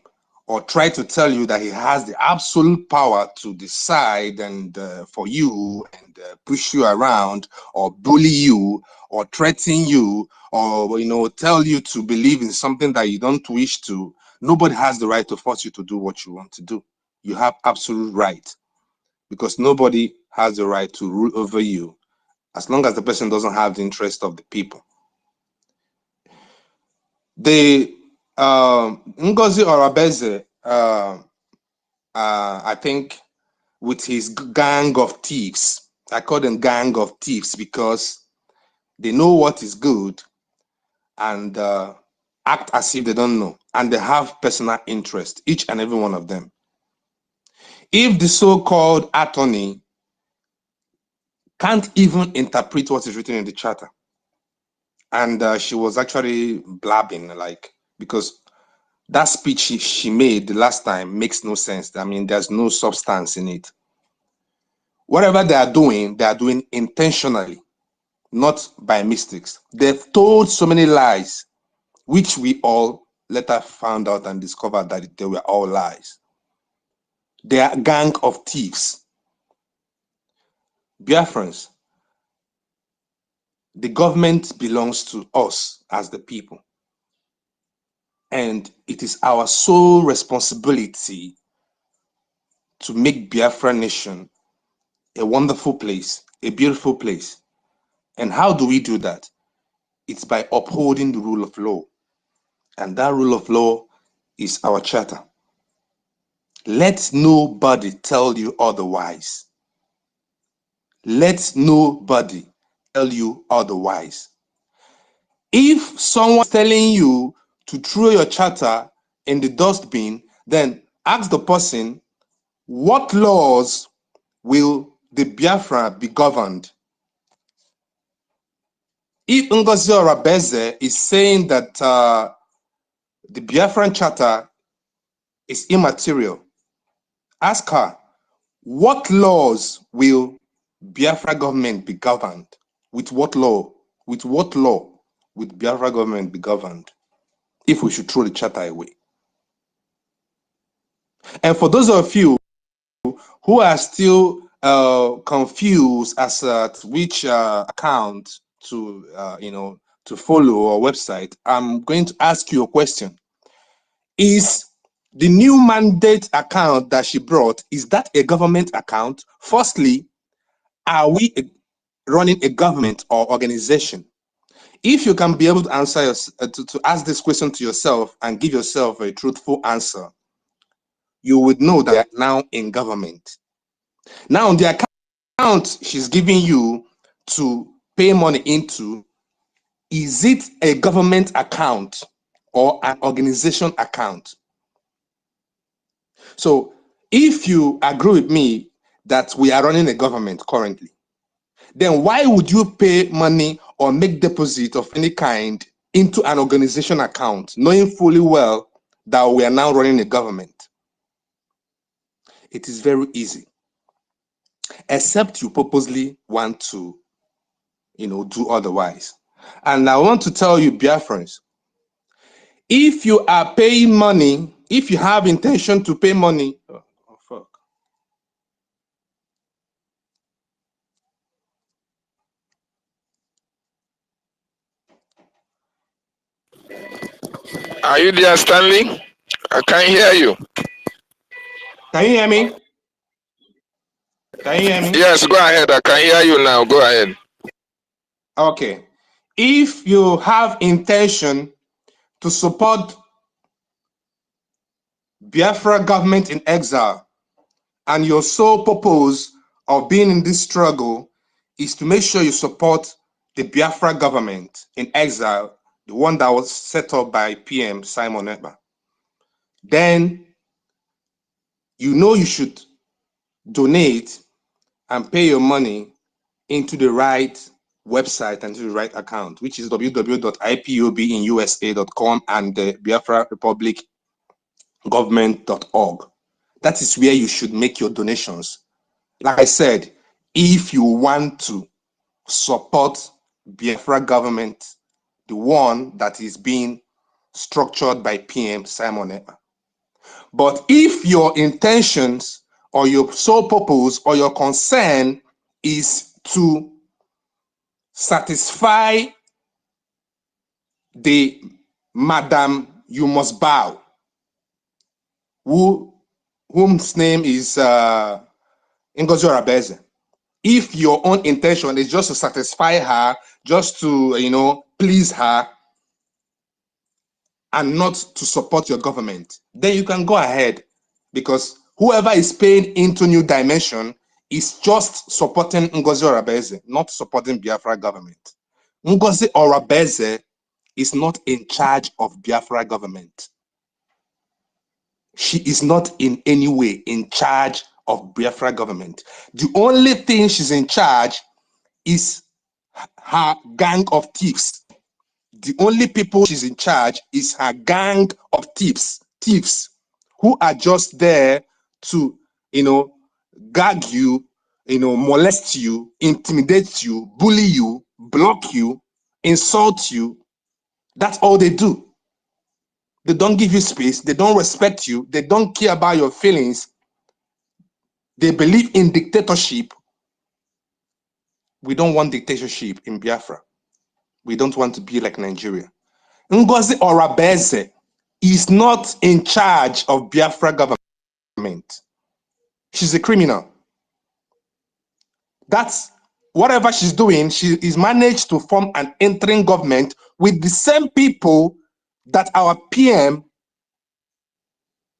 or try to tell you that he has the absolute power to decide and for you and push you around or bully you or threaten you or tell you to believe in something that you don't wish to. Nobody has the right to force you to do what you want to do. You have absolute right, because nobody has the right to rule over you as long as the person doesn't have the interest of the people. The Ngozi Orabeze, I think, with his gang of thieves, I call them gang of thieves because they know what is good and act as if they don't know, and they have personal interest, each and every one of them. If the so-called attorney can't even interpret what is written in the charter, and she was actually blabbing, because that speech she made the last time makes no sense. I mean, there's no substance in it. Whatever they are doing intentionally. not by mistakes. They've told so many lies, which we all later found out and discovered that they were all lies. They are a gang of thieves. Biafrans, the government belongs to us as the people. And it is our sole responsibility to make Biafra nation a wonderful place, a beautiful place. And how do we do that? It's by upholding the rule of law. And that rule of law is our charter. Let nobody tell you otherwise. Let nobody tell you otherwise. If someone's telling you to throw your charter in the dustbin, then ask the person, what laws will the Biafra be governed? If Ngozi Orabeze is saying that the Biafran charter is immaterial, ask her, what laws will Biafra government be governed? With what law? With what law would Biafra government be governed if we should throw the charter away? And for those of you who are still confused as to which account to to follow or website, I'm going to ask you a question. Is the new mandate account that she brought, is that a government account? Firstly, are we running a government or organization? If you can be able to answer to ask this question to yourself and give yourself a truthful answer, you would know that you're now in government. Now, the account she's giving you to pay money into, is it a government account or an organization account? So if you agree with me that we are running a government currently, then why would you pay money or make deposit of any kind into an organization account, knowing fully well that we are now running a government? It is very easy, except you purposely want to, do otherwise. And I want to tell you, Biafrans, if you are paying money, if you have intention to pay money, fuck. Are you there, Stanley? I can't hear you. Can you hear me? Can you hear me? Yes, go ahead. I can hear you now. Go ahead. Okay. If you have intention to support Biafra government in exile, and your sole purpose of being in this struggle is to make sure you support the Biafra government in exile, the one that was set up by PM Simon Ekpa, then you should donate and pay your money into the right website and to the right account, which is www.ipobinusa.com and the Biafra Republic government.org. That is where you should make your donations. Like I said, if you want to support Biafra government, the one that is being structured by PM Simon Ekpa. But if your intentions or your sole purpose or your concern is to satisfy the Madam You Must Bow, whose name is Ngozi Orabeze. If your own intention is just to satisfy her, just to please her, and not to support your government, then you can go ahead, because whoever is paying into New Dimension is just supporting Ngozi Orabeze, not supporting Biafra government. Ngozi Orabeze is not in charge of Biafra government. She is not in any way in charge of Biafra government. The only thing she's in charge is her gang of thieves. The only people she's in charge is her gang of thieves who are just there to, gag you, molest you, intimidate you, bully you, block you, insult you. That's all they do. They don't give you space. They don't respect you. They don't care about your feelings. They believe in dictatorship. We don't want dictatorship in Biafra. We don't want to be like Nigeria. Ngozi Orabeze is not in charge of Biafra government. She's a criminal. That's whatever she's doing, she is managed to form an interim government with the same people that our PM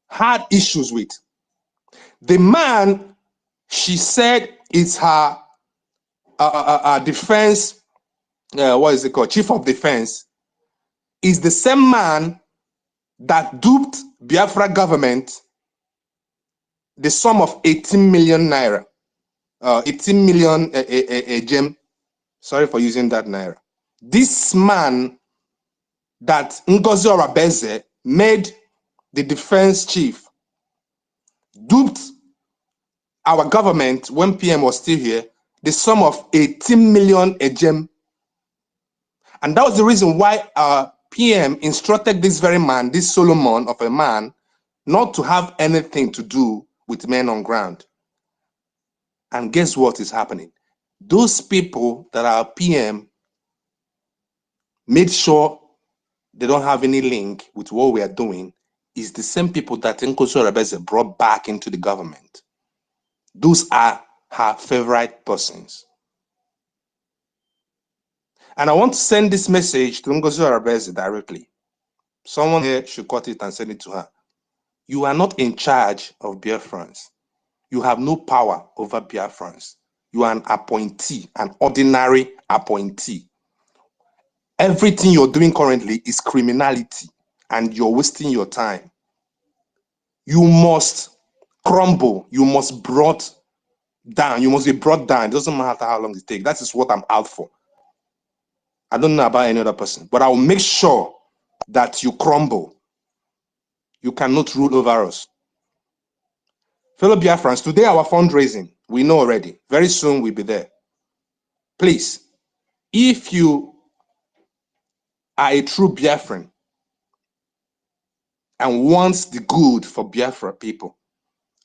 had issues with. The man she said is her defense, what is it called? Chief of defense, is the same man that duped Biafra government the sum of 18 million naira, 18 million gem. Sorry for using that naira. This man that Ngozi Orabeze made the defense chief duped our government when PM was still here the sum of 18 million gem. And that was the reason why our PM instructed this very man, this Solomon of a man, not to have anything to do with men on ground. And guess what is happening? Those people that our PM made sure they don't have any link with what we are doing is the same people that Ngozi Orabeze brought back into the government. Those are her favorite persons. And I want to send this message to Ngozi Orabeze directly. Someone here should cut it and send it to her. You are not in charge of Biafrans. You have no power over Biafrans. You are an appointee, an ordinary appointee. Everything you're doing currently is criminality, and you're wasting your time. You must crumble. You must be brought down. You must be brought down. It doesn't matter how long it takes. That is what I'm out for. I don't know about any other person, but I will make sure that you crumble. You cannot rule over us. Fellow Biafrans, today our fundraising, we know already. Very soon we'll be there. Please, if you are a true Biafran and wants the good for Biafra people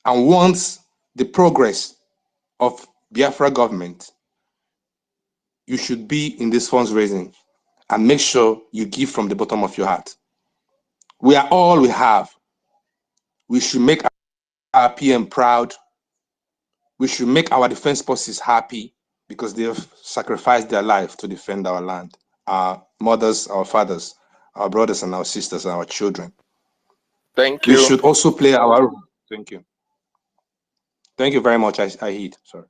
and wants the progress of Biafra government, you should be in this fundraising and make sure you give from the bottom of your heart. We are all we have. We should make our PM proud. We should make our defense forces happy because they have sacrificed their life to defend our land, our mothers, our fathers, our brothers and our sisters, and our children. Thank We you. should also play our role. Thank you. Thank you very much. I heed. Sorry.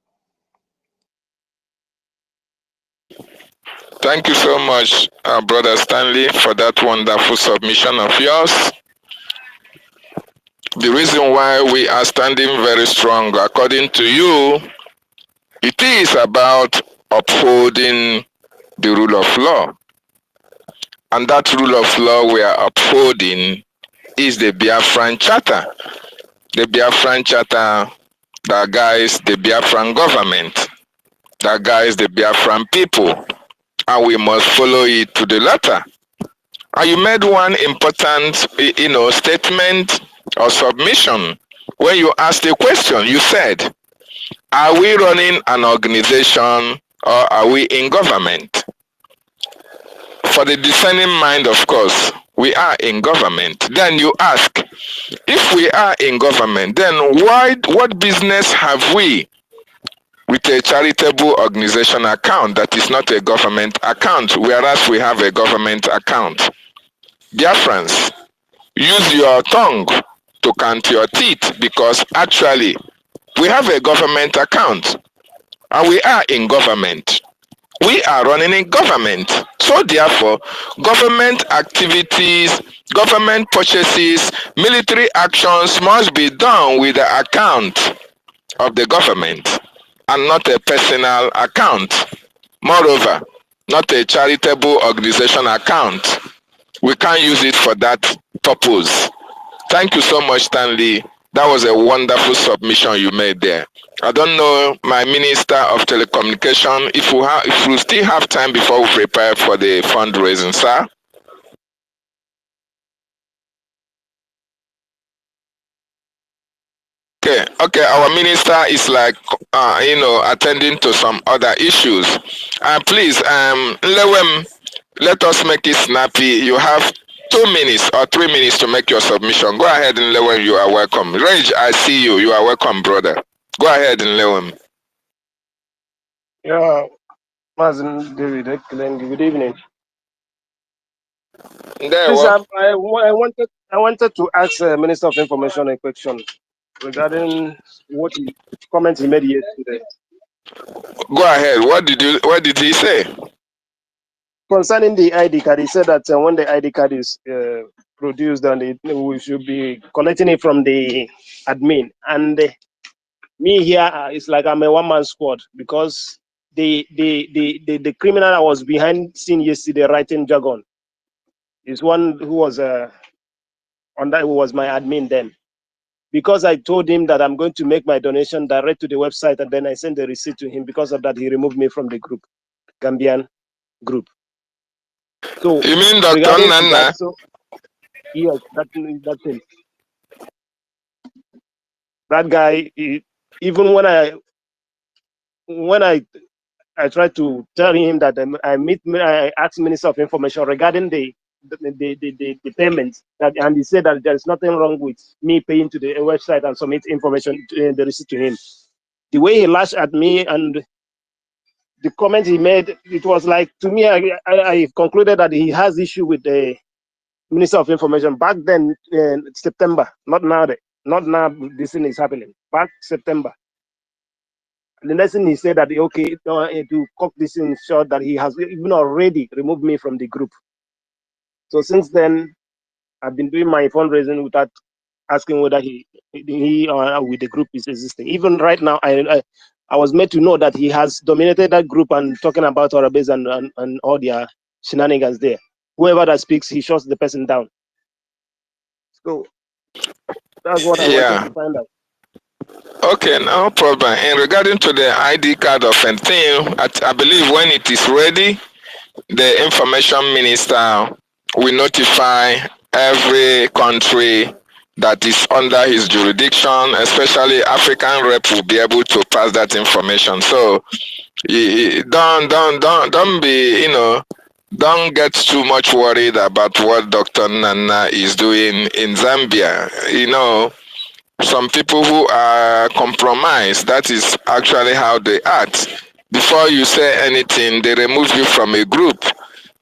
Thank you so much, Brother Stanley, for that wonderful submission of yours. The reason why we are standing very strong, according to you, it is about upholding the rule of law. And that rule of law we are upholding is the Biafran Charter. The Biafran Charter that guides the Biafran government, that guides the Biafran people, and we must follow it to the letter. And you made one important, statement or submission when you asked a question. You said, are we running an organization or are we in government? For the discerning mind, of course, we are in government. Then you ask, if we are in government, then what business have we with a charitable organization account that is not a government account, whereas we have a government account? Dear friends, use your tongue to count your teeth, because actually we have a government account and we are in government. We are running in government. So therefore, government activities, government purchases, military actions must be done with the account of the government and not a personal account. Moreover, not a charitable organization account. We can't use it for that purpose. Thank you so much, Stanley. That was a wonderful submission you made there. I don't know, my Minister of Telecommunication, if we still have time before we prepare for the fundraising, sir. Okay. Our minister is like, attending to some other issues. Please, Lewem, let us make it snappy. You have 2 minutes or 3 minutes to make your submission. Go ahead, and Lewem, you are welcome. Rage, I see you. You are welcome, brother. Go ahead, and Lewem. Yeah, Mazen David, excellent. Good evening. There, Please, what? I wanted to ask Minister of Information a question regarding comments he made yesterday Go ahead. What did he say? concerning the ID card. He said that when the ID card is produced, and we should be collecting it from the admin. And me here, it's like I'm a one-man squad, because the criminal I was behind scene yesterday writing jargon is one who was who was my admin then. Because I told him that I'm going to make my donation direct to the website, and then I sent the receipt to him. Because of that, he removed me from the group, Gambian group. So You mean Dr. regarding to Nana? that, so yes, that's him. That guy, even when I tried to tell him that I asked Minister of Information regarding the payments, and he said that there's nothing wrong with me paying to the website and submit information the receipt to him. The way he lashed at me and the comment he made, it was like, to me, I concluded that he has issue with the Minister of Information back then in September, not now. Not now. This thing is happening. Back September. The next thing he said that okay, to cut this in short, that he has even already removed me from the group. So since then, I've been doing my fundraising without asking whether he or with the group is existing. Even right now, I was made to know that he has dominated that group and talking about Arabes and all their shenanigans there. Whoever that speaks, he shuts the person down. So that's what I wanted Yeah. to find out. Okay, no problem. And regarding to the ID card of a thing, I believe when it is ready, the information minister will notify every country that is under his jurisdiction, especially African rep will be able to pass that information. So don't be, don't get too much worried about what Dr. Nana is doing in Zambia. Some people who are compromised, that is actually how they act. Before you say anything, they remove you from a group.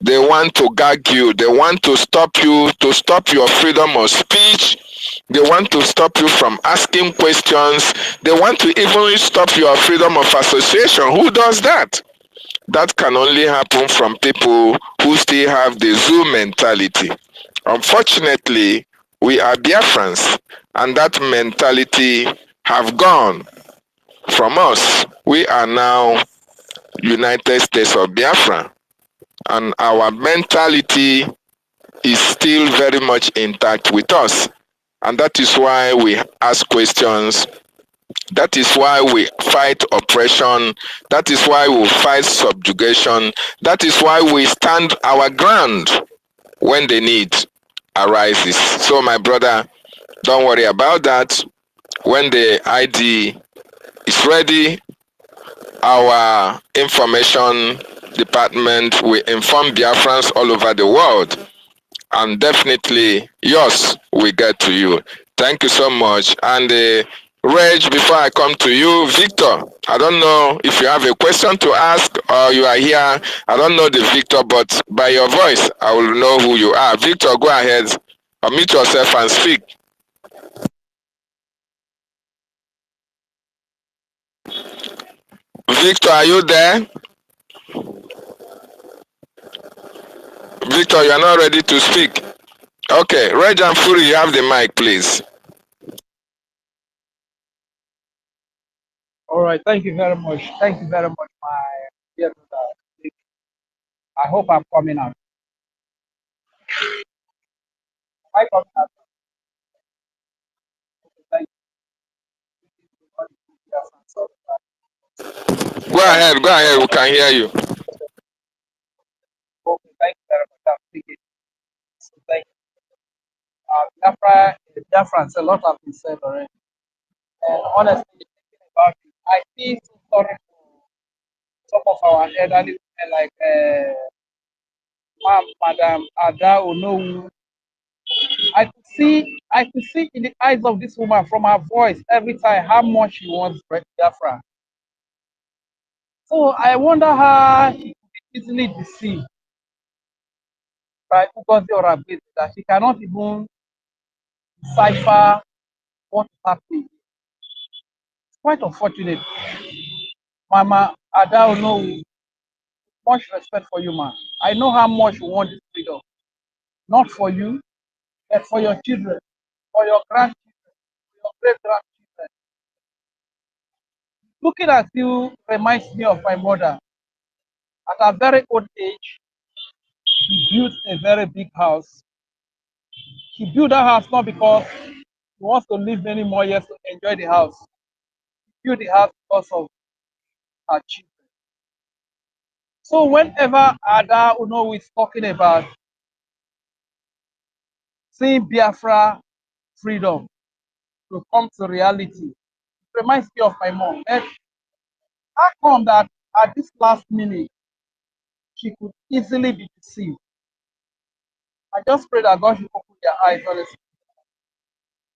They want to gag you. They want to stop you, to stop your freedom of speech. They want to stop you from asking questions. They want to even stop your freedom of association. Who does that? That can only happen from people who still have the zoo mentality. Unfortunately, we are Biafrans, and that mentality have gone from us. We are now United States of Biafra, and our mentality is still very much intact with us. And that is why we ask questions. That is why we fight oppression. That is why we fight subjugation. That is why we stand our ground when the need arises. So my brother, don't worry about that. When the ID is ready, our information department will inform Biafrans all over the world, and definitely yours will get to you. Thank you so much. And Reg, before I come to you, Victor, I don't know if you have a question to ask or you are here. I don't know the Victor, but by your voice, I will know who you are. Victor, go ahead, unmute yourself and speak. Victor, are you there? Victor, you are not ready to speak. Okay, Reg and Fury, you have the mic, please. All right, thank you very much. Thank you very much, my dear brother. I hope I'm coming out. Am I coming out? Thank you. Go ahead, we can hear you. Okay, thank you very much. I'm speaking. So thank you. Biafra, a lot has been said already. And honestly, thinking about it, I feel so sorry for some of our elderly women like Madam Ada Onowu. I could see in the eyes of this woman from her voice every time how much she wants Biafra. So I wonder how she could be easily deceived by Ugozi or Abid that she cannot even decipher what is happening. It's quite unfortunate. Mama Ada Onowu, much respect for you, man. I know how much you want this freedom. Not for you, but for your children, for your grandchildren, for your great grandchildren. Looking at you reminds me of my mother. At a very old age, she built a very big house. She built that house not because she wants to live many more years to enjoy the house. She built the house because of her children. So whenever Ada Uno is talking about seeing Biafra freedom to come to reality, it reminds me of my mom. And how come that at this last minute she could easily be deceived? I just pray that God should open their eyes, honestly.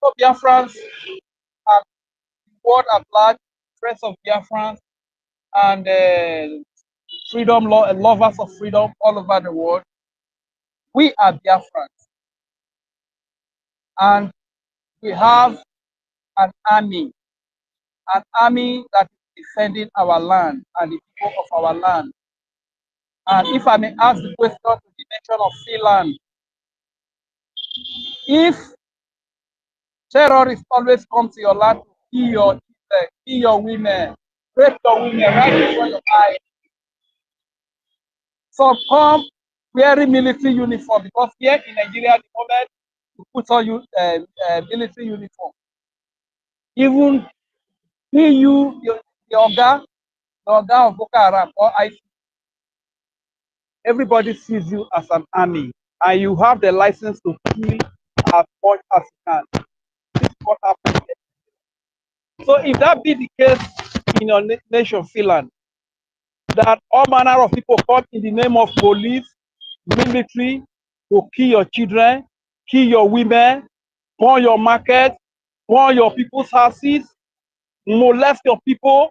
So Biafrans and the world at large, friends of Biafrans and freedom lovers of freedom all over the world, we are Biafrans and we have an army that is defending our land and the people of our land. And if I may ask the question to the nation of Finland, if terrorists always come to your land to kill your children, kill your women, rape your women right before your eyes, some come wearing military uniform because here in Nigeria, at the moment, you put on military uniform. Even your Oga of Boko Haram or IC, everybody sees you as an army and you have the license to kill as much as you can. This is what happens here. So if that be the case in your nation, Finland, that all manner of people come in the name of police, military, to kill your children, kill your women, burn your market, burn your people's houses, molest your people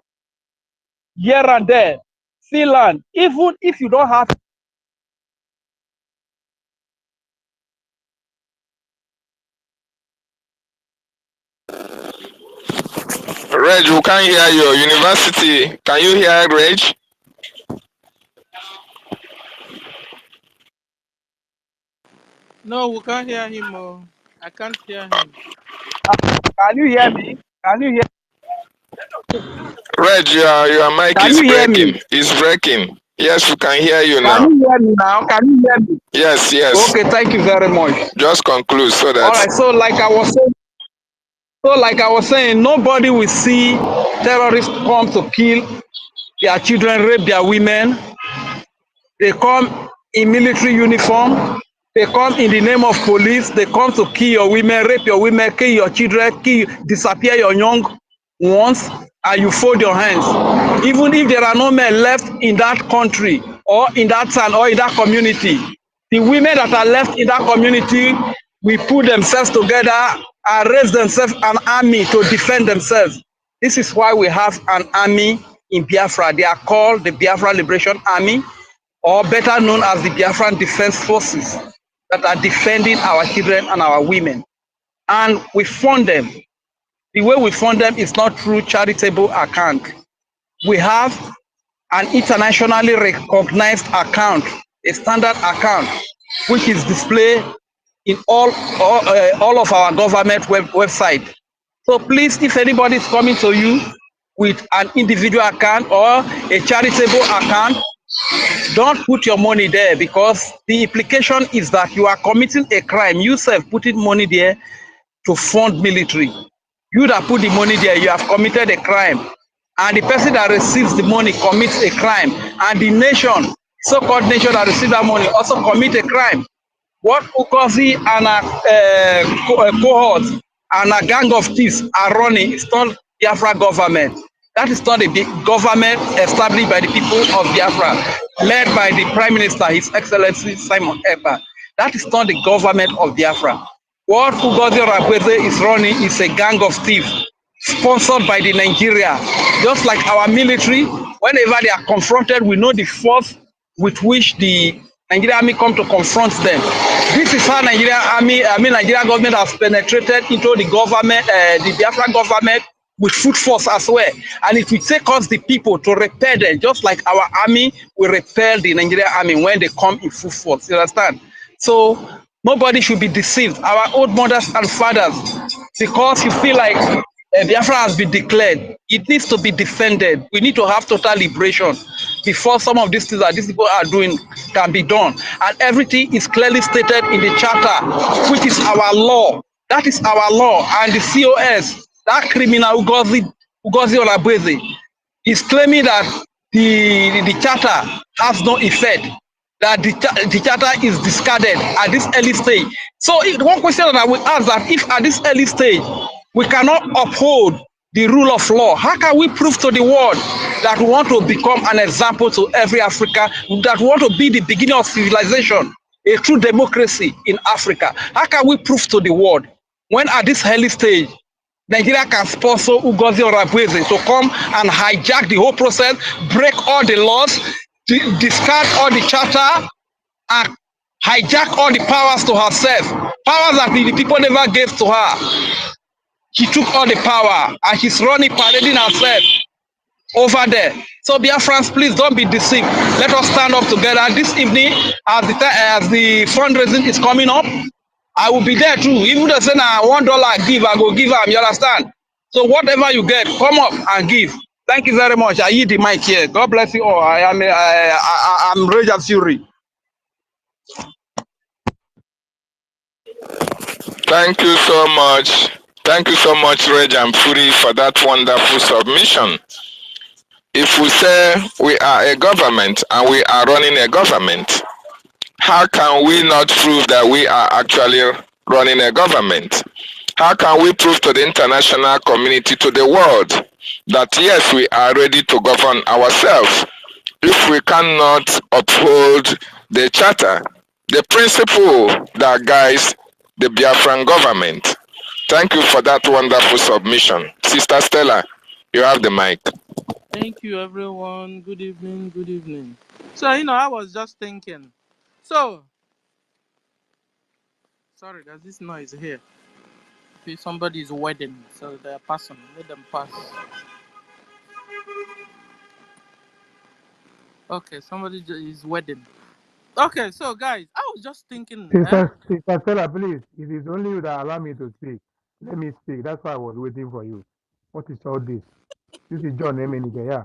here and there. Finland, even if you don't have Reg, we can't hear you. University, can you hear Reg? No, we can't hear him. Oh. I can't hear him. can you hear me? Can you hear Reg, your mic can is you hear me? breaking. It's breaking. Yes, we can hear you Can now. you hear me now? Can you hear me? Yes. Okay, thank you very much. Just conclude so All that. right, so like I was saying, nobody will see terrorists come to kill their children, rape their women. They come in military uniform. They come in the name of police. They come to kill your women, rape your women, kill your children, disappear your young ones, and you fold your hands. Even if there are no men left in that country or in that town or in that community, the women that are left in that community will put themselves together and raise themselves an army to defend themselves. This is why we have an army in Biafra. They are called the Biafra Liberation Army, or better known as the Biafran Defense Forces, that are defending our children and our women. And we fund them. The way we fund them is not through charitable account. We have an internationally recognized account, a standard account, which is displayed in all of our government website. So please, if anybody is coming to you with an individual account or a charitable account, don't put your money there, because the implication is that you are committing a crime. You self putting money there to fund military. You that put the money there, you have committed a crime. and the person that receives the money commits a crime, and the nation, so-called nation that receives that money also commit a crime. What Ukozi and a cohort and a gang of thieves are running is not Biafra government. That is not a big government established by the people of Biafra, led by the Prime Minister, His Excellency Simon Ekpa. That is not the government of Biafra. What Ugozi Rakweze is running is a gang of thieves sponsored by the Nigeria. Just like our military, whenever they are confronted, we know the force with which the Nigerian army come to confront them. This is how Nigerian government has penetrated into the government, the Biafra government, with foot force as well. And it will take us, the people, to repel them, just like our army will repel the Nigerian army when they come in full force. You understand? So nobody should be deceived. Our old mothers and fathers, because you feel like Biafra has been declared, it needs to be defended. We need to have total liberation before some of these things that these people are doing can be done. And everything is clearly stated in the charter, which is our law. That is our law. And the COS, that criminal Ugozi Olabweze, is claiming that the charter has no effect, that the charter is discarded at this early stage. So one question that I will ask, that if at this early stage we cannot uphold the rule of law, how can we prove to the world that we want to become an example to every Africa, that we want to be the beginning of civilization, a true democracy in Africa? How can we prove to the world when at this early stage Nigeria can sponsor Ugozi Orabweze to come and hijack the whole process, break all the laws, discard all the charter, and hijack all the powers to herself, powers that the people never gave to her? She took all the power and she's running, parading herself over there. So Biafrans, please don't be deceived. Let us stand up together. This evening, as the fundraising is coming up, I will be there too. Even though say na $1 give, I go give them. You understand? So whatever you get, come up and give. Thank you very much. I yield the mic here. God bless you all. I'm Rage Fury. Thank you so much. Thank you so much, Reg and Fury, for that wonderful submission. If we say we are a government and we are running a government, how can we not prove that we are actually running a government? How can we prove to the international community, to the world, that yes, we are ready to govern ourselves, if we cannot uphold the charter, the principle that guides the Biafran government? Thank you for that wonderful submission. Sister Stella, you have the mic. Thank you, everyone. Good evening. Good evening. So, I was just thinking. So, sorry, there's this noise here. Somebody's wedding, so they're passing. Let them pass. Okay, somebody is wedding. Okay, so guys, I was just thinking. Sister Stella, please, it is only you that allow me to speak. Let me speak. That's why I was waiting for you. What is all this? This is John Emenike, yeah.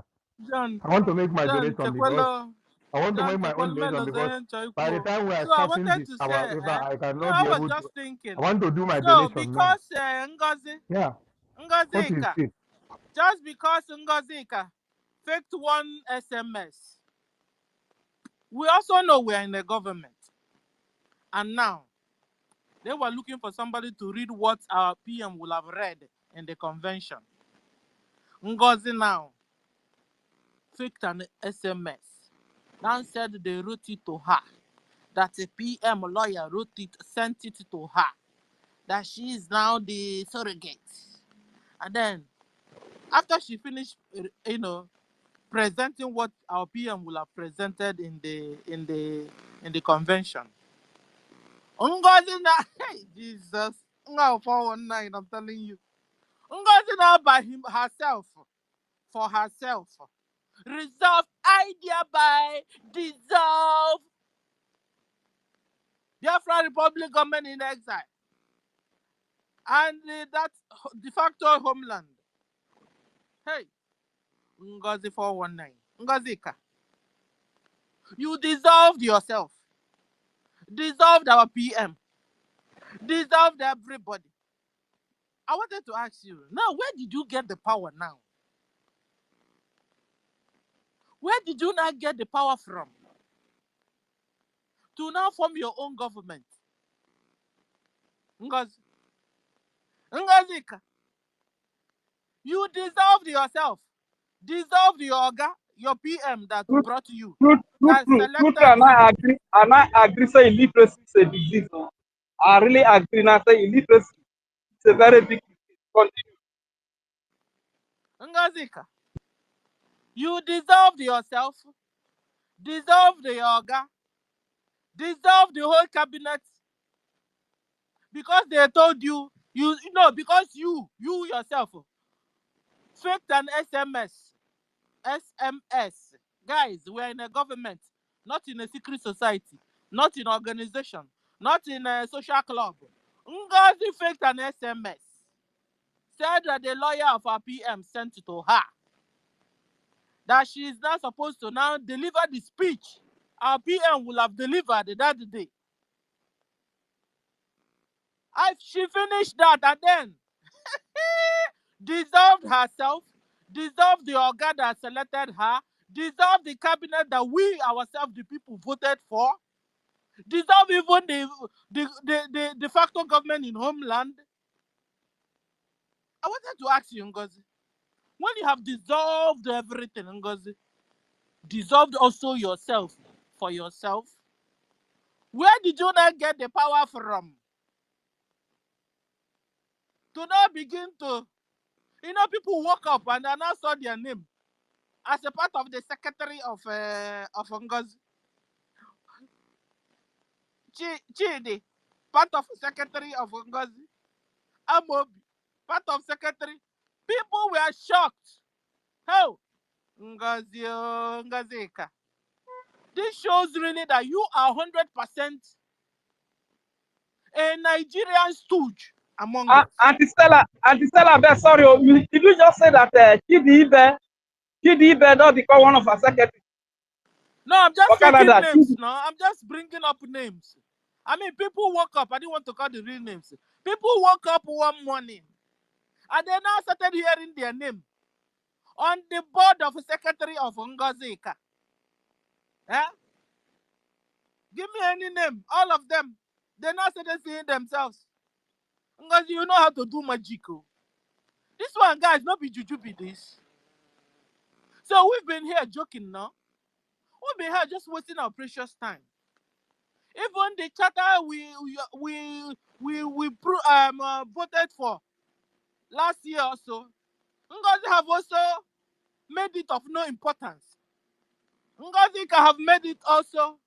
John, I want to make my John donation because Tequelo, I want to John make my own Tequelo donation because Melozen by the Choiko. time we are So I starting wanted this, to our say, paper, I no, cannot I be was able to. just thinking. I want to do my So donation now. because Ngozi, Yeah. What is Ngozika, it? just because Ngozika faked one SMS, we also know we are in the government, and now they were looking for somebody to read what our PM will have read in the convention. Ngozi now faked an SMS. Now said they wrote it to her. That a PM lawyer wrote it, sent it to her. That she is now the surrogate. And then, after she finished, presenting what our PM will have presented in the convention, Ngozi now, hey Jesus, now 419, I'm telling you, Ngozi now by herself, for herself, resolve, I hereby dissolve Biafra Republic government in exile and that de facto homeland. Hey, Ngozi 419, Ngozika, you dissolved yourself, dissolved our PM, dissolved everybody. I wanted to ask you now, where did you get the power now? Where did you now get the power from to now form your own government? Ngozika, you dissolved yourself. Dissolved your Oga, your PM that True, brought you, true, that true, selected and you. I agree, say illiteracy is a disease. Oh. I really agree, and I say illiteracy is a very big disease. Continue. Ngozika, you dissolved yourself, dissolved the Oga, dissolved the whole cabinet because they told you, because you yourself faked an SMS. Guys, we're in a government, not in a secret society, not in organization, not in a social club. Ngozi faked an SMS. Said that the lawyer of our PM sent it to her. That she is not supposed to now deliver the speech our PM will have delivered that day. She finished that and then dissolved herself, dissolved the organ that selected her, dissolved the cabinet that we ourselves, the people, voted for, dissolve even the de facto government in homeland. I wanted to ask you, Ngozi, when you have dissolved everything, Ngozi, dissolved also yourself for yourself, where did you not get the power from? To now begin to, people woke up and I now saw their name as a part of the secretary of Ngozi. Chidi, part of secretary of Ngozi. Amobi, part of secretary. People were shocked. How? Ngozika. This shows really that you are 100% a Nigerian stooge among us. Auntie Stella, sorry, did you just say that Chidi Ibe not become one of our secretaries? No, I'm just For taking Canada, names now. I'm just bringing up names. I mean, people woke up. I didn't want to call the real names. People woke up one morning and they now started hearing their name on the board of secretary of Ngozika. Eh? Give me any name. All of them. They now started seeing themselves. Ngozi, you know how to do magic. Oh. This one, guys, not be juju be this. So we've been here joking now. We've been here just wasting our precious time. Even the charter we voted for last year also, Ngozi have also made it of no importance. Ngozi can have made it also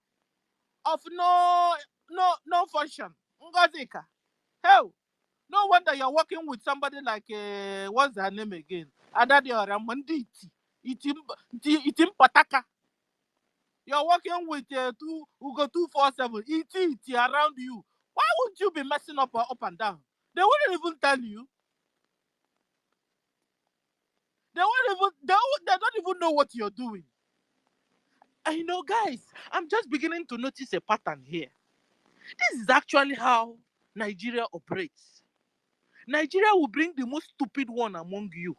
of no function. Ngozi, hell, no wonder you're working with somebody like what's her name again? Adadiora Manditi. Itim Pataka. You're working with Ugo 247. It around you. Why would you be messing up and down? They wouldn't even tell you. They don't even know what you're doing. And guys, I'm just beginning to notice a pattern here. This is actually how Nigeria operates. Nigeria will bring the most stupid one among you.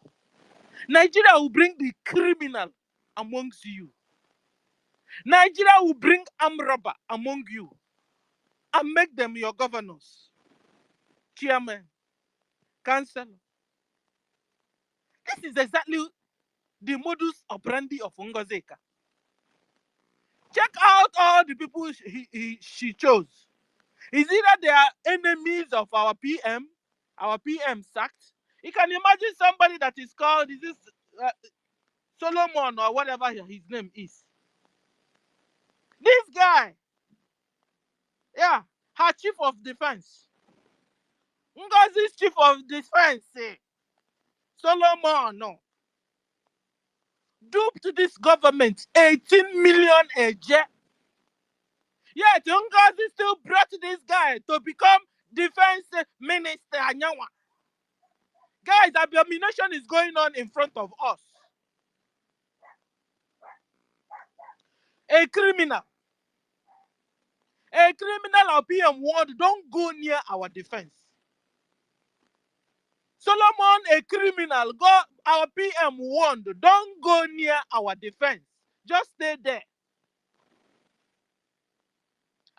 Nigeria will bring the criminal amongst you. Nigeria will bring armed robber among you and make them your governors, chairman, councillor. This is exactly the modus operandi of Ngozika. Check out all the people she chose. Is either they are enemies of our PM sacked. You can imagine somebody that is called, is this Solomon or whatever his name is. This guy, yeah, her chief of defense. Ngozi's chief of defense, Solomon, no. Duped this government 18 million a year. Yet Ngozi still brought this guy to become defense minister. Guys, abomination is going on in front of us. A criminal or PM ward, don't go near our defense. Solomon, a criminal, our PM warned, don't go near our defense. Just stay there.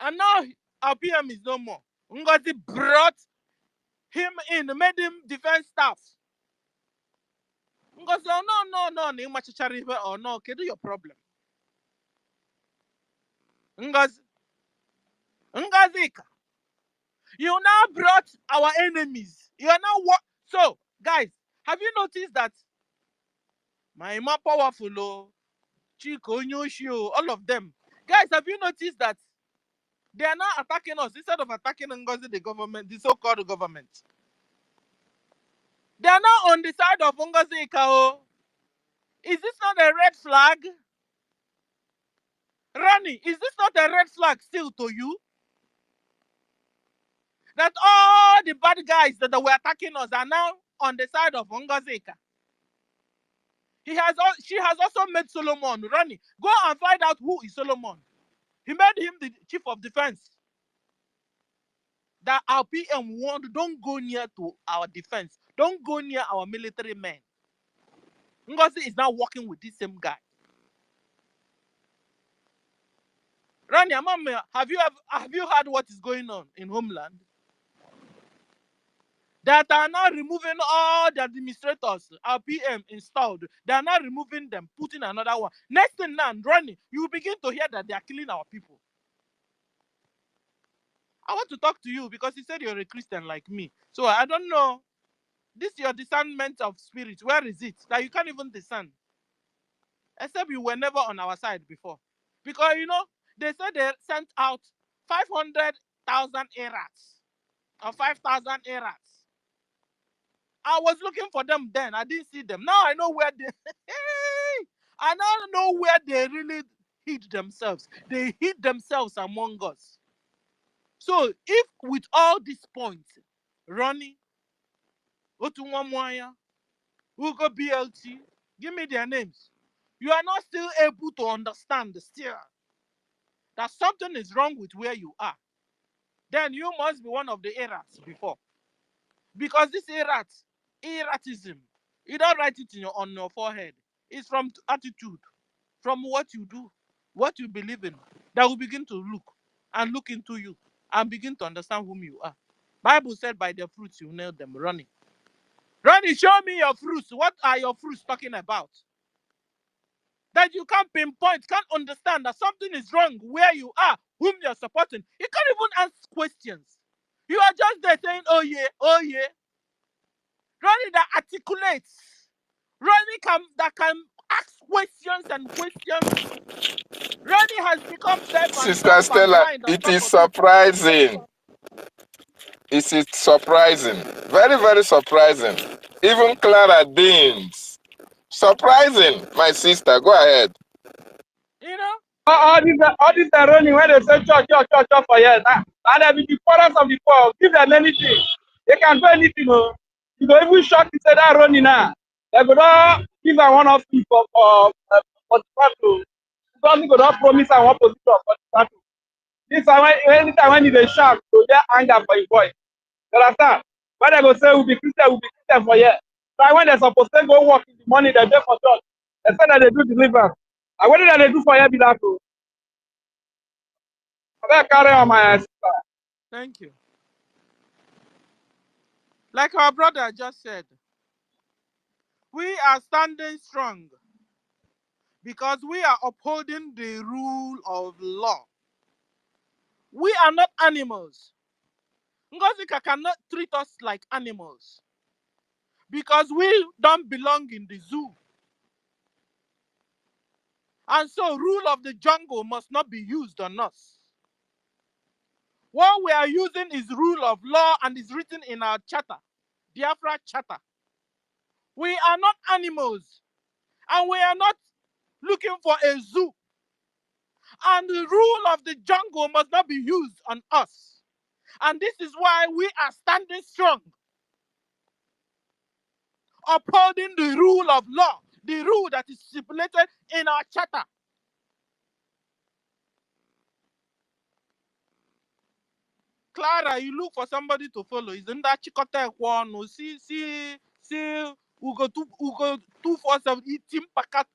And now our PM is no more. Ngozi brought him in, made him defense staff. Ngozi, oh, no, or no, do your problem. Ngozi, you now brought our enemies. You are now what? So, guys, have you noticed that my more powerful, Chico, Nyoshio, all of them? Guys, have you noticed that they are now attacking us instead of attacking Ngozi, the government, the so-called government? They are now on the side of Ngozi Ikao. Is this not a red flag? Rani, is this not a red flag still to you? That all the bad guys that were attacking us are now on the side of Ngozi Ika. She has also made Solomon. Rani, go and find out who is Solomon. He made him the chief of defense. That our PM warned, don't go near to our defense. Don't go near our military men. Ngozi is now working with this same guy. Rani, have you heard what is going on in Homeland? That are now removing all the administrators our PM installed. They are now removing them, putting another one. Next thing now, Ronnie, you will begin to hear that they are killing our people. I want to talk to you because you said you're a Christian like me. So I don't know. This your discernment of spirit. Where is it? That you can't even discern. Except you were never on our side before. Because, they said they sent out 500,000 errats. Or 5,000 errats. I was looking for them then. I didn't see them. Now I know where they... I now know where they really hid themselves. They hid themselves among us. So if with all these points, Ronnie, Otunwamwaya, Ugo BLT, give me their names. You are not still able to understand still that something is wrong with where you are. Then you must be one of the errats before. Because this erratism, you don't write it on your forehead. It's from attitude, from what you do, what you believe in, that will begin to look into you and begin to understand whom you are. Bible said by their fruits you know them. Running, show me your fruits. What are your fruits talking about? That you can't pinpoint, can't understand that something is wrong where you are, whom you're supporting. You can't even ask questions. You are just there saying, oh yeah. Running that articulates. Running that can ask questions and questions. Running has become deaf and Sister dumb and Stella, blind on it top is of it. surprising. It is surprising. Very, very surprising. Even Clara Deans. Surprising, my sister. Go ahead. You know? All these are running when they say church for years. And they be the poorest of the poor. Give them anything. They can do anything. You go even shock to say that running now. They go not give them one of people for the battle. Because they go not promise and one position for the battle. This time anytime when they shout, so they anger for your voice. You understand? When they go say we'll be Christian for years. So when they're supposed to go work in the morning, they go for church. They say that they do deliverance. And what did they do for you be that? Carry on my sister. Thank you. Like our brother just said, we are standing strong because we are upholding the rule of law. We are not animals. Ngozika cannot treat us like animals because we don't belong in the zoo. And so rule of the jungle must not be used on us. What we are using is rule of law and is written in our charter, Biafra Charter. We are not animals and we are not looking for a zoo. And the rule of the jungle must not be used on us. And this is why we are standing strong, upholding the rule of law, the rule that is stipulated in our charter. Clara, you look for somebody to follow. Isn't that Chikote Kwonu? See Ugo 247 eating pakat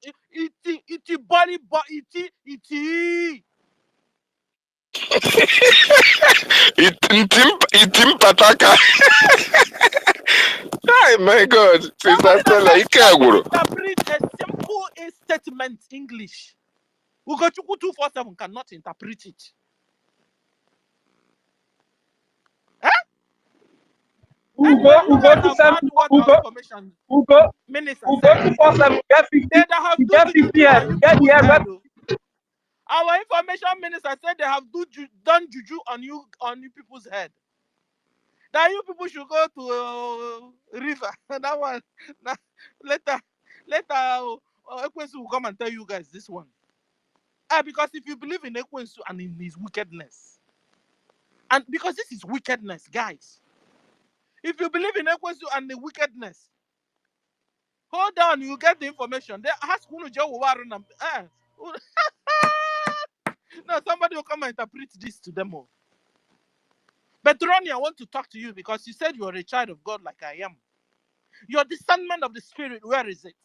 eating body eating. Itim pataka. Ay, my God. Somebody Sister that Stella, can Ikeguru. interpret a simple statement English. Ugo 247 cannot interpret it. Anyway, you guys have heard what our information minister said. 247 get 50, They have you do get 50 juju on years, you get the people's years. head. Our information minister said they have done juju on you people's head. That you people should go to river. That one. Later, Ekwensu will come and tell you guys this one. Because if you believe in Ekwensu and in his wickedness, and because this is wickedness, guys. If you believe in Ekwensu and the wickedness, hold on, you get the information. They ask who no, somebody will come and interpret this to them all. But Ronnie, I want to talk to you because you said you are a child of God like I am. Your discernment of the spirit, where is it?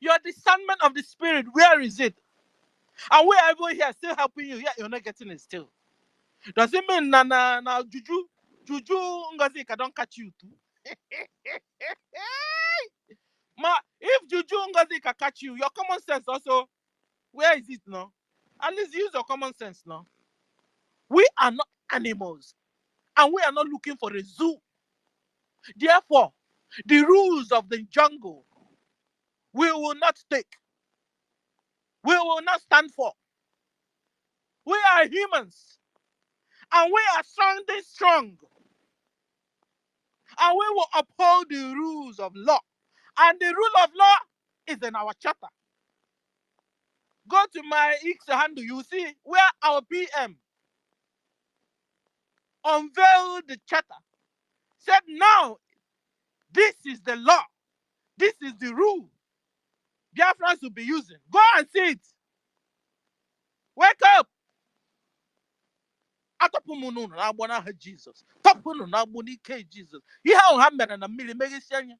Your discernment of the spirit, where is it? And we are even here still helping you, yet you're not getting it still. Does it mean na Juju Ngazika don't catch you too? If Juju Ngazika catch you, your common sense also, where is it now? At least use your common sense now. We are not animals, and we are not looking for a zoo. Therefore, the rules of the jungle we will not take. We will not stand for. We are humans, and we are sounding strong, and we will uphold the rules of law. And the rule of law is in our charter. Go to my X handle, you see where our PM unveiled the charter. Said now, this is the law. This is the rule Biafrans will be using. Go and see it. Wake up. Atọpụmụnụ na-agbọ n'aha Jesus. Tọpụnụ na-agbọ n'ike Jesus. Ihe ahụ ha mere na mmiri meghesi anya.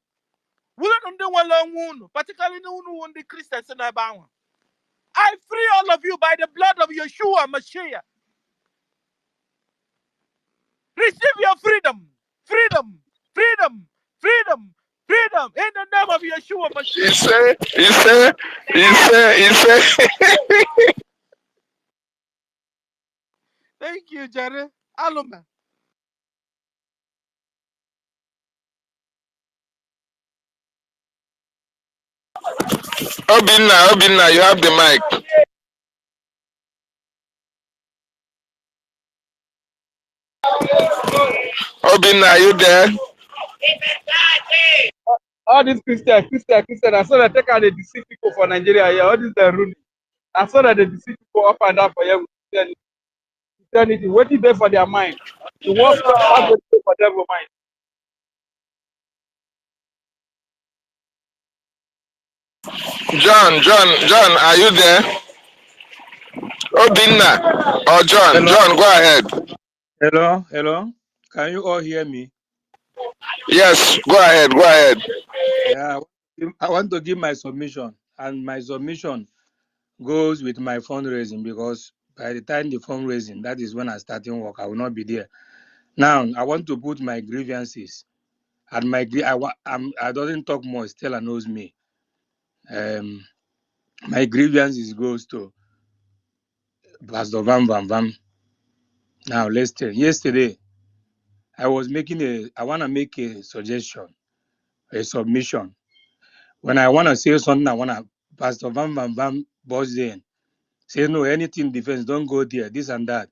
Wụlụnụ ndị nwere onwe unu, particularly unu ndị Christians n'ebe ahụ. I free all of you by the blood of Yeshua Mashiach. Receive your freedom. Freedom. Freedom. Freedom. Freedom. In the name of Yeshua Mashiach. He said. Thank you, Jerry. Aluma. Obinna, you have the mic. Obinna, are you there? All these Christians, I saw that they can deceive people for Nigeria here. All this the ruling. I saw that they deceive people up and down for you. Eternity. What is there for their mind? The worst part for their mind. John, are you there? Obinna or John? Hello? John, go ahead. Hello. Can you all hear me? Yes, go ahead. Yeah, I want to give my submission, and my submission goes with my fundraising because by the time the fundraising, that is when I starting work, I will not be there. Now, I want to put my grievances, and I doesn't talk more. Stella knows me. My grievances goes to Pastor Vam. Now, listen. Yesterday, I want to make a suggestion, a submission. When I want to say something, I want to Pastor Vam buzz in. Say, no, anything defense, don't go there, this and that.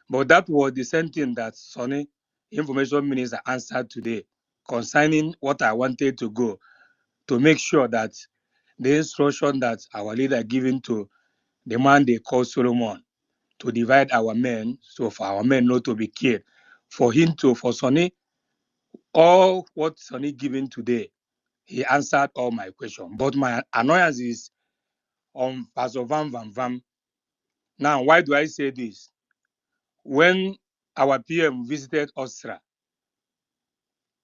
But that was the same thing that Sonny, Information Minister, answered today concerning what I wanted to go to make sure that the instruction that our leader given to the man they call Solomon to divide our men, so for our men not to be killed, for Sonny, all what Sonny given today, he answered all my questions. But my annoyance is on Pastor Vam. Now, why do I say this? When our PM visited Austria,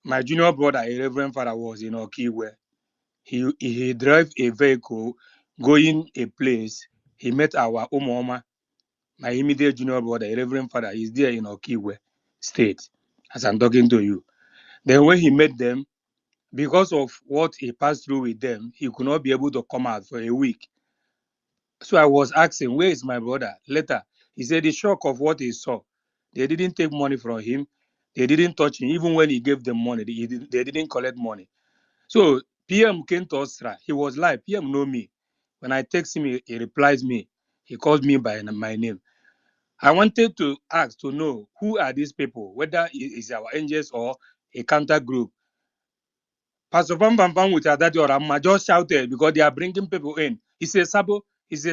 My junior brother, a reverend father, was in Okiwe. He drove a vehicle going a place. He met our Umoma, my immediate junior brother, a reverend father. He's there in Okiwe State, as I'm talking to you. Then when he met them, because of what he passed through with them, he could not be able to come out for a week. So I was asking, where is my brother? Later, he said the shock of what he saw. They didn't take money from him. They didn't touch him. Even when he gave them money, they didn't collect money. So PM came to Austria. He was like, PM know me. When I text him, he replies me. He calls me by my name. I wanted to ask to know who are these people, whether it's our angels or a counter group. Pastor Van with Adadi or Amma just shouted because they are bringing people in. He says, Sabo, this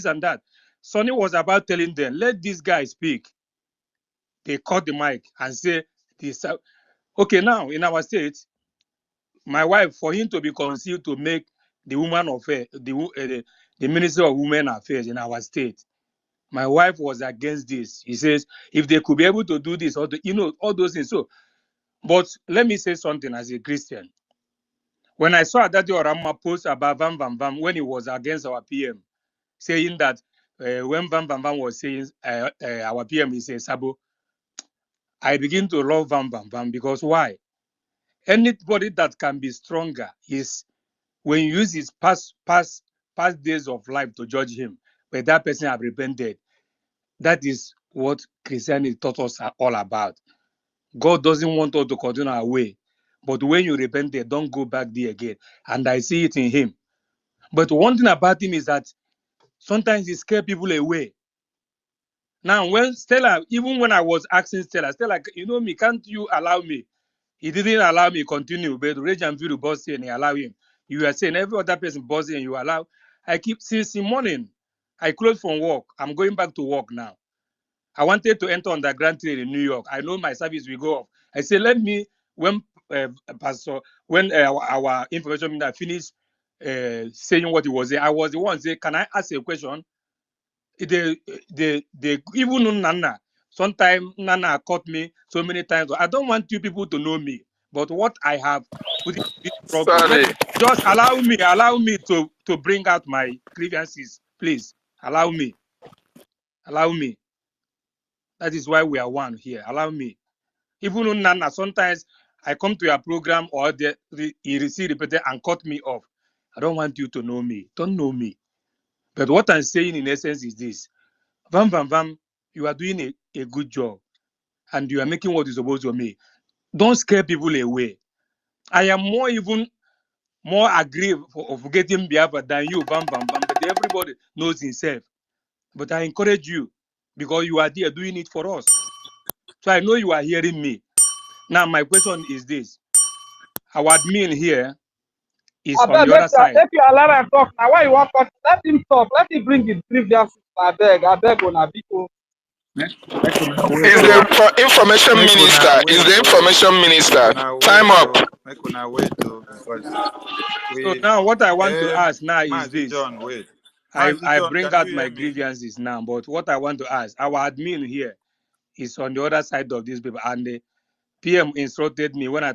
and that. Sonny was about telling them, let this guy speak. They cut the mic and say, okay, now in our state, my wife, for him to be conceived to make the woman affair, the Minister of Women Affairs in our state, my wife was against this. He says, if they could be able to do this, or all those things. So, but let me say something as a Christian. When I saw Adadi Orama post about Vam when he was against our PM, saying that when Vam was saying our PM is a Sabo, I begin to love Vam because why? Anybody that can be stronger is when you use his past days of life to judge him, but that person have repented. That is what Christianity taught us all about. God doesn't want us to continue our way, but when you repented, don't go back there again. And I see it in him. But one thing about him is that sometimes he scares people away. Now, when Stella, even when I was asking Stella, you know me, can't you allow me? He didn't allow me continue, but Rage and View boss and he allow him. You are saying every other person bossing and you allow. I keep since the morning. I closed from work. I'm going back to work now. I wanted to enter underground train in New York. I know my service will go off. I said, let me, when our information minister finished saying what he was saying, I was the one saying, can I ask a question? They even Nana. Sometimes Nana caught me so many times. I don't want you people to know me, but what I have put in this struggle. Sorry. Just allow me to bring out my grievances, please. Allow me. That is why we are one here. Allow me. Even Nana, sometimes I come to your program or he receive repeated and cut me off. I don't want you to know me. Don't know me. But what I'm saying in essence is this. Vam, you are doing a good job and you are making what you're supposed to make. Don't scare people away. I am even more aggrieved of getting Biafra than you, Vam, but everybody knows himself. But I encourage you because you are there doing it for us. So I know you are hearing me. Now, my question is this. Our admin here is on the other side. Make you allow him talk. Now why you want to let him talk? Let him bring his grievances. I beg on a people. Make una wait Is oh. the information Make minister. una Is wait the oh. information Make minister. una wait Time up. oh. Make una wait oh. Because So we now what I want to ask now is Mazi this. John, wait. Mazi I John, bring can you out hear my me? grievances now, but what I want to ask, our admin here is on the other side of this paper, and the PM instructed me when I.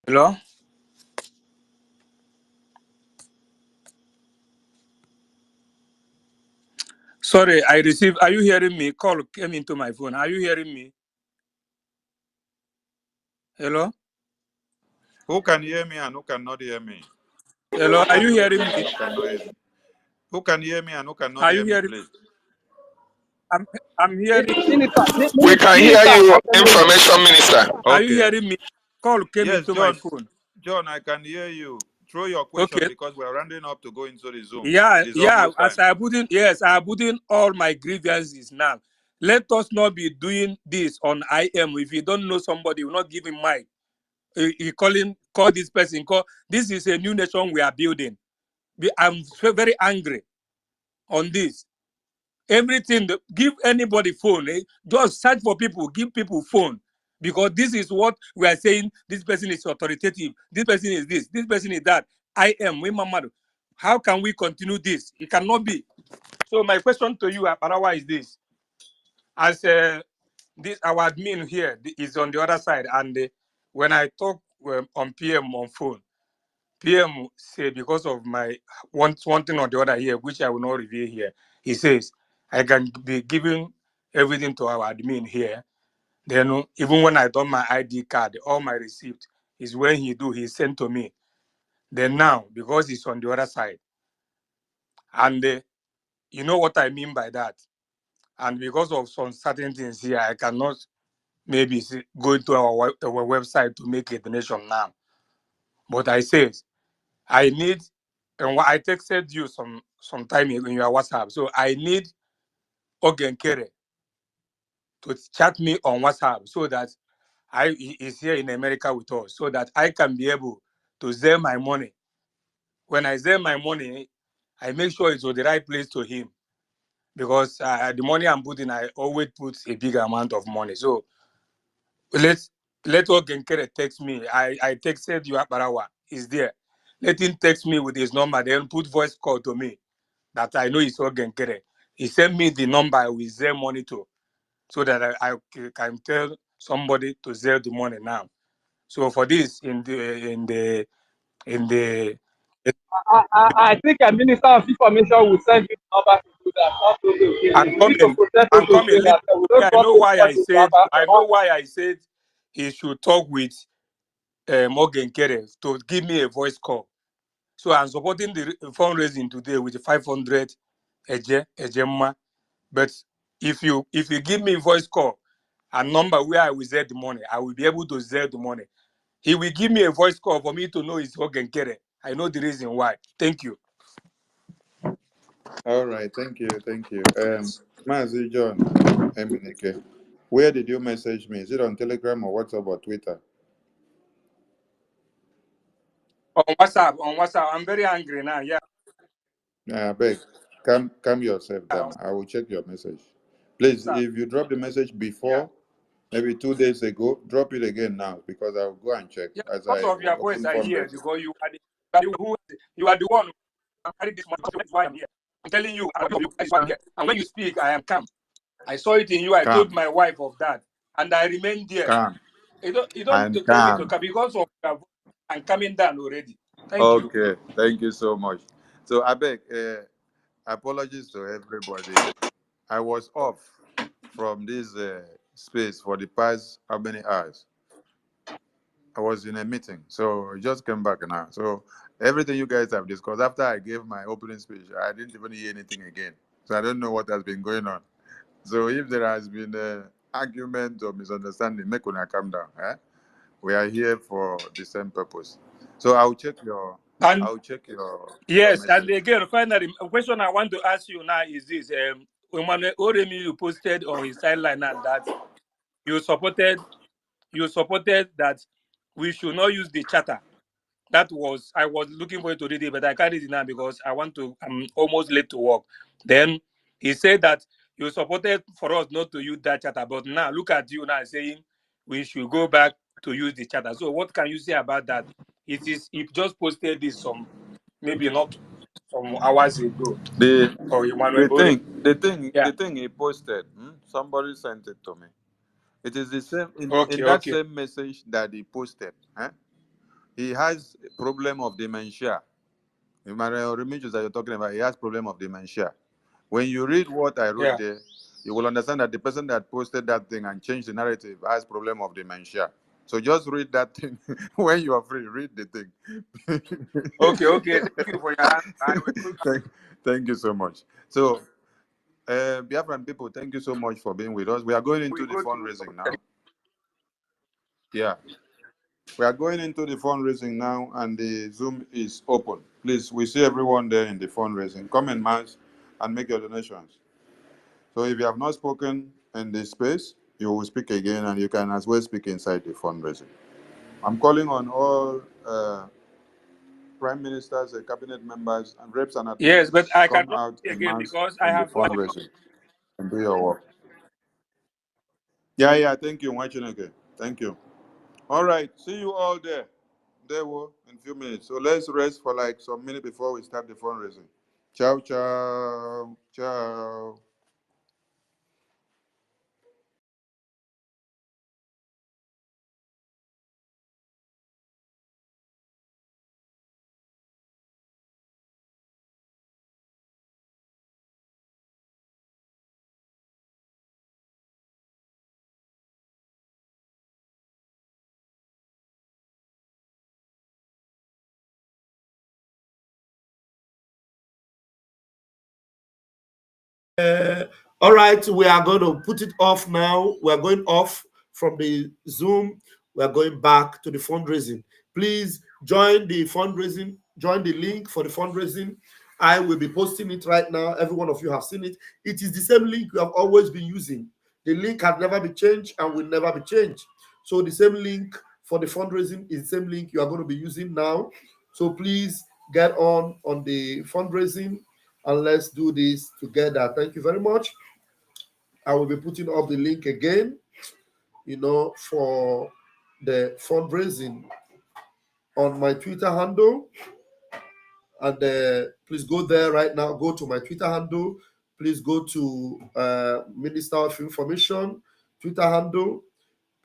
Hello? Sorry, I received. Are you hearing me? Call came into my phone. Are you hearing me? Hello? Who can hear me and who cannot hear me? Hello? Who Are can you hear hearing me and me? who cannot hear me? Who can hear me and who cannot Are you hear me, hearing? please? I'm hearing. We can hear you, information minister. Are you Okay. hearing me? Call came Yes, into my John. phone. John, I can hear you. Throw your question Okay. because we're rounding up to go into the Zoom. Yeah. It is almost As time. I put in, yes, I put in all my grievances now. Let us not be doing this on IM. If you don't know somebody, will not give him mic. You call this person. This is a new nation we are building. I'm very angry on this. Everything, give anybody phone. Just search for people, give people phone. Because this is what we are saying. This person is authoritative. This person is this. This person is that. I am. How can we continue this? It cannot be. So my question to you, Aparawa, is this: as this our admin here is on the other side, and when I talk on PM on phone, PM say because of my one thing or the other here, which I will not reveal here, he says I can be giving everything to our admin here. Then even when I done my ID card, all my receipt is when he sent to me. Then now, because it's on the other side, and you know what I mean by that, and because of some certain things here, I cannot maybe go into our website to make a donation now. But I said I need, and I texted you some time in your WhatsApp. So I need Ogenkere to chat me on WhatsApp so that he is here in America with us, so that I can be able to sell my money. When I sell my money, I make sure it's to the right place to him, because the money I'm putting, I always put a big amount of money. So let Ogenkere text me. I texted you Barawa. He's there. Let him text me with his number, then put voice call to me that I know it's Ogenkere. He sent me the number I will sell money to, so that I can tell somebody to sell the money now. So for this, in the I think a minister of information will send you the number to do that. Not to do. I'm You need to coming. protect I'm those to coming. say that we Me, don't I want know to why send I you to said. I know Abba. why I said he should talk with Morgan Kerry to give me a voice call. So I'm supporting the fundraising today with 500 Ejema. But if you give me a voice call, a number where I will send the money, I will be able to sell the money. He will give me a voice call for me to know it's Morgan Kerry. I know the reason why. Thank you. All right, thank you, thank you. Mazi John Eminike, where did you message me? Is it on Telegram or WhatsApp or Twitter? On WhatsApp. I'm very angry now. Yeah. Beg, calm yourself down. I will check your message. Please, WhatsApp. if you drop the message Yeah. before, maybe 2 days ago, drop it again now, because I'll go and check Yeah, as because I of your voice open I hear, fundraising. because you are the one who carried this money. That's why I'm here. I'm telling you, that's why I'm here. And when you speak, I am calm. I saw it in you. I told Calm, my wife of that, and I remained there. calm, You don't need and to tell me to calm. come because of your voice. I'm coming down already. Thank you. Okay, thank you so much. So I beg, apologies to everybody. I was off from this space for the past how many hours? I was in a meeting, so I just came back now. So everything you guys have discussed, after I gave my opening speech, I didn't even hear anything again. So I don't know what has been going on. So if there has been an argument or misunderstanding, make una calm down. Eh? We are here for the same purpose. So And I'll check your yes, and message. again, finally, a question I want to ask you now is this: Emmanuel Oremi, you posted on his sideline and that you supported that we should not use the charter. That was, I was looking for you to read it, but I can't read it now because I'm almost late to work. Then he said that you supported for us not to use that charter, but now look at you now saying we should go back to use the charter. So what can you say about that? He just posted this maybe not some hours ago. The Or Emmanuel the Ore. thing the thing Yeah. the thing he posted, somebody sent it to me. It is the same in Okay, that okay. same message that he posted. He has problem of dementia. Emmanuel Remigius that you're talking about, he has problem of dementia. When you read what I wrote Yeah. there, you will understand that the person that posted that thing and changed the narrative has problem of dementia. So just read that thing when you are free. Read the thing. Okay, okay. Thank you for your answer. I will thank you so much. So, Biafran people, thank you so much for being with us. We are going into the go to fundraising now. Yeah. We are going into the fundraising now, and the Zoom is open. Please, we see everyone there in the fundraising. Come en masse and make your donations. So if you have not spoken in this space, you will speak again, and you can as well speak inside the fundraising. I'm calling on all prime ministers, cabinet members, and reps and Yes, but admins. I Come cannot out see en again masse because I in the have got. fundraising and do your work. Yeah, thank you, Mwachineke. Thank you. All right, see you all there. There will in a few minutes. So let's rest for like some minutes before we start the fundraising. Ciao, ciao, ciao. All right, we are going to put it off now. We are going off from the Zoom. We are going back to the fundraising. Please join the fundraising. Join the link for the fundraising. I will be posting it right now. Every one of you have seen it. It is the same link you have always been using. The link has never been changed and will never be changed. So the same link for the fundraising is the same link you are going to be using now. So please get on the fundraising and let's do this together. Thank you very much. I will be putting up the link again, for the fundraising on my Twitter handle. And please go there right now. Go to my Twitter handle. Please go to Minister of Information Twitter handle.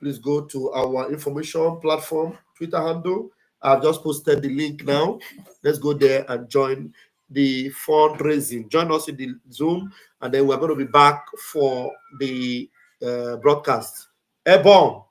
Please go to our information platform Twitter handle. I've just posted the link now. Let's go there and join the fundraising. Join us in the Zoom, and then we're going to be back for the broadcast. Airborne.